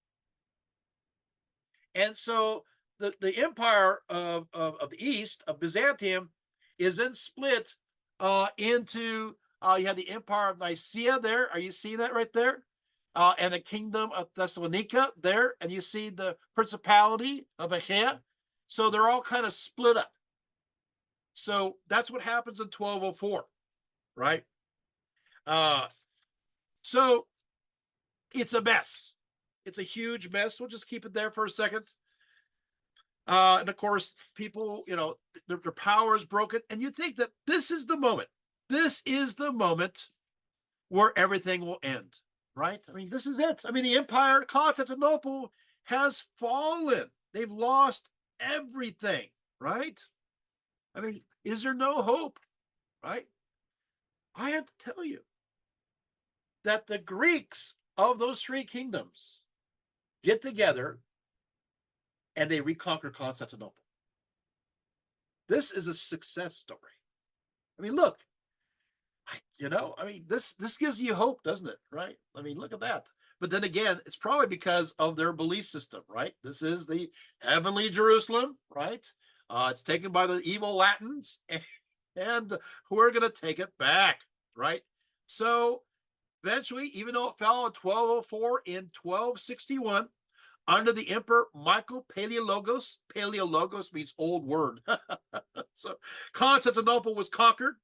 And so the empire of the East, of Byzantium, is then split into, you have the empire of Nicaea there. Are you seeing that right there? And the kingdom of Thessalonica there. And you see the principality of Achaia. So they're all kind of split up. So that's what happens in 1204, right? So it's a mess. It's a huge mess. We'll just keep it there for a second. And of course, people, their power is broken. And you think that this is the moment. This is the moment where everything will end, right? I mean, this is it. I mean, the empire, Constantinople, has fallen. They've lost everything, right? I mean, is there no hope, right? I have to tell you that the Greeks of those three kingdoms get together and they reconquer Constantinople. This is a success story. I mean, look, this gives you hope, doesn't it? Right? I mean, look at that. But then again, it's probably because of their belief system, right? This is the heavenly Jerusalem, right? It's taken by the evil Latins, and we're going to take it back, right? So eventually, even though it fell in 1204, in 1261, under the Emperor Michael Palaeologos, Palaeologos means old word. So Constantinople was conquered.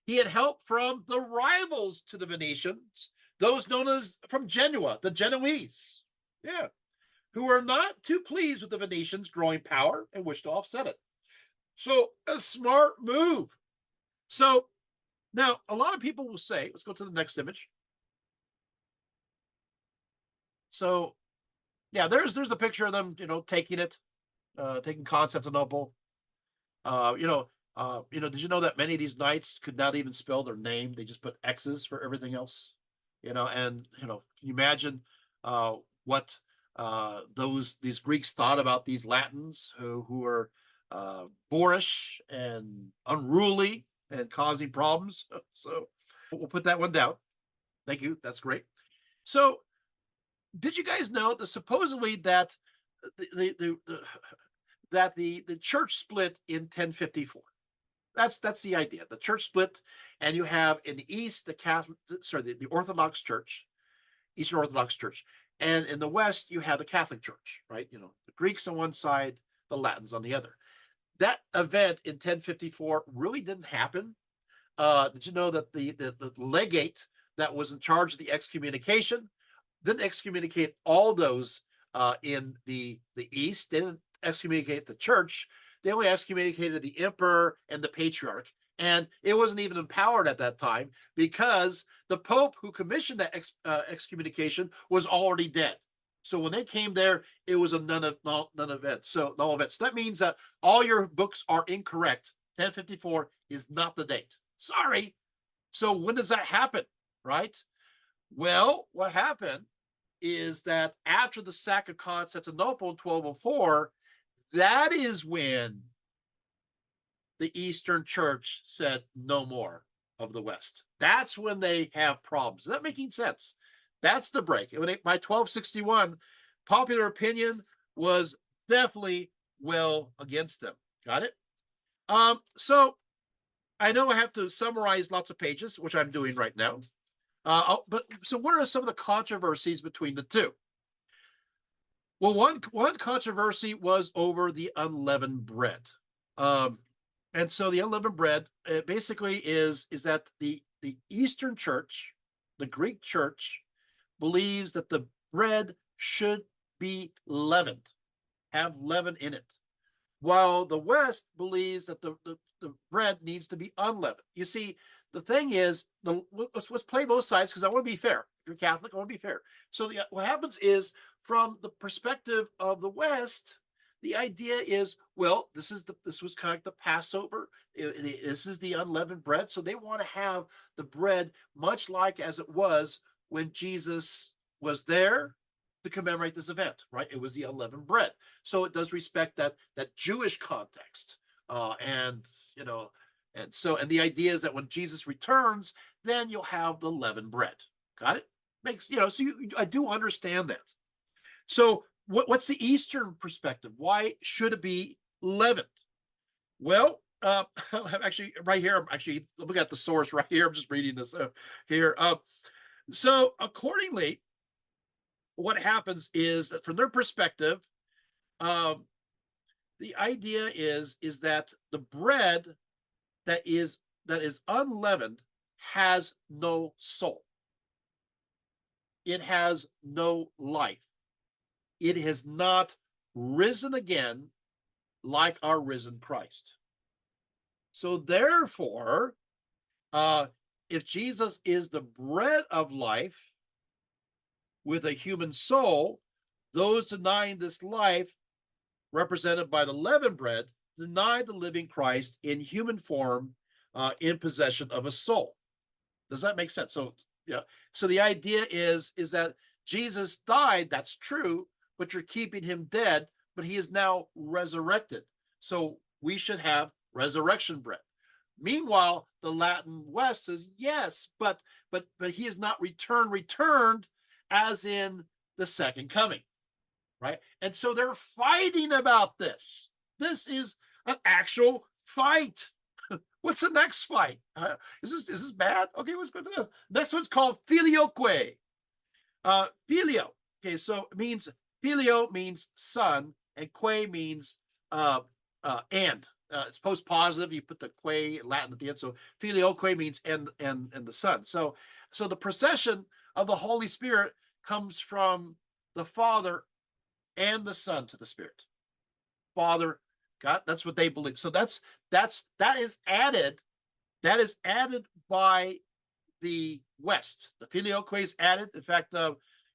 He had help from the rivals to the Venetians, those known as from Genoa, the Genoese, yeah, who were not too pleased with the Venetians' growing power and wished to offset it. So a smart move. So now a lot of people will say, let's go to the next image. So yeah, there's a picture of them, taking it, taking Constantinople. Did you know that many of these knights could not even spell their name? They just put X's for everything else. And can you imagine what these Greeks thought about these Latins who were boorish and unruly and causing problems? So we'll put that one down. Thank you. That's great. So did you guys know that supposedly that the church split in 1054? That's the idea. The church split, and you have in the East the Orthodox Church, Eastern Orthodox Church, and in the West you have the Catholic Church, right? The Greeks on one side, the Latins on the other. That event in 1054 really didn't happen. Did you know that the legate that was in charge of the excommunication didn't excommunicate all those in the East? They didn't excommunicate the church. They only excommunicated the emperor and the patriarch. And it wasn't even empowered at that time because the Pope who commissioned that excommunication was already dead. So when they came there, it was a non-event. So that means that all your books are incorrect. 1054 is not the date. Sorry. So when does that happen, right? Well, what happened is that after the sack of Constantinople in 1204, that is when the Eastern Church said no more of the West. That's when they have problems. Is that making sense? That's the break. By 1261, popular opinion was definitely well against them. Got it? So I know I have to summarize lots of pages, which I'm doing right now. So what are some of the controversies between the two? Well, one controversy was over the unleavened bread. And so the unleavened bread basically is that the Eastern Church, the Greek Church, believes that the bread should be leavened, have leaven in it, while the West believes that the bread needs to be unleavened. You see, the thing is, let's play both sides because I want to be fair. If you're Catholic, I want to be fair. So what happens is, from the perspective of the West, the idea is, well, this was kind of like the Passover. This is the unleavened bread. So they want to have the bread much like as it was when Jesus was there to commemorate this event, right? It was the unleavened bread. So it does respect that Jewish context. And the idea is that when Jesus returns, then you'll have the leavened bread. Got it? I do understand that. So what's the Eastern perspective? Why should it be leavened? Well, actually, right here, I'm actually looking at the source right here. I'm just reading this here. So accordingly, what happens is that from their perspective, the idea is that the bread that is unleavened has no soul. It has no life. It has not risen again like our risen Christ. So therefore, if Jesus is the bread of life with a human soul, those denying this life, represented by the leavened bread, deny the living Christ in human form, in possession of a soul. Does that make sense? So, yeah. So the idea is that Jesus died, that's true, but you're keeping him dead, but he is now resurrected. So we should have resurrection bread. Meanwhile, the Latin West says, yes, but he is not returned as in the second coming, right? And so they're fighting about this. This is an actual fight. What's the next fight? Is this bad? Okay, let's go to this. Next one's called filioque. Filio. Okay, so it means filio means son, and que means and. It's post positive. You put the que Latin at the end. So filioque means and the son. So the procession of the Holy Spirit comes from the Father and the Son to the Spirit. Father, God, that's what they believe. So that is added. That is added by the West. The filioque is added. In fact,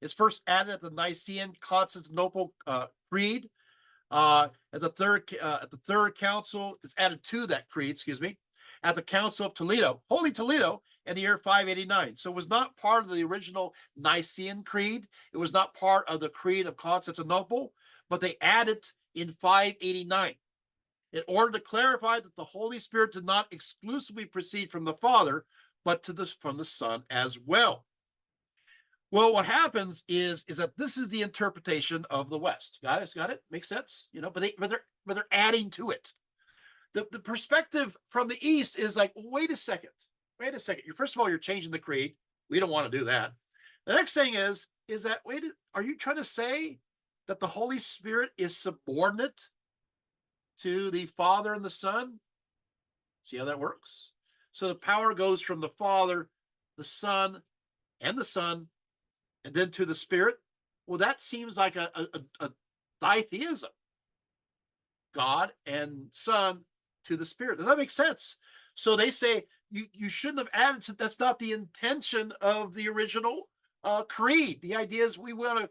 it's first added at the Nicene Constantinople Creed. At the third council, it's added to that creed. Excuse me. At the Council of Toledo, Holy Toledo, in the year 589. So it was not part of the original Nicene Creed. It was not part of the Creed of Constantinople, but they added in 589 in order to clarify that the Holy Spirit did not exclusively proceed from the Father, but from the Son as well. Well, what happens is that this is the interpretation of the West. Got it? Makes sense? But they're adding to it. The perspective from the East is like, wait a second. First of all, you're changing the creed. We don't want to do that. The next thing is that, are you trying to say that the Holy Spirit is subordinate to the Father and the Son? See how that works? So the power goes from the Father, the Son, and then to the Spirit. Well, that seems like a ditheism. God and Son to the Spirit. Does that make sense? So they say you shouldn't have added to. That's not the intention of the original creed. The idea is we want to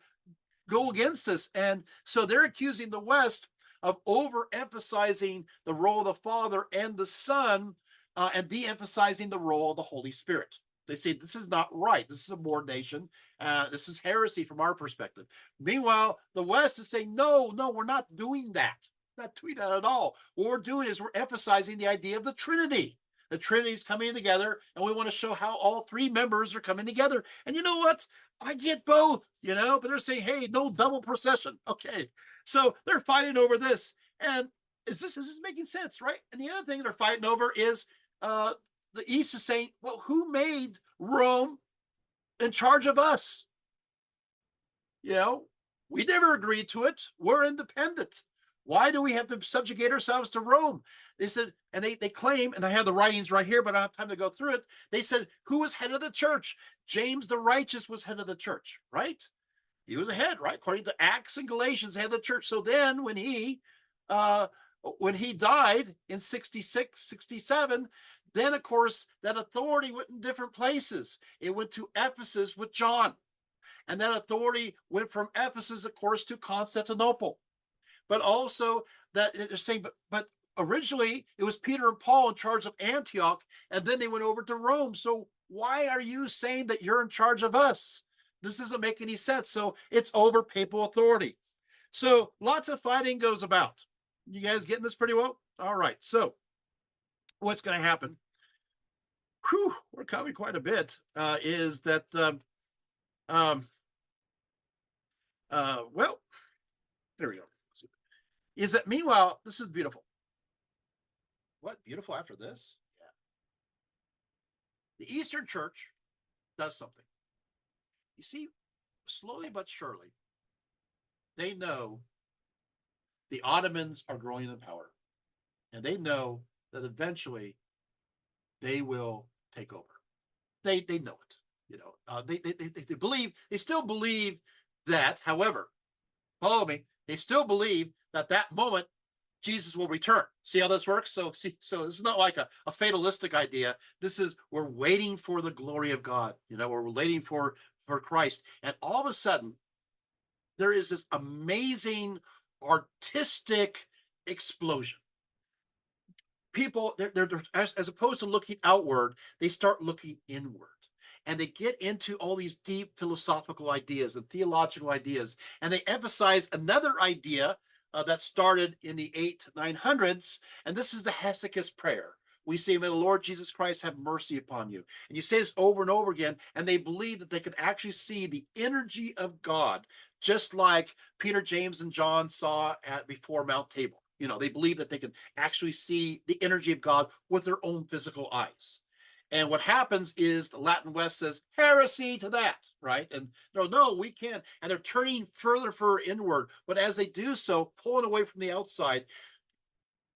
go against this, and so they're accusing the West of overemphasizing the role of the Father and the Son, and de-emphasizing the role of the Holy Spirit. They say this is not right. This is subordination. This is heresy from our perspective. Meanwhile, the West is saying, no, we're not doing that. Not doing that at all. What we're doing is we're emphasizing the idea of the Trinity. The Trinity is coming together, and we want to show how all three members are coming together. And you know what? I get both, but they're saying, hey, no double procession. Okay. So they're fighting over this. And is this making sense, right? And the other thing they're fighting over is the East is saying, well, who made Rome in charge of us? We never agreed to it. We're independent. Why do we have to subjugate ourselves to Rome? They said, and they claim, and I have the writings right here, but I don't have time to go through it. They said, who was head of the church? James the Righteous was head of the church, right? He was a head, right? According to Acts and Galatians, head of the church. So then when he died in 66, 67, then of course that authority went in different places. It went to Ephesus with John. And that authority went from Ephesus, of course, to Constantinople. But also that they're saying, but originally it was Peter and Paul in charge of Antioch, and then they went over to Rome. So why are you saying that you're in charge of us? This doesn't make any sense. So it's over papal authority. So lots of fighting goes about. You guys getting this pretty well? All right. So what's going to happen? We're covering quite a bit. Is that well, there we go. Is that meanwhile, this is beautiful. What beautiful after this? Yeah. The Eastern Church does something. You see, slowly but surely, they know the Ottomans are growing in power, and they know that eventually they will take over. They know it. They still believe that. However, follow me. They still believe that moment Jesus will return. See how this works? So this is not like a fatalistic idea. This is, we're waiting for the glory of God. We're waiting for Christ. And all of a sudden, there is this amazing artistic explosion. People, they're as opposed to looking outward, they start looking inward. and they get into all these deep philosophical ideas and theological ideas, and they emphasize another idea that started in the 900s, and this is the Hesychast prayer. We say, may the Lord Jesus Christ have mercy upon you. And you say this over and over again, and they believe that they could actually see the energy of God, just like Peter, James, and John saw before Mount Tabor. They believe that they can actually see the energy of God with their own physical eyes. And what happens is the Latin West says, heresy to that, right? And no, we can't. And they're turning further inward. But as they do so, pulling away from the outside,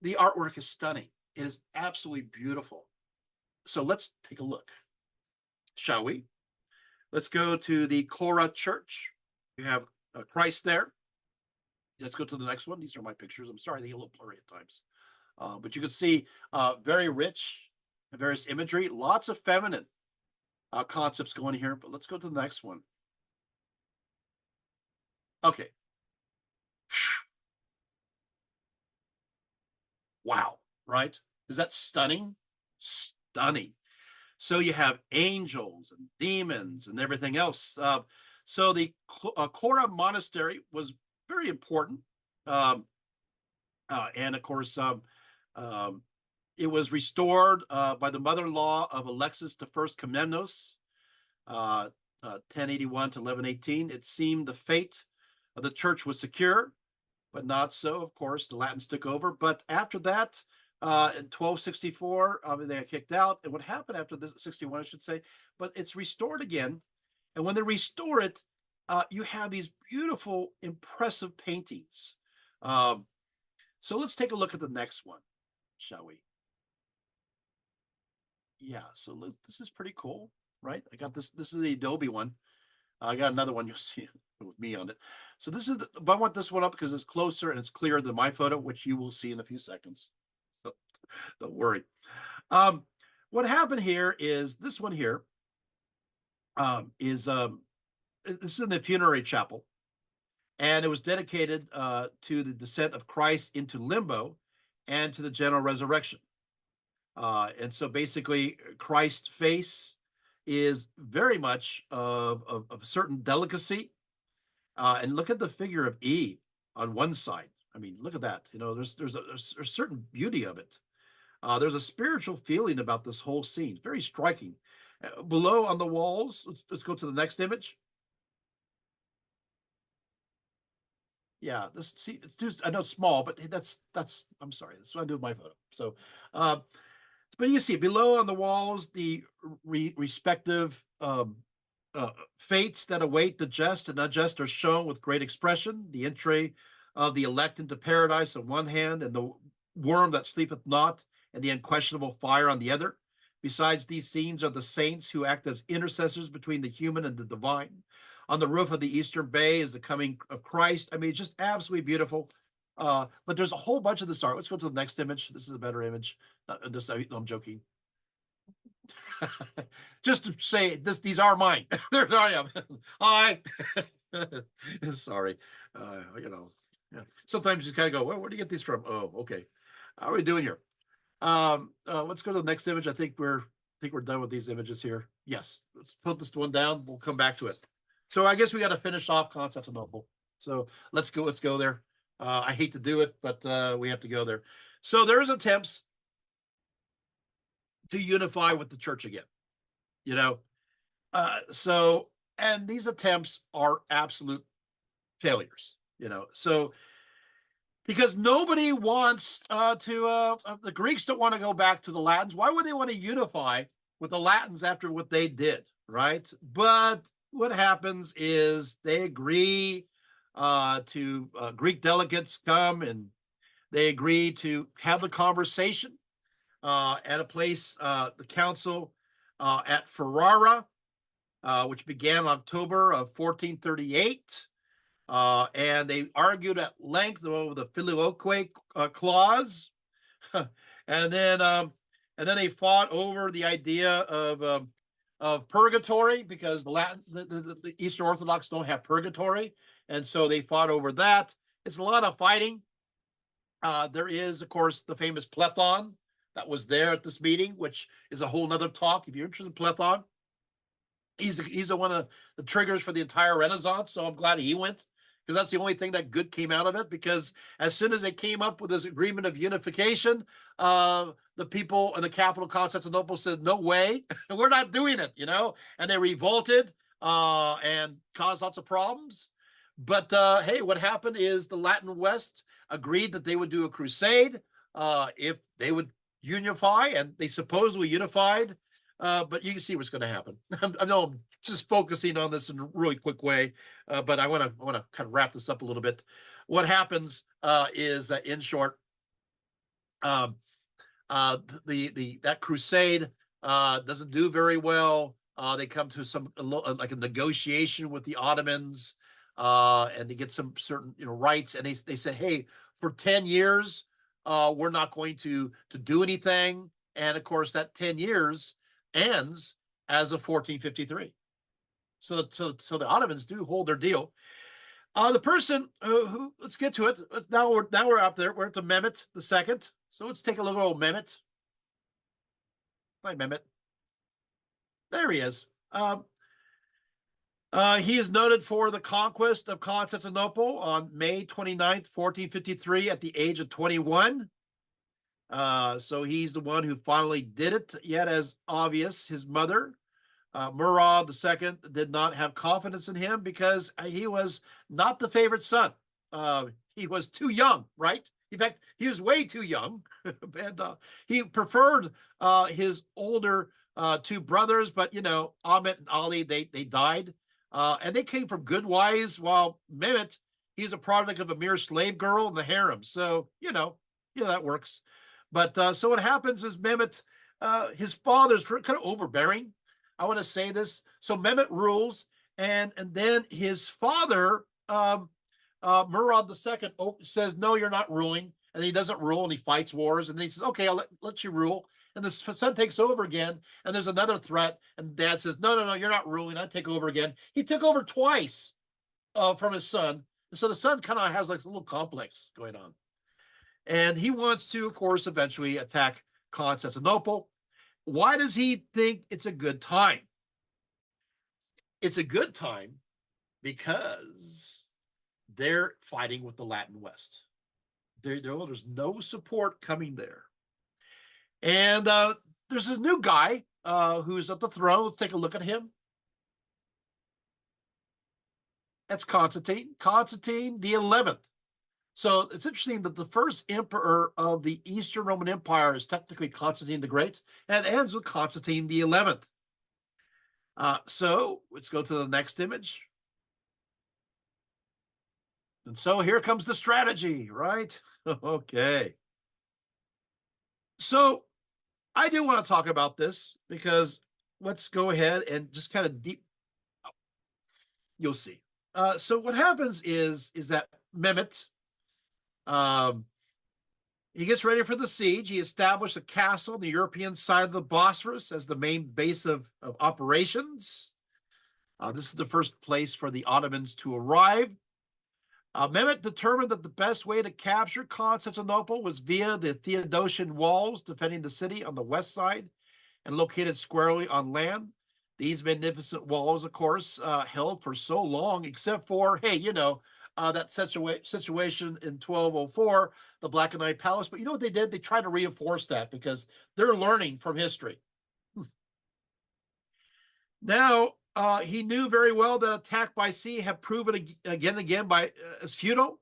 the artwork is stunning. It is absolutely beautiful. So let's take a look, shall we? Let's go to the Cora Church. You have Christ there. Let's go to the next one. These are my pictures. I'm sorry, they get a little blurry at times. But you can see very rich, various imagery, lots of feminine concepts going here. But let's go to the next one. Okay. Wow, right? Is that stunning? Stunning. So you have angels and demons and everything else. So the Cora Monastery was very important. And of course, it was restored by the mother-in-law of Alexis I Komnenos, 1081 to 1118. It seemed the fate of the church was secure, but not so. Of course, the Latins took over. But after that, in 1264, they got kicked out. And what happened after the 61, I should say, but it's restored again. And when they restore it, you have these beautiful, impressive paintings. So let's take a look at the next one, shall we? Yeah, so this is pretty cool, right? I got this. This is the Adobe one. I got another one you'll see with me on it. So this is, but I want this one up because it's closer and it's clearer than my photo, which you will see in a few seconds. So don't worry. What happened here is this one here this is in the funerary chapel, and it was dedicated to the descent of Christ into limbo and to the general resurrection. And so basically, Christ's face is very much of a certain delicacy. And look at the figure of Eve on one side. I mean, look at that. There's a certain beauty of it. There's a spiritual feeling about this whole scene. It's very striking. Below on the walls, let's go to the next image. Yeah, it's just, I know it's small, but that's I'm sorry, that's what I do with my photo. So, but you see below on the walls the respective fates that await the just and unjust are shown with great expression. The entry of the elect into paradise on one hand, and the worm that sleepeth not, and the unquestionable fire on the other. Besides these scenes are the saints who act as intercessors between the human and the divine. On the roof of the eastern bay is the coming of Christ. I mean, it's just absolutely beautiful. But there's a whole bunch of this art. Let's go to the next image. This is a better image. I'm joking. Just to say these are mine. There I am. Hi. Sorry. Yeah. Sometimes you kind of go, well, where do you get these from? Oh, okay. How are we doing here? Let's go to the next image. I think we're done with these images here. Yes, let's put this one down. We'll come back to it. So I guess we got to finish off Constantinople. So let's go there. I hate to do it, but we have to go there. So there's attempts to unify with the church again. And these attempts are absolute failures. So because nobody wants the Greeks don't want to go back to the Latins. Why would they want to unify with the Latins after what they did, right? But what happens is they agree to Greek delegates come, and they agree to have a conversation at a place, the council at Ferrara, which began October of 1438. And they argued at length over the filioque clause, and then they fought over the idea of purgatory, because the Eastern Orthodox don't have purgatory, and so they fought over that. It's a lot of fighting. There is, of course, the famous plethon that was there at this meeting, which is a whole nother talk if you're interested in plethon. He's one of the triggers for the entire Renaissance. So I'm glad he went, because that's the only thing that good came out of it. Because as soon as they came up with this agreement of unification, the people in the capital Constantinople said, "No way, we're not doing it," and they revolted and caused lots of problems. But hey, what happened is the Latin West agreed that they would do a crusade if they would unify, and they supposedly unified. But you can see what's going to happen. I know I'm just focusing on this in a really quick way, but I want to kind of wrap this up a little bit. What happens is that, in short, um, that crusade doesn't do very well. They come to some like a negotiation with the Ottomans, and they get some certain rights, and they say, hey, for 10 years, we're not going to do anything. And of course, that 10 years ends as of 1453. So the Ottomans do hold their deal. The person who let's get to it. Now we're up there. We're at the Mehmet II. So let's take a look at old Mehmet. Hi, Mehmet. There he is. He is noted for the conquest of Constantinople on May 29th, 1453, at the age of 21. So he's the one who finally did it. Yet, as obvious, his mother, Murad II, did not have confidence in him because he was not the favorite son. He was too young, right? In fact, he was way too young, and he preferred his older two brothers. But Ahmet and Ali, they died, and they came from good wives. While Mehmet, he's a product of a mere slave girl in the harem. So that works. But so what happens is Mehmet, his father's kind of overbearing. I want to say this. So Mehmet rules, and then his father, Murad II, says, "No, you're not ruling," and he doesn't rule, and he fights wars, and then he says, "Okay, I'll let you rule." And the son takes over again, and there's another threat, and Dad says, "No, you're not ruling. I take over again." He took over twice from his son, and so the son kind of has like a little complex going on, and he wants to, of course, eventually attack Constantinople. Why does he think it's a good time? It's a good time because they're fighting with the Latin West. There's no support coming there. And there's a new guy who's at the throne. Let's take a look at him. That's Constantine the 11th. So it's interesting that the first emperor of the Eastern Roman Empire is technically Constantine the Great, and it ends with Constantine the 11th. So let's go to the next image. And so here comes the strategy, right? Okay. So I do want to talk about this because let's go ahead and just kind of deep. You'll see. So what happens is that Mehmet, he gets ready for the siege. He established a castle on the European side of the Bosphorus as the main base of operations. This is the first place for the Ottomans to arrive. Mehmet determined that the best way to capture Constantinople was via the Theodosian walls, defending the city on the west side and located squarely on land. These magnificent walls, of course, held for so long, except for, hey, that situation in 1204, the Blachernae Palace. But you know what they did? They tried to reinforce that because they're learning from history. Now, he knew very well that attack by sea had proven again and again as futile.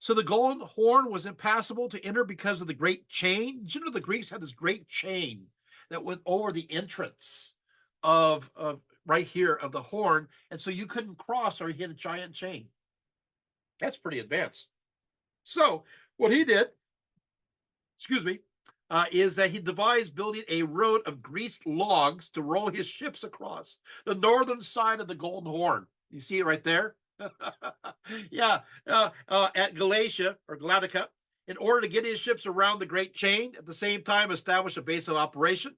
So the Golden Horn was impassable to enter because of the great chain. Did you know the Greeks had this great chain that went over the entrance of right here of the horn, and so you couldn't cross or hit a giant chain. That's pretty advanced. So what he did, is that he devised building a road of greased logs to roll his ships across the northern side of the Golden Horn. You see it right there? Yeah, at Galatia or Galata, in order to get his ships around the Great Chain, at the same time establish a base of operation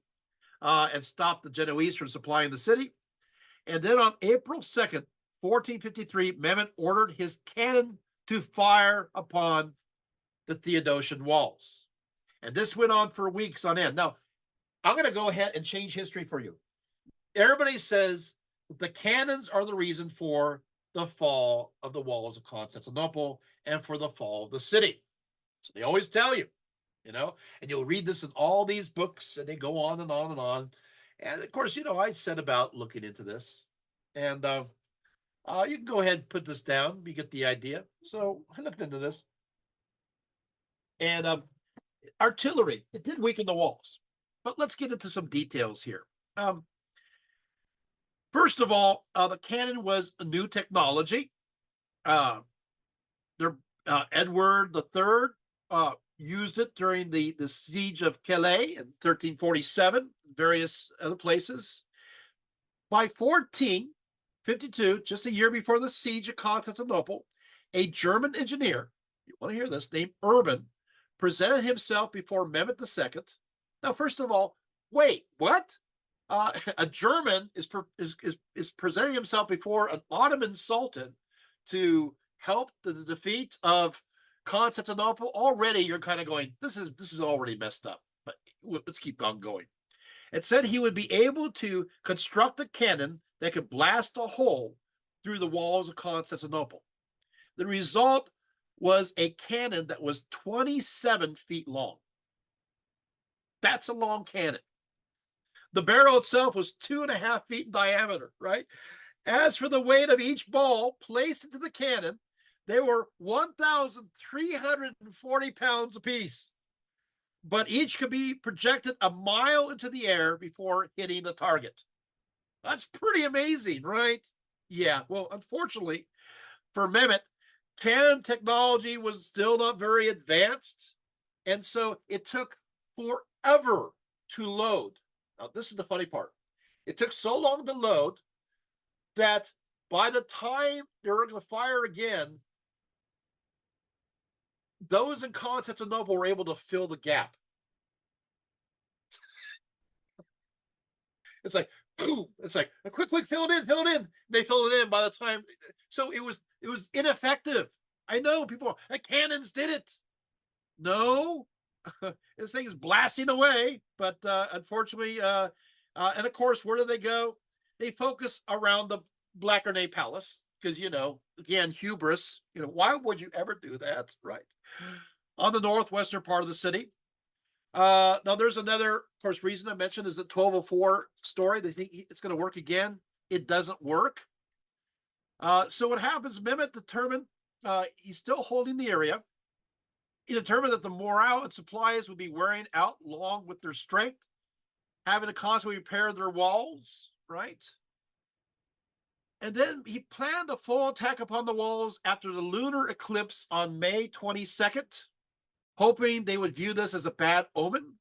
and stop the Genoese from supplying the city. And then on April 2nd, 1453, Mehmet ordered his cannon to fire upon the Theodosian walls. And this went on for weeks on end. Now, I'm going to go ahead and change history for you. Everybody says the cannons are the reason for the fall of the walls of Constantinople and for the fall of the city. So they always tell you, and you'll read this in all these books, and they go on and on and on. And of course, I set about looking into this, and you can go ahead and put this down. You get the idea. So I looked into this, and artillery, it did weaken the walls, but let's get into some details here. First of all, the cannon was a new technology. Uh, Edward III used it during the siege of Calais in 1347, various other places. By 1452, just a year before the siege of Constantinople, a German engineer, you want to hear this, named Urban, presented himself before Mehmet II. Now, first of all, wait, what? A German is presenting himself before an Ottoman sultan to help the defeat of Constantinople. Already, you're kind of going, this is already messed up. But let's keep on going. It said he would be able to construct a cannon that could blast a hole through the walls of Constantinople. The result was a cannon that was 27 feet long. That's a long cannon. The barrel itself was 2.5 feet in diameter, right? As for the weight of each ball placed into the cannon, they were 1,340 pounds apiece. But each could be projected a mile into the air before hitting the target. That's pretty amazing, right? Yeah, well, unfortunately, for Mehmet, cannon technology was still not very advanced. And so it took forever to load. Now, this is the funny part. It took so long to load that by the time they were going to fire again, those in Constantinople were able to fill the gap. It's like, boom, it's like, quick, fill it in. They filled it in by the time. So it was ineffective. I know people, the cannons did it. No, this thing is blasting away. But unfortunately, and of course, where do they go? They focus around the Blachernae Palace because, again, hubris. Why would you ever do that, right? On the northwestern part of the city. Now, there's another, of course, reason I mentioned is the 1204 story. They think it's going to work again. It doesn't work. So what happens, Mehmet determined, he's still holding the area. He determined that the morale and supplies would be wearing out along with their strength, having to constantly repair their walls, right? And then he planned a full attack upon the walls after the lunar eclipse on May 22nd, hoping they would view this as a bad omen.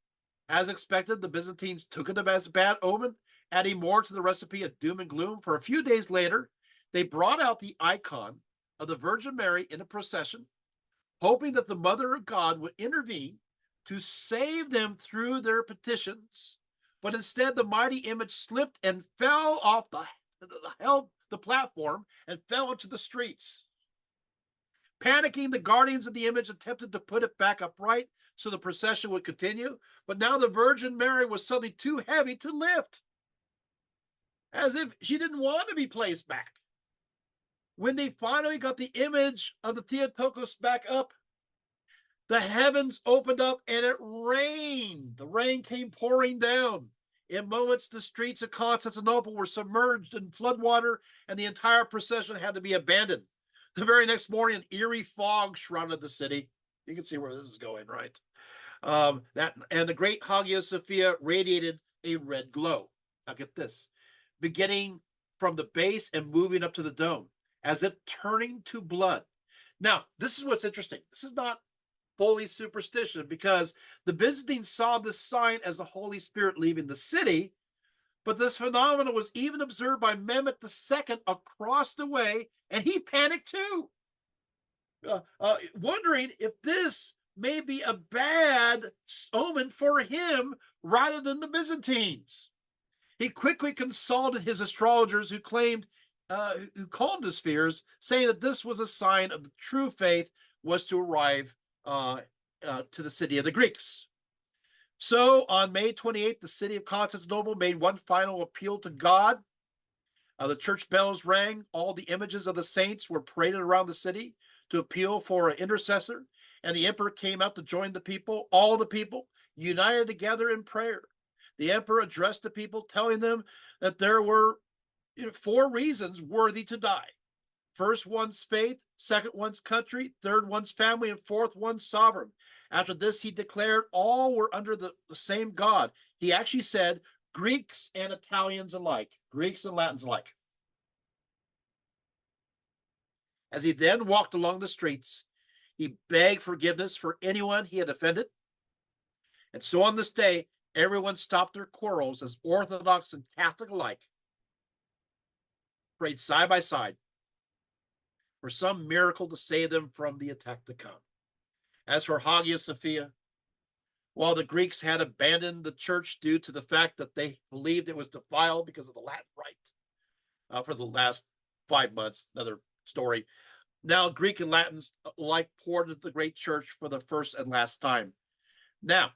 As expected, the Byzantines took it as a bad omen, adding more to the recipe of doom and gloom. For a few days later, they brought out the icon of the Virgin Mary in a procession, hoping that the Mother of God would intervene to save them through their petitions. But instead, the mighty image slipped and fell off the platform and fell into the streets. Panicking, the guardians of the image attempted to put it back upright so the procession would continue, but now the Virgin Mary was suddenly too heavy to lift, as if she didn't want to be placed back. When they finally got the image of the Theotokos back up, the heavens opened up and it rained. The rain came pouring down. In moments, the streets of Constantinople were submerged in floodwater, and the entire procession had to be abandoned. The very next morning, an eerie fog shrouded the city. You can see where this is going, right? And the great Hagia Sophia radiated a red glow. Now get this, beginning from the base and moving up to the dome, as if turning to blood. Now, this is what's interesting. This is not fully superstition, because the Byzantines saw this sign as the Holy Spirit leaving the city, but this phenomenon was even observed by Mehmet II across the way, and he panicked too, wondering if this may be a bad omen for him rather than the Byzantines. He quickly consulted his astrologers, who calmed his fears, saying that this was a sign of the true faith was to arrive to the city of the Greeks. So on May 28th, the city of Constantinople made one final appeal to God. The church bells rang. All the images of the saints were paraded around the city to appeal for an intercessor. And the emperor came out to join the people, all the people, united together in prayer. The emperor addressed the people, telling them that there were 4 reasons worthy to die. First, one's faith. Second, one's country. Third, one's family. And fourth, one's sovereign. After this, he declared all were under the same God. He actually said Greeks and Italians alike, Greeks and Latins alike. As he then walked along the streets, he begged forgiveness for anyone he had offended. And so on this day, everyone stopped their quarrels as Orthodox and Catholic alike prayed side by side for some miracle to save them from the attack to come. As for Hagia Sophia, while the Greeks had abandoned the church due to the fact that they believed it was defiled because of the Latin rite for the last 5 months, another story. Now Greek and Latins alike poured into the great church for the first and last time. Now,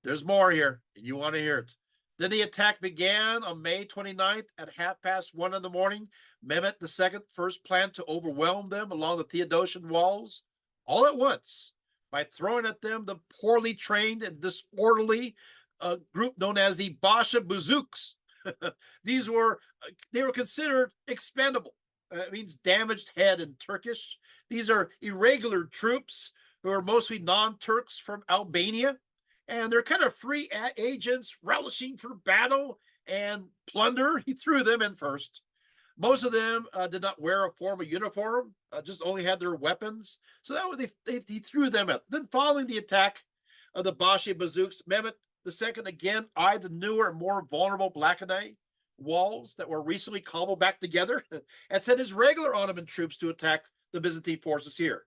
there's more here, and you want to hear it. Then the attack began on May 29th at 1:30 in the morning. Mehmet II first planned to overwhelm them along the Theodosian walls all at once by throwing at them the poorly trained and disorderly group known as the Basha Bazouks. They were considered expendable. It means damaged head in Turkish. These are irregular troops who are mostly non-Turks from Albania, and they're kind of free agents relishing for battle and plunder. He threw them in first. Most of them did not wear a formal uniform, just only had their weapons. So that was he threw them out. Then, following the attack of the Bashi Bazouks, Mehmet II again eyed the newer and more vulnerable Blachernae walls that were recently cobbled back together and sent his regular Ottoman troops to attack the Byzantine forces here.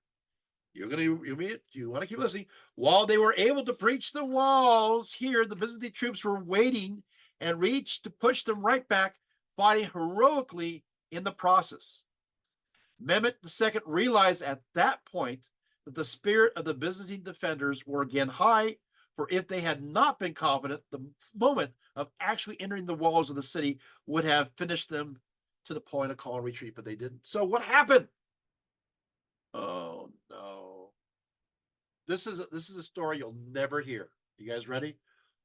You want to keep listening? While they were able to breach the walls here, the Byzantine troops were waiting and reached to push them right back, fighting heroically in the process. Mehmet II realized at that point that the spirit of the Byzantine defenders were again high, for if they had not been confident, the moment of actually entering the walls of the city would have finished them to the point of call and retreat, but they didn't. So what happened? Oh no. This is a story you'll never hear. You guys ready?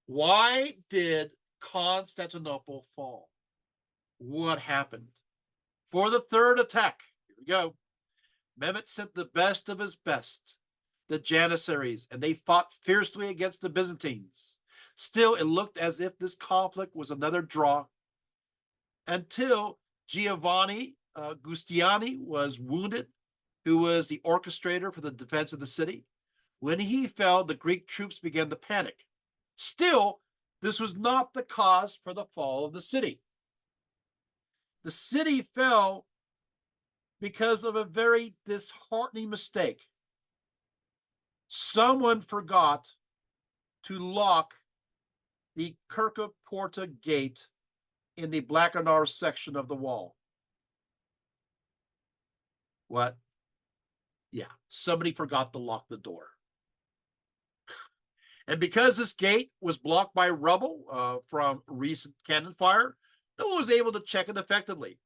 Why did Constantinople fall? What happened? For the third attack, here we go. Mehmet sent the best of his best, the Janissaries, and they fought fiercely against the Byzantines. Still, it looked as if this conflict was another draw until Giovanni Giustiniani was wounded, who was the orchestrator for the defense of the city. When he fell, the Greek troops began to panic. Still, this was not the cause for the fall of the city. The city fell because of a very disheartening mistake. Someone forgot to lock the Kirka Porta gate in the Blachernae section of the wall. What? Yeah, somebody forgot to lock the door. And because this gate was blocked by rubble from recent cannon fire, no one was able to check it effectively.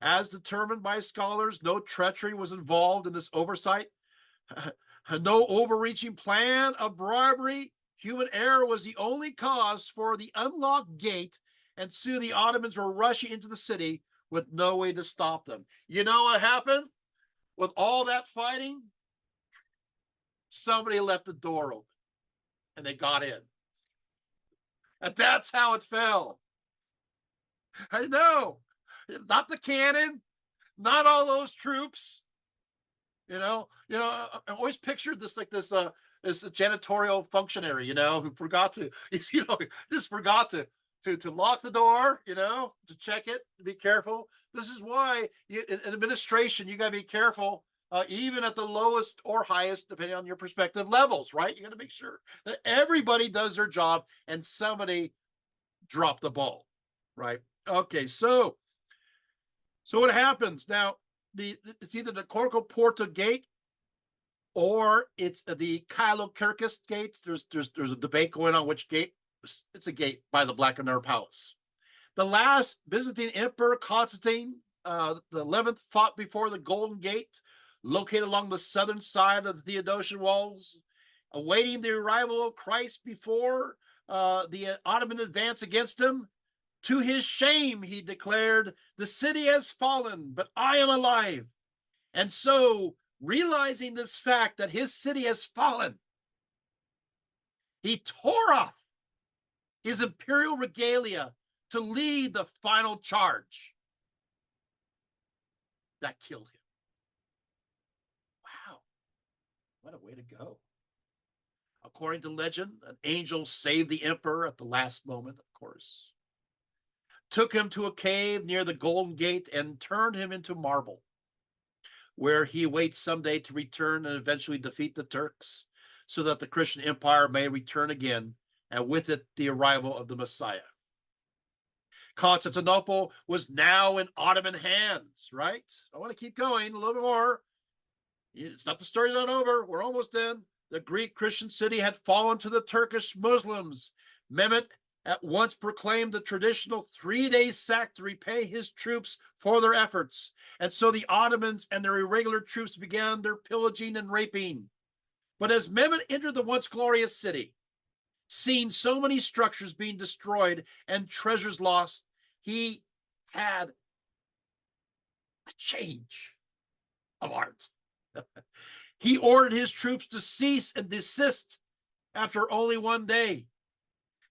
As determined by scholars, no treachery was involved in this oversight. No overreaching plan of bribery. Human error was the only cause for the unlocked gate, and soon the Ottomans were rushing into the city with no way to stop them. You know what happened? With all that fighting, somebody left the door open, and they got in. And that's how it fell. I know. Not the cannon, not all those troops. I always pictured this like this janitorial functionary, who forgot to, just forgot to lock the door, to check it, to be careful. This is why in administration, you got to be careful, even at the lowest or highest, depending on your perspective levels, right? You got to make sure that everybody does their job and somebody dropped the ball, right? Okay, so what happens now? It's either the Corco Porta gate or it's the Kylo Kirkis gate. There's a debate going on which gate. It's a gate by the Blachernae Palace. The last Byzantine emperor, Constantine, the 11th, fought before the Golden Gate, located along the southern side of the Theodosian walls, awaiting the arrival of Christ before the Ottoman advance against him. To his shame, he declared, "The city has fallen, but I am alive." And so, realizing this fact that his city has fallen, he tore off his imperial regalia to lead the final charge. That killed him. Wow, what a way to go. According to legend, an angel saved the emperor at the last moment, of course, took him to a cave near the Golden Gate and turned him into marble, where he awaits someday to return and eventually defeat the Turks so that the Christian empire may return again, and with it the arrival of the Messiah. Constantinople was now in Ottoman hands, right? I want to keep going a little bit more. It's not, the story's not over. We're almost in. The Greek Christian city had fallen to the Turkish Muslims. Mehmet at once proclaimed the traditional 3-day sack to repay his troops for their efforts. And so the Ottomans and their irregular troops began their pillaging and raping. But as Mehmet entered the once glorious city, seeing so many structures being destroyed and treasures lost, he had a change of heart. He ordered his troops to cease and desist after only one day.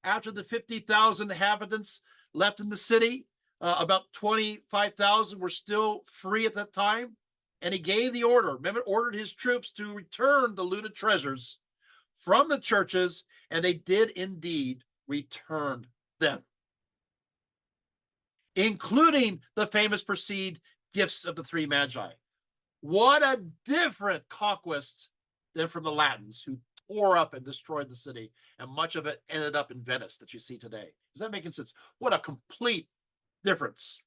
After the 50,000 inhabitants left in the city, about 25,000 were still free at that time. And he gave the order. Mehmet ordered his troops to return the looted treasures from the churches, and they did indeed return them, including the famous perceived gifts of the three magi. What a different conquest than from the Latins, who tore up and destroyed the city, and much of it ended up in Venice that you see today. Is that making sense? What a complete difference.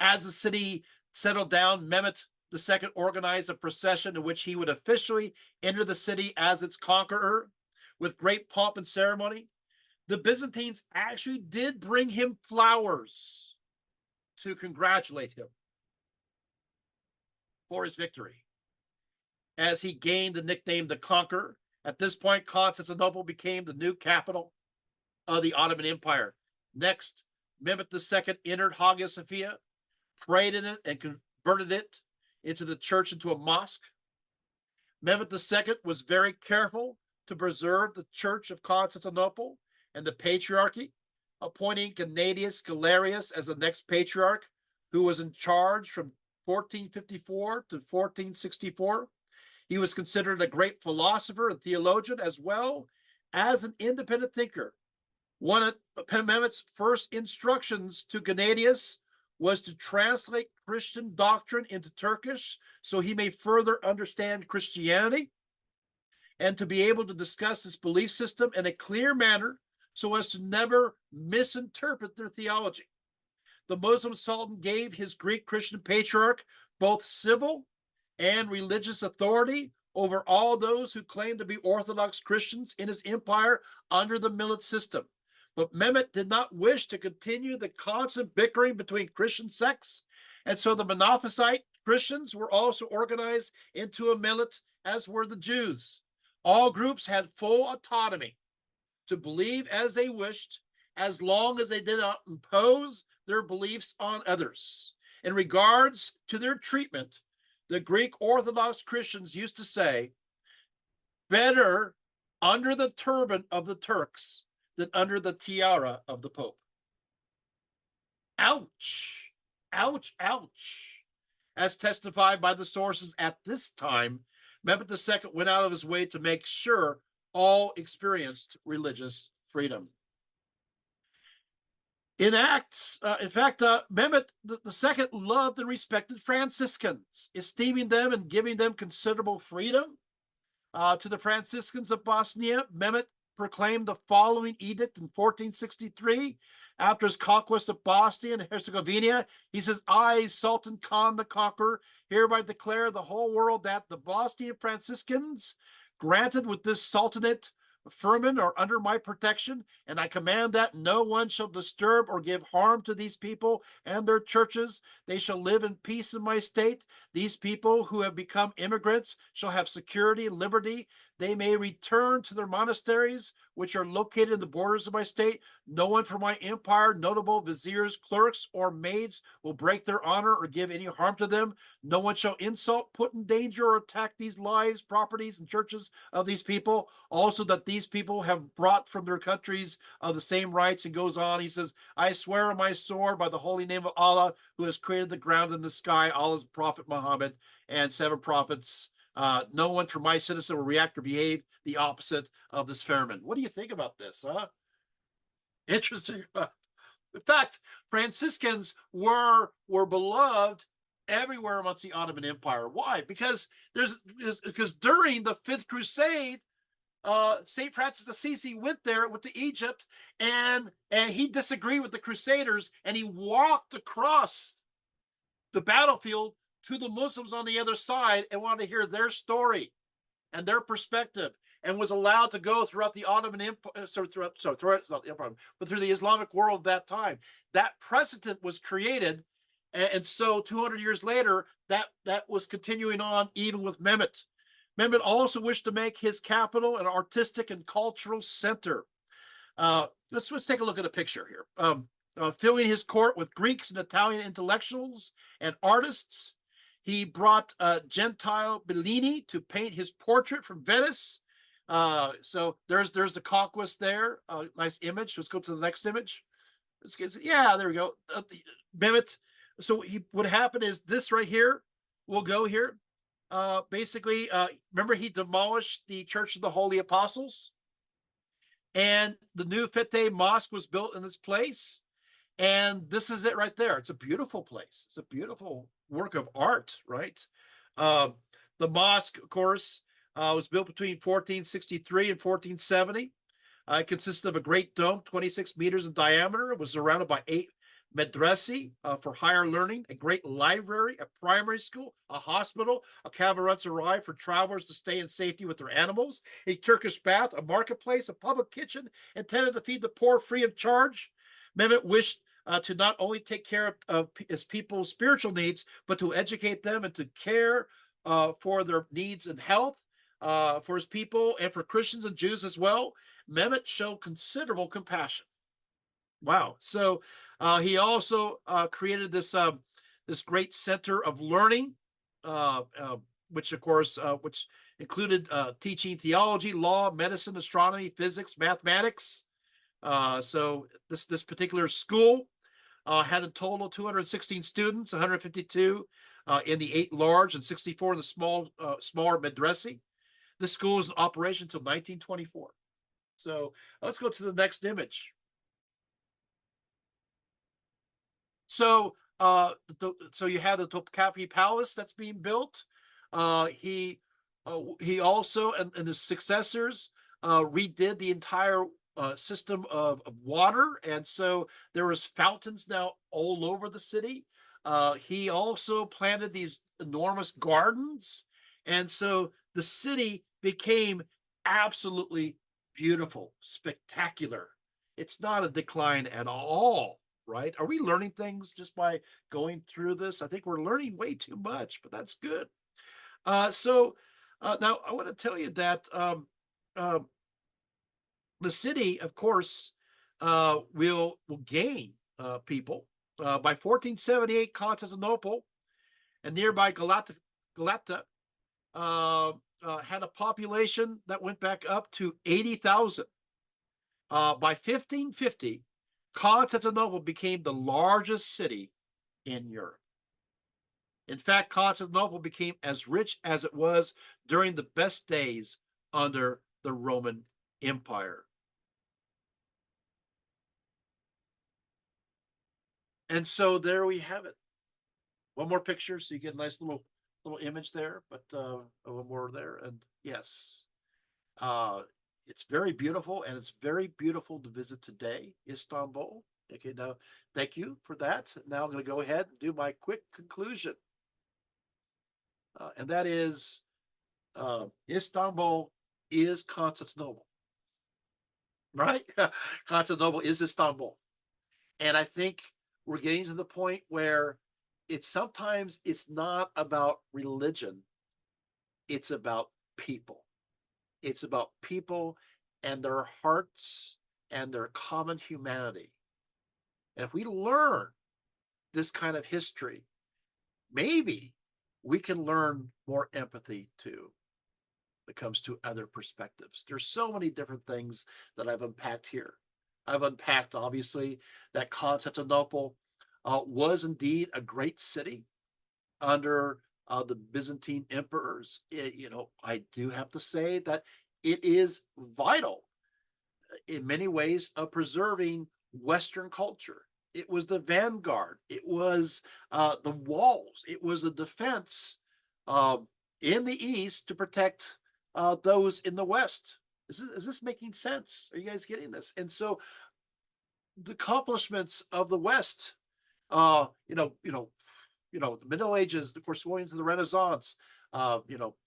As the city settled down, Mehmet II organized a procession in which he would officially enter the city as its conqueror with great pomp and ceremony. The Byzantines actually did bring him flowers to congratulate him for his victory, as he gained the nickname the Conqueror. At this point, Constantinople became the new capital of the Ottoman Empire. Next, Mehmet II entered Hagia Sophia, prayed in it, and converted it into the church into a mosque. Mehmet II was very careful to preserve the Church of Constantinople and the Patriarchy, appointing Gennadius Galerius as the next patriarch, who was in charge from 1454 to 1464. He was considered a great philosopher and theologian, as well as an independent thinker. One of Mehmet's first instructions to Gennadius was to translate Christian doctrine into Turkish so he may further understand Christianity, and to be able to discuss his belief system in a clear manner so as to never misinterpret their theology. The Muslim Sultan gave his Greek Christian patriarch both civil and religious authority over all those who claimed to be Orthodox Christians in his empire under the millet system. But Mehmet did not wish to continue the constant bickering between Christian sects, and so the Monophysite Christians were also organized into a millet, as were the Jews. All groups had full autonomy to believe as they wished, as long as they did not impose their beliefs on others. In regards to their treatment, the Greek Orthodox Christians used to say, "Better under the turban of the Turks than under the tiara of the Pope." Ouch, ouch, ouch. As testified by the sources at this time, Mehmet II went out of his way to make sure all experienced religious freedom. In fact, Mehmet II loved and respected Franciscans, esteeming them and giving them considerable freedom. To the Franciscans of Bosnia, Mehmet proclaimed the following edict in 1463 after his conquest of Bosnia and Herzegovina. He says, "I, Sultan Khan the Conqueror, hereby declare the whole world that the Bosnian Franciscans, granted with this sultanate, firman are under my protection, and I command that no one shall disturb or give harm to these people and their churches. They shall live in peace in my state. These people who have become immigrants shall have security and liberty. They may return to their monasteries, which are located in the borders of my state. No one from my empire, notable viziers, clerks, or maids, will break their honor or give any harm to them. No one shall insult, put in danger, or attack these lives, properties, and churches of these people. Also, that these people have brought from their countries the same rights. And goes on. He says, I swear on my sword by the holy name of Allah, who has created the ground and the sky, Allah's prophet Muhammad, and 7 prophets. No one from my citizen will react or behave the opposite of this firman. What do you think about this? Interesting. In fact, Franciscans were beloved everywhere amongst the Ottoman Empire. Why? Because during the Fifth Crusade, St. Francis of Assisi went to Egypt, and he disagreed with the Crusaders, and he walked across the battlefield to the Muslims on the other side and wanted to hear their story and their perspective, and was allowed to go throughout the Ottoman Empire, through the Islamic world at that time. That precedent was created, and so 200 years later, that was continuing on even with Mehmet. Mehmet also wished to make his capital an artistic and cultural center. Let's take a look at a picture here. Filling his court with Greeks and Italian intellectuals and artists. He brought Gentile Bellini to paint his portrait from Venice. So there's the conquest there. Nice image. Let's go to the next image. Yeah, there we go. Mehmet. So what happened is this right here. We'll go here. Basically, remember he demolished the Church of the Holy Apostles, and the new Fete Mosque was built in its place. And this is it right there. It's a beautiful place. It's a beautiful work of art, right? The mosque, of course, was built between 1463 and 1470. It consisted of a great dome, 26 meters in diameter. It was surrounded by 8 medrese for higher learning, a great library, a primary school, a hospital, a caravanserai for travelers to stay in safety with their animals, a Turkish bath, a marketplace, a public kitchen intended to feed the poor free of charge. Mehmet wished to not only take care of his people's spiritual needs, but to educate them and to care for their needs and health for his people and for Christians and Jews as well. Mehmet showed considerable compassion. Wow. So he also created this great center of learning, which of course, which included teaching theology, law, medicine, astronomy, physics, mathematics. So this particular school had a total of 216 students, 152 in the 8 large and 64 in the smaller medrese. This school was in operation until 1924. So let's go to the next image. So so you have the Topkapi Palace that's being built. He also and his successors redid the entire system of water, and so there was fountains now all over the city. He also planted these enormous gardens, and so the city became absolutely beautiful, spectacular. It's not a decline at all, right? Are we learning things just by going through this? I think we're learning way too much, but that's good. So now I want to tell you that the city, of course, will gain people. By 1478, Constantinople and nearby Galata had a population that went back up to 80,000. By 1550, Constantinople became the largest city in Europe. In fact, Constantinople became as rich as it was during the best days under the Roman Empire. And so there we have it. One more picture so you get a nice little image there, but one more there. And yes, it's very beautiful, and it's very beautiful to visit today, Istanbul. Okay, now thank you for that. Now I'm going to go ahead and do my quick conclusion. And that is Istanbul is Constantinople. right? Constantinople is Istanbul. And I think we're getting to the point where it's not about religion, it's about people. It's about people and their hearts and their common humanity. And if we learn this kind of history, maybe we can learn more empathy too when it comes to other perspectives. There's so many different things that I've unpacked here. I've unpacked, obviously, that Constantinople was indeed a great city under the Byzantine emperors. I do have to say that it is vital in many ways of preserving Western culture. It was the vanguard. It was the walls. It was a defense uh, in the East to protect those in the West. Is this making sense? Are you guys getting this? And so the accomplishments of the West, uh, you know, you know, the Middle Ages, of course, going into the Renaissance,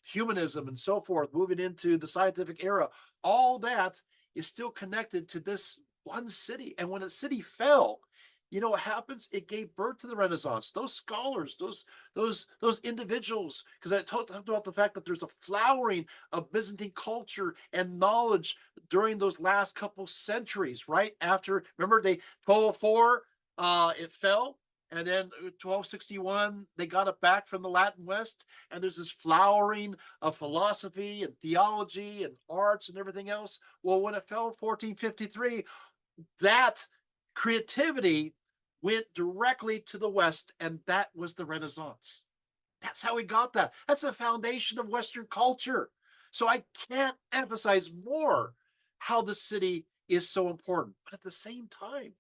humanism and so forth, moving into the scientific era, all that is still connected to this one city. And when a city fell, you know what happens? It gave birth to the Renaissance. Those scholars, those individuals, because I talked about the fact that there's a flowering of Byzantine culture and knowledge during those last couple centuries, right? After, remember, they 1204, it fell, and then 1261, they got it back from the Latin West. And there's this flowering of philosophy and theology and arts and everything else. Well, when it fell in 1453, that creativity went directly to the West, and that was the Renaissance. That's how we got that. That's the foundation of Western culture. So I can't emphasize more how the city is so important. But at the same time,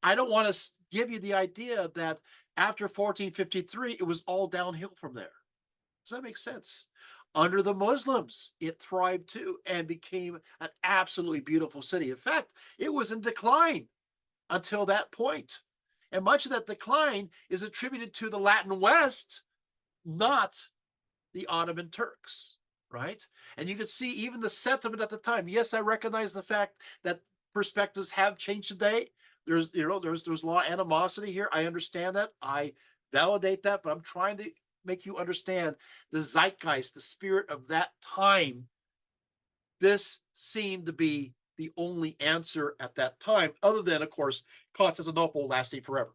I don't want to give you the idea that after 1453, it was all downhill from there. Does that make sense? Under the Muslims, it thrived too and became an absolutely beautiful city. In fact, it was in decline until that point. And much of that decline is attributed to the Latin West, not the Ottoman Turks, right? And you can see even the sentiment at the time. Yes, I recognize the fact that perspectives have changed today. There's a lot of animosity here. I understand that. I validate that, but I'm trying to make you understand the zeitgeist, the spirit of that time. This seemed to be the only answer at that time, other than, of course, Constantinople lasting forever.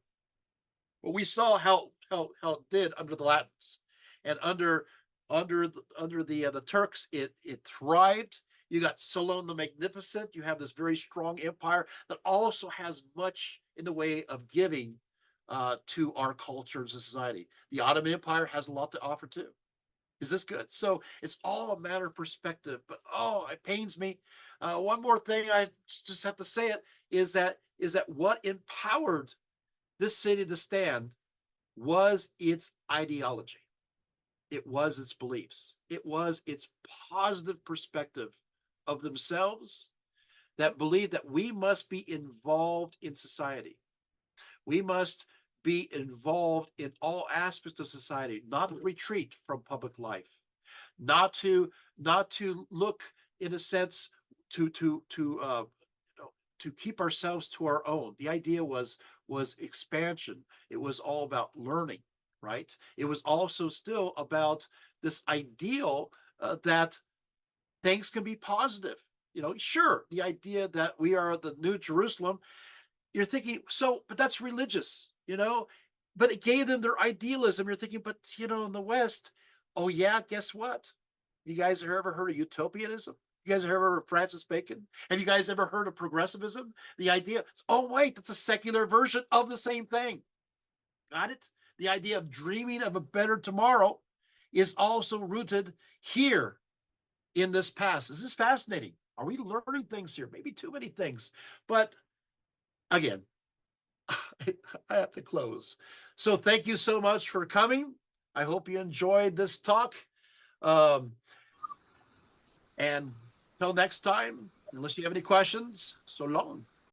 But we saw how it did under the Latins, and under the Turks, it thrived. You got Salon the Magnificent. You have this very strong empire that also has much in the way of giving to our culture and society. The Ottoman Empire has a lot to offer too. Is this good? So it's all a matter of perspective. But oh, it pains me. One more thing, I just have to say it, is that what empowered this city to stand was its ideology. It was its beliefs. It was its positive perspective of themselves that believed that we must be involved in society. We must be involved in all aspects of society, not retreat from public life, not to look, in a sense, to to keep ourselves to our own. The idea was expansion. It was all about learning, right? It was also still about this ideal that things can be positive. Sure, the idea that we are the New Jerusalem, you're thinking, so, but that's religious, but it gave them their idealism. You're thinking, but, in the West, oh, yeah, guess what? You guys have ever heard of utopianism? You guys have ever heard of Francis Bacon? Have you guys ever heard of progressivism? The idea, oh, wait, that's a secular version of the same thing. Got it? The idea of dreaming of a better tomorrow is also rooted here in this past. This is fascinating. Are we learning things here? Maybe too many things. But again, I have to close. So thank you so much for coming. I hope you enjoyed this talk. Um, and till next time, unless you have any questions, so long.